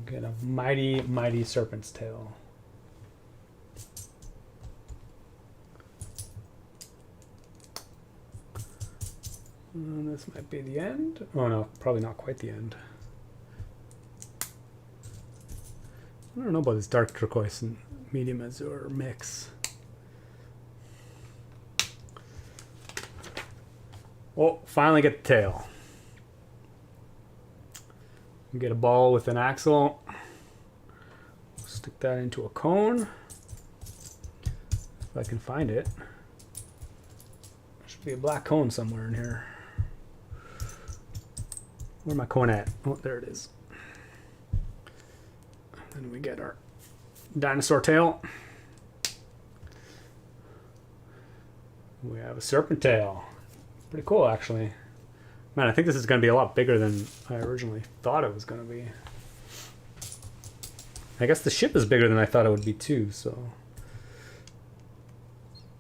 Get a mighty, mighty serpent's tail. And this might be the end. Oh no, probably not quite the end. I don't know about this dark turquoise and medium azure mix. Oh, finally get the tail. Get a ball with an axle. Stick that into a cone. If I can find it. There should be a black cone somewhere in here. Where's my cone at? Oh, there it is. Then we get our dinosaur tail. We have a serpent tail. Pretty cool, actually. Man, I think this is going to be a lot bigger than I originally thought it was going to be. I guess the ship is bigger than I thought it would be too, so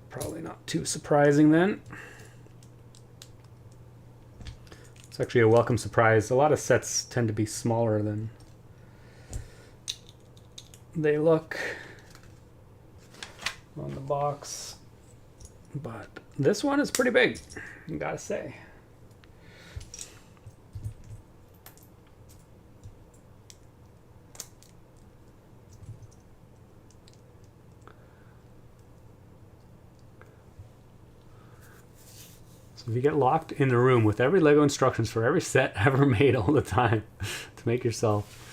probably not too surprising then. It's actually a welcome surprise. A lot of sets tend to be smaller than they look on the box, but this one is pretty big, you gotta say. If you get locked in a room with every Lego instructions for every set ever made all the time to make yourself.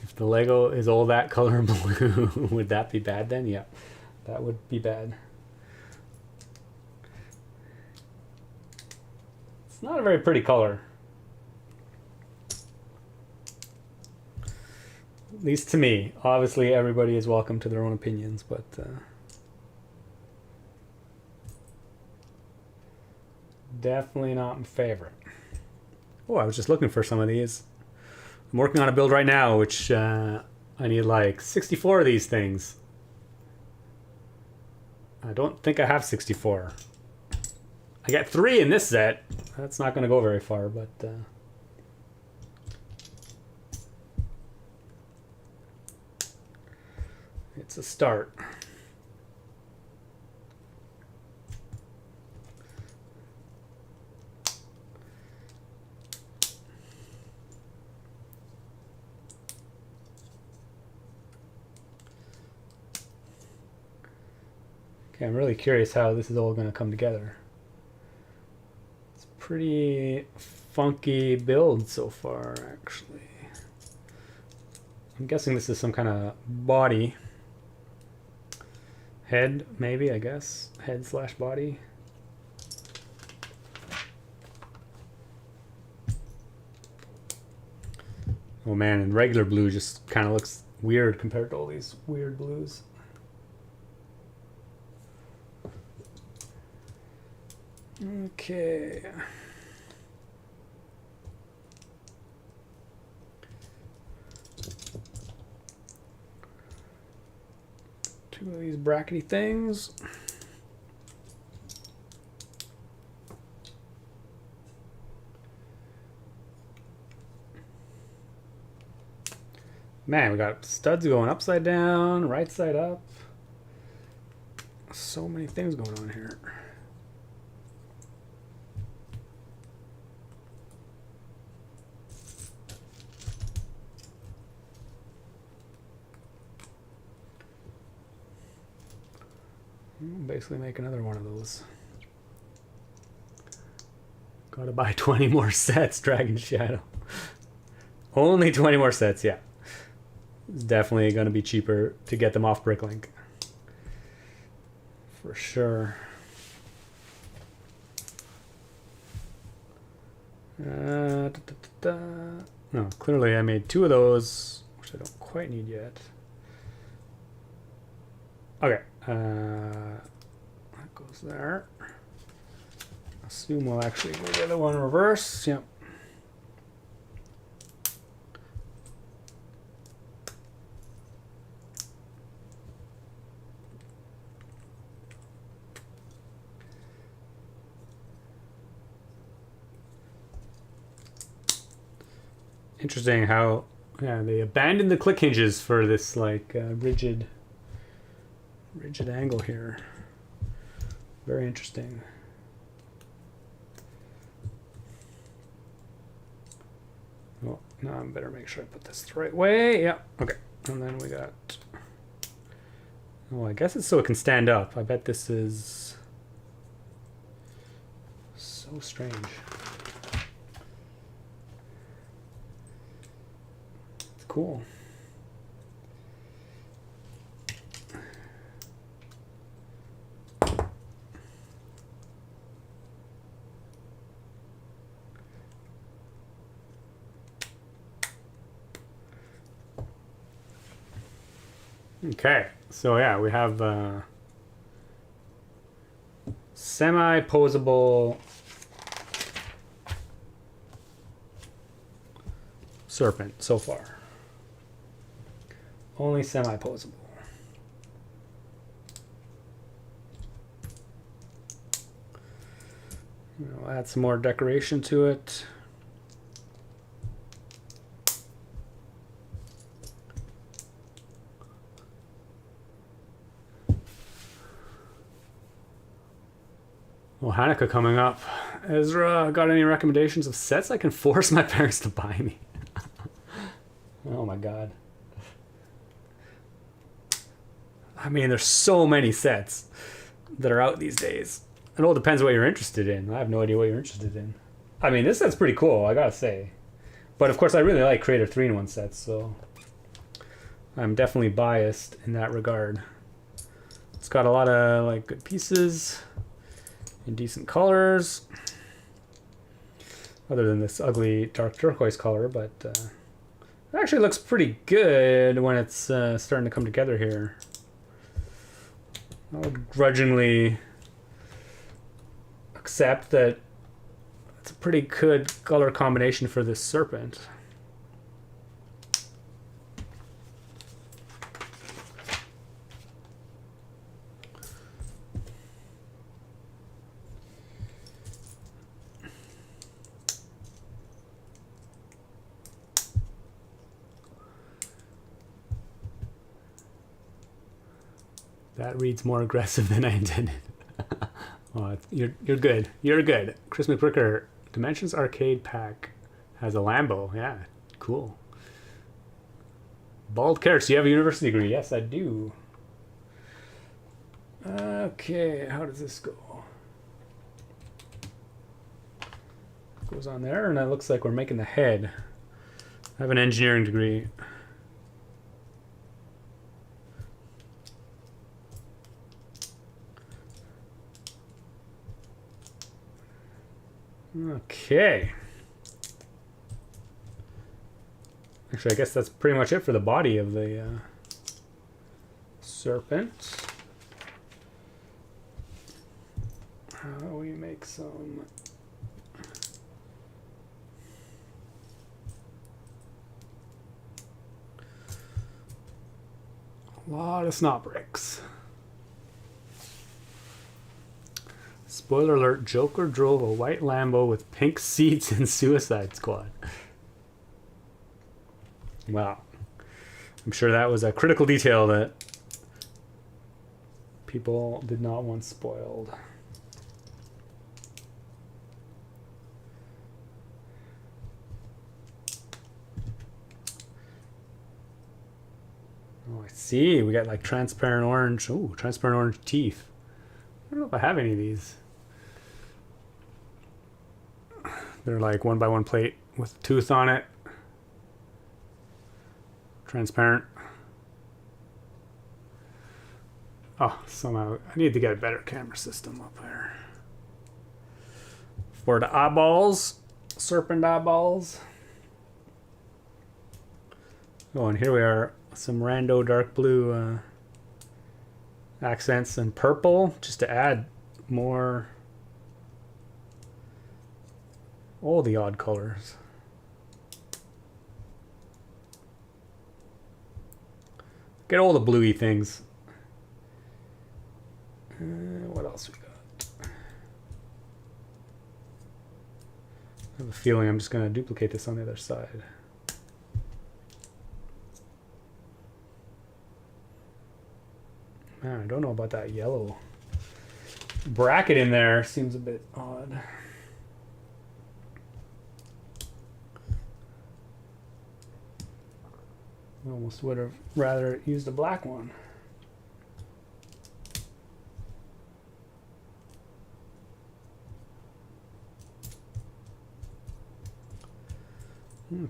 If the Lego is all that color blue, would that be bad then? Yeah, that would be bad. It's not a very pretty color. At least to me. Obviously everybody is welcome to their own opinions, but definitely not my favorite. Oh, I was just looking for some of these. I'm working on a build right now, which I need like 64 of these things. I don't think I have 64. I got 3 in this set. That's not going to go very far, but it's a start. Okay, I'm really curious how this is all going to come together. It's a pretty funky build so far, actually. I'm guessing this is some kind of body. Head, maybe, I guess. Head slash body. Oh man, and regular blue just kind of looks weird compared to all these weird blues. Okay. Two of these brackety things. Man, we got studs going upside down, right side up. So many things going on here. Basically make another one of those. Gotta buy 20 more sets, Dragon Shadow. Only 20 more sets, yeah. It's definitely going to be cheaper to get them off Bricklink. For sure. No, clearly I made 2 of those, which I don't quite need yet. Okay, that goes there. Assume we'll actually go the other one in reverse. Yep. Interesting how, yeah, they abandoned the click hinges for this like rigid angle here. Very interesting. Well, now I better make sure I put this the right way. Yeah, okay. And then we got, oh, I guess it's so it can stand up. I bet this is so strange. Cool. Okay, so yeah, we have semi-posable serpent so far. Only semi-posable. I'll add some more decoration to it. Well, Hanukkah coming up. Ezra, got any recommendations of sets I can force my parents to buy me? Oh my god. I mean, there's so many sets that are out these days. It all depends what you're interested in. I have no idea what you're interested in. I mean, this set's pretty cool, I gotta say. But of course, I really like Creator 3-in-1 sets, so I'm definitely biased in that regard. It's got a lot of like good pieces in decent colors, other than this ugly dark turquoise color, but it actually looks pretty good when it's starting to come together here. I would grudgingly accept that it's a pretty good color combination for this serpent. That reads more aggressive than I intended. Oh, you're good. You're good. Chris McBricker, Dimensions Arcade Pack has a Lambo. Yeah, cool. Bald Carrots, do you have a university degree? Yes, I do. Okay, how does this go? Goes on there, and it looks like we're making the head. I have an engineering degree. Okay. Actually, I guess that's pretty much it for the body of the serpent. How do we make some... A lot of snot bricks. Spoiler alert, Joker drove a white Lambo with pink seats in Suicide Squad. Wow. I'm sure that was a critical detail that people did not want spoiled. Oh, I see. We got like transparent orange. Oh, transparent orange teeth. I don't know if I have any of these. They're like 1x1 plate with a tooth on it. Transparent. Oh, somehow I need to get a better camera system up there. For the eyeballs, serpent eyeballs. Oh, and here we are, some rando dark blue accents and purple, just to add more, all the odd colors. Get all the bluey things. What else we got? I have a feeling I'm just going to duplicate this on the other side. Man, I don't know about that yellow bracket in there. Seems a bit odd. I almost would have rather used a black one.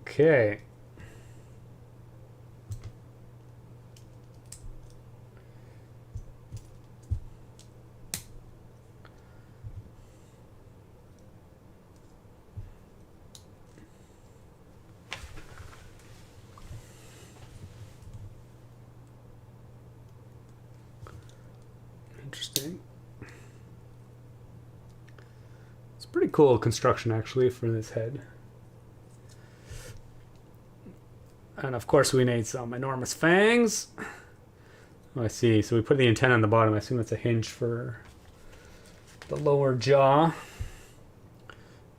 Okay. Interesting. It's pretty cool construction actually for this head. And of course we need some enormous fangs. Oh, I see. So we put the antenna on the bottom. I assume that's a hinge for the lower jaw,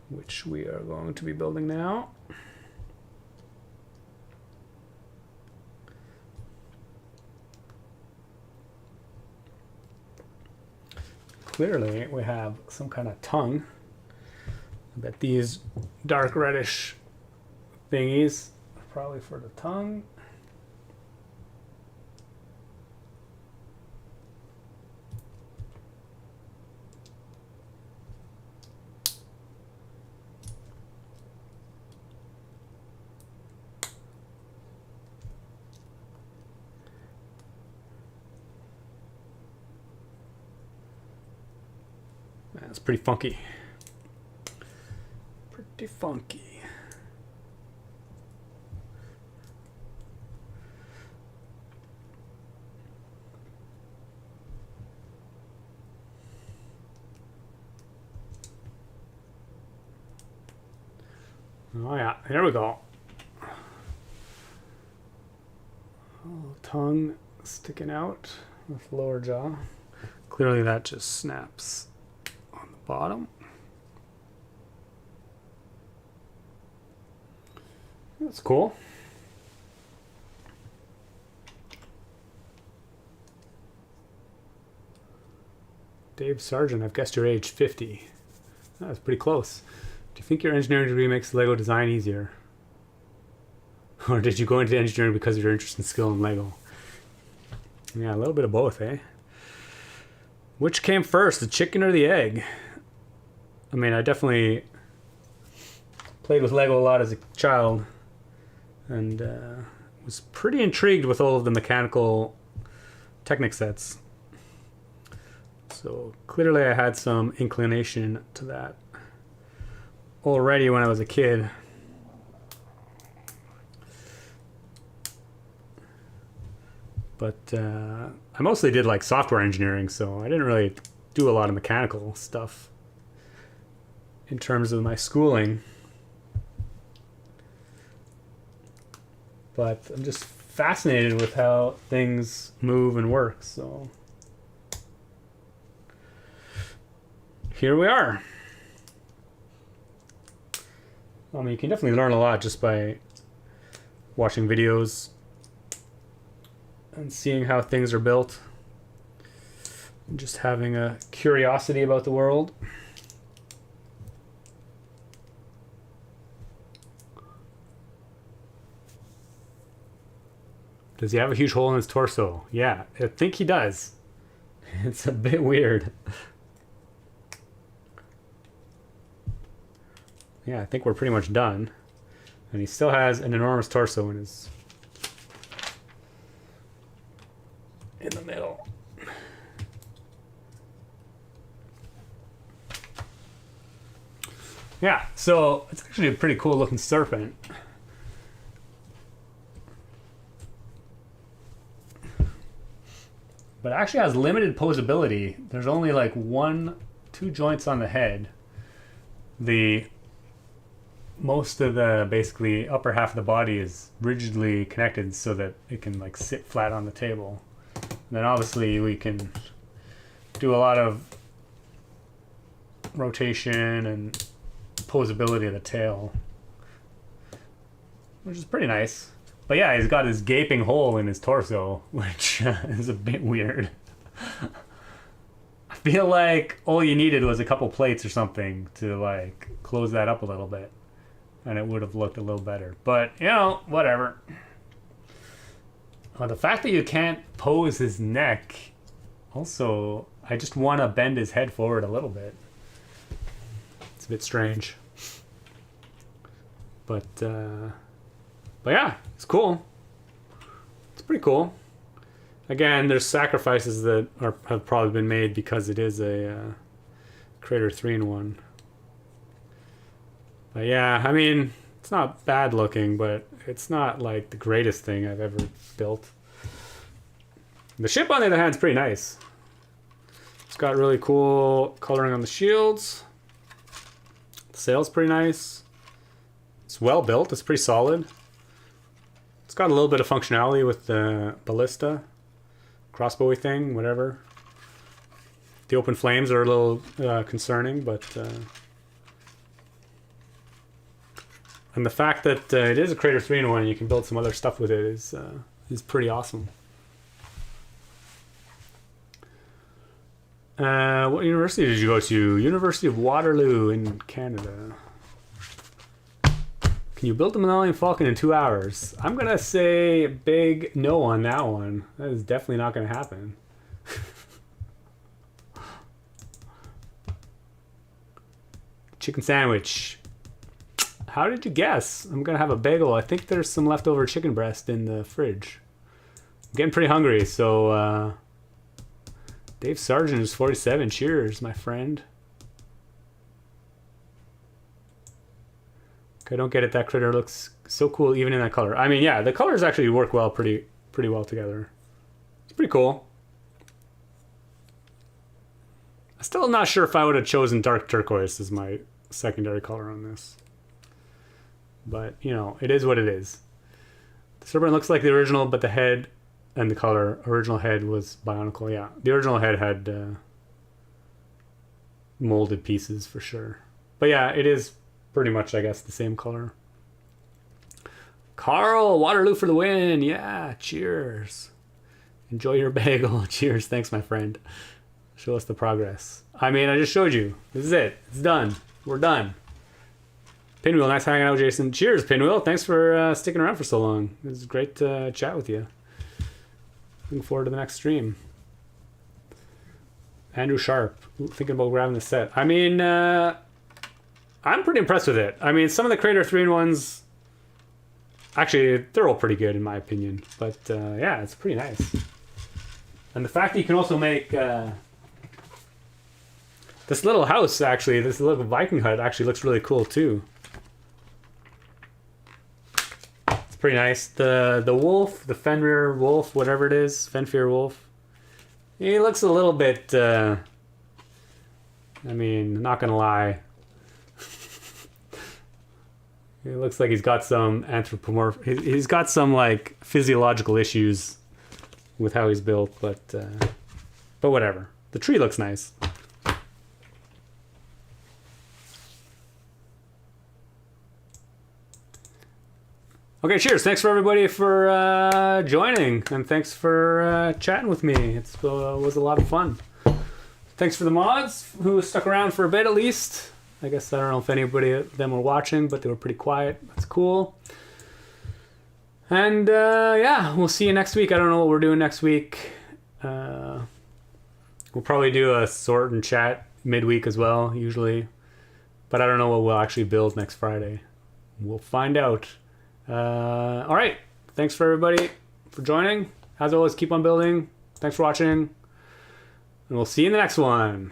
which we are going to be building now. Clearly we have some kind of tongue. I bet these dark reddish thingies are probably for the tongue. Man, it's pretty funky. Pretty funky. Oh yeah, here we go. Little tongue sticking out with lower jaw. Clearly that just snaps on the bottom. That's cool. Dave Sargent, I've guessed your age, 50. That's pretty close. Do you think your engineering degree makes Lego design easier? Or did you go into engineering because of your interest and skill in Lego? Yeah, a little bit of both, eh? Which came first, the chicken or the egg? I mean, I definitely played with Lego a lot as a child and was pretty intrigued with all of the mechanical Technic sets. So clearly I had some inclination to that already when I was a kid. But I mostly did like software engineering, so I didn't really do a lot of mechanical stuff in terms of my schooling. But I'm just fascinated with how things move and work, so here we are. I mean, you can definitely learn a lot just by watching videos and seeing how things are built and just having a curiosity about the world. Does he have a huge hole in his torso? Yeah, I think he does. It's a bit weird. Yeah, I think we're pretty much done. And he still has an enormous torso in his... in the middle. Yeah, so it's actually a pretty cool looking serpent. But it actually has limited posability. There's only like 2 joints on the head. Most of the basically upper half of the body is rigidly connected so that it can like sit flat on the table. And then obviously we can do a lot of rotation and posability of the tail, which is pretty nice. But yeah, he's got this gaping hole in his torso, which is a bit weird. I feel like all you needed was a couple plates or something to like close that up a little bit, and it would have looked a little better. But, you know, whatever. The fact that you can't pose his neck, also, I just want to bend his head forward a little bit. It's a bit strange. But yeah, it's cool. It's pretty cool. Again, there's sacrifices that have probably been made because it is a Crater 3-in-1. But yeah, I mean, it's not bad looking, but it's not like the greatest thing I've ever built. The ship, on the other hand, is pretty nice. It's got really cool coloring on the shields. The sail's pretty nice. It's well built. It's pretty solid. It's got a little bit of functionality with the ballista, crossbowy thing, whatever. The open flames are a little concerning, but... and the fact that it is a Crater 3-in-1 and you can build some other stuff with it is pretty awesome. What university did you go to? University of Waterloo in Canada. Can you build the Millennium Falcon in 2 hours? I'm going to say big no on that one. That is definitely not going to happen. Chicken sandwich. How did you guess? I'm going to have a bagel. I think there's some leftover chicken breast in the fridge. I'm getting pretty hungry, so... Dave Sargent is 47. Cheers, my friend. Okay, I don't get it. That critter looks so cool even in that color. I mean, yeah, the colors actually work well, pretty well together. It's pretty cool. I'm still not sure if I would have chosen dark turquoise as my secondary color on this. But, you know, it is what it is. The serpent looks like the original, but the head and the color, original head was bionicle, yeah. The original head had molded pieces for sure. But yeah, it is pretty much, I guess, the same color. Carl, Waterloo for the win. Yeah, cheers. Enjoy your bagel. Cheers. Thanks, my friend. Show us the progress. I mean, I just showed you. This is it. It's done. We're done. Pinwheel, nice hanging out with Jason. Cheers, Pinwheel. Thanks for sticking around for so long. It was great to chat with you. Looking forward to the next stream. Andrew Sharp, thinking about grabbing the set. I mean, I'm pretty impressed with it. I mean, some of the Crater 3-in-1s, actually, they're all pretty good in my opinion. But yeah, it's pretty nice. And the fact that you can also make this little house, actually, this little Viking hut actually looks really cool too. Pretty nice. The wolf, the Fenrir wolf, whatever it is, Fenrir wolf. He looks a little bit, I mean, not gonna lie. It looks like he's got some he's got some like physiological issues with how he's built, but whatever. The tree looks nice. Okay, cheers. Thanks for everybody for joining, and thanks for chatting with me. It was a lot of fun. Thanks for the mods who stuck around for a bit at least. I guess I don't know if anybody of them were watching, but they were pretty quiet. That's cool. And yeah, we'll see you next week. I don't know what we're doing next week. We'll probably do a sort and chat midweek as well, usually. But I don't know what we'll actually build next Friday. We'll find out. All right. Thanks for everybody for joining. As always, keep on building. Thanks for watching. And we'll see you in the next one.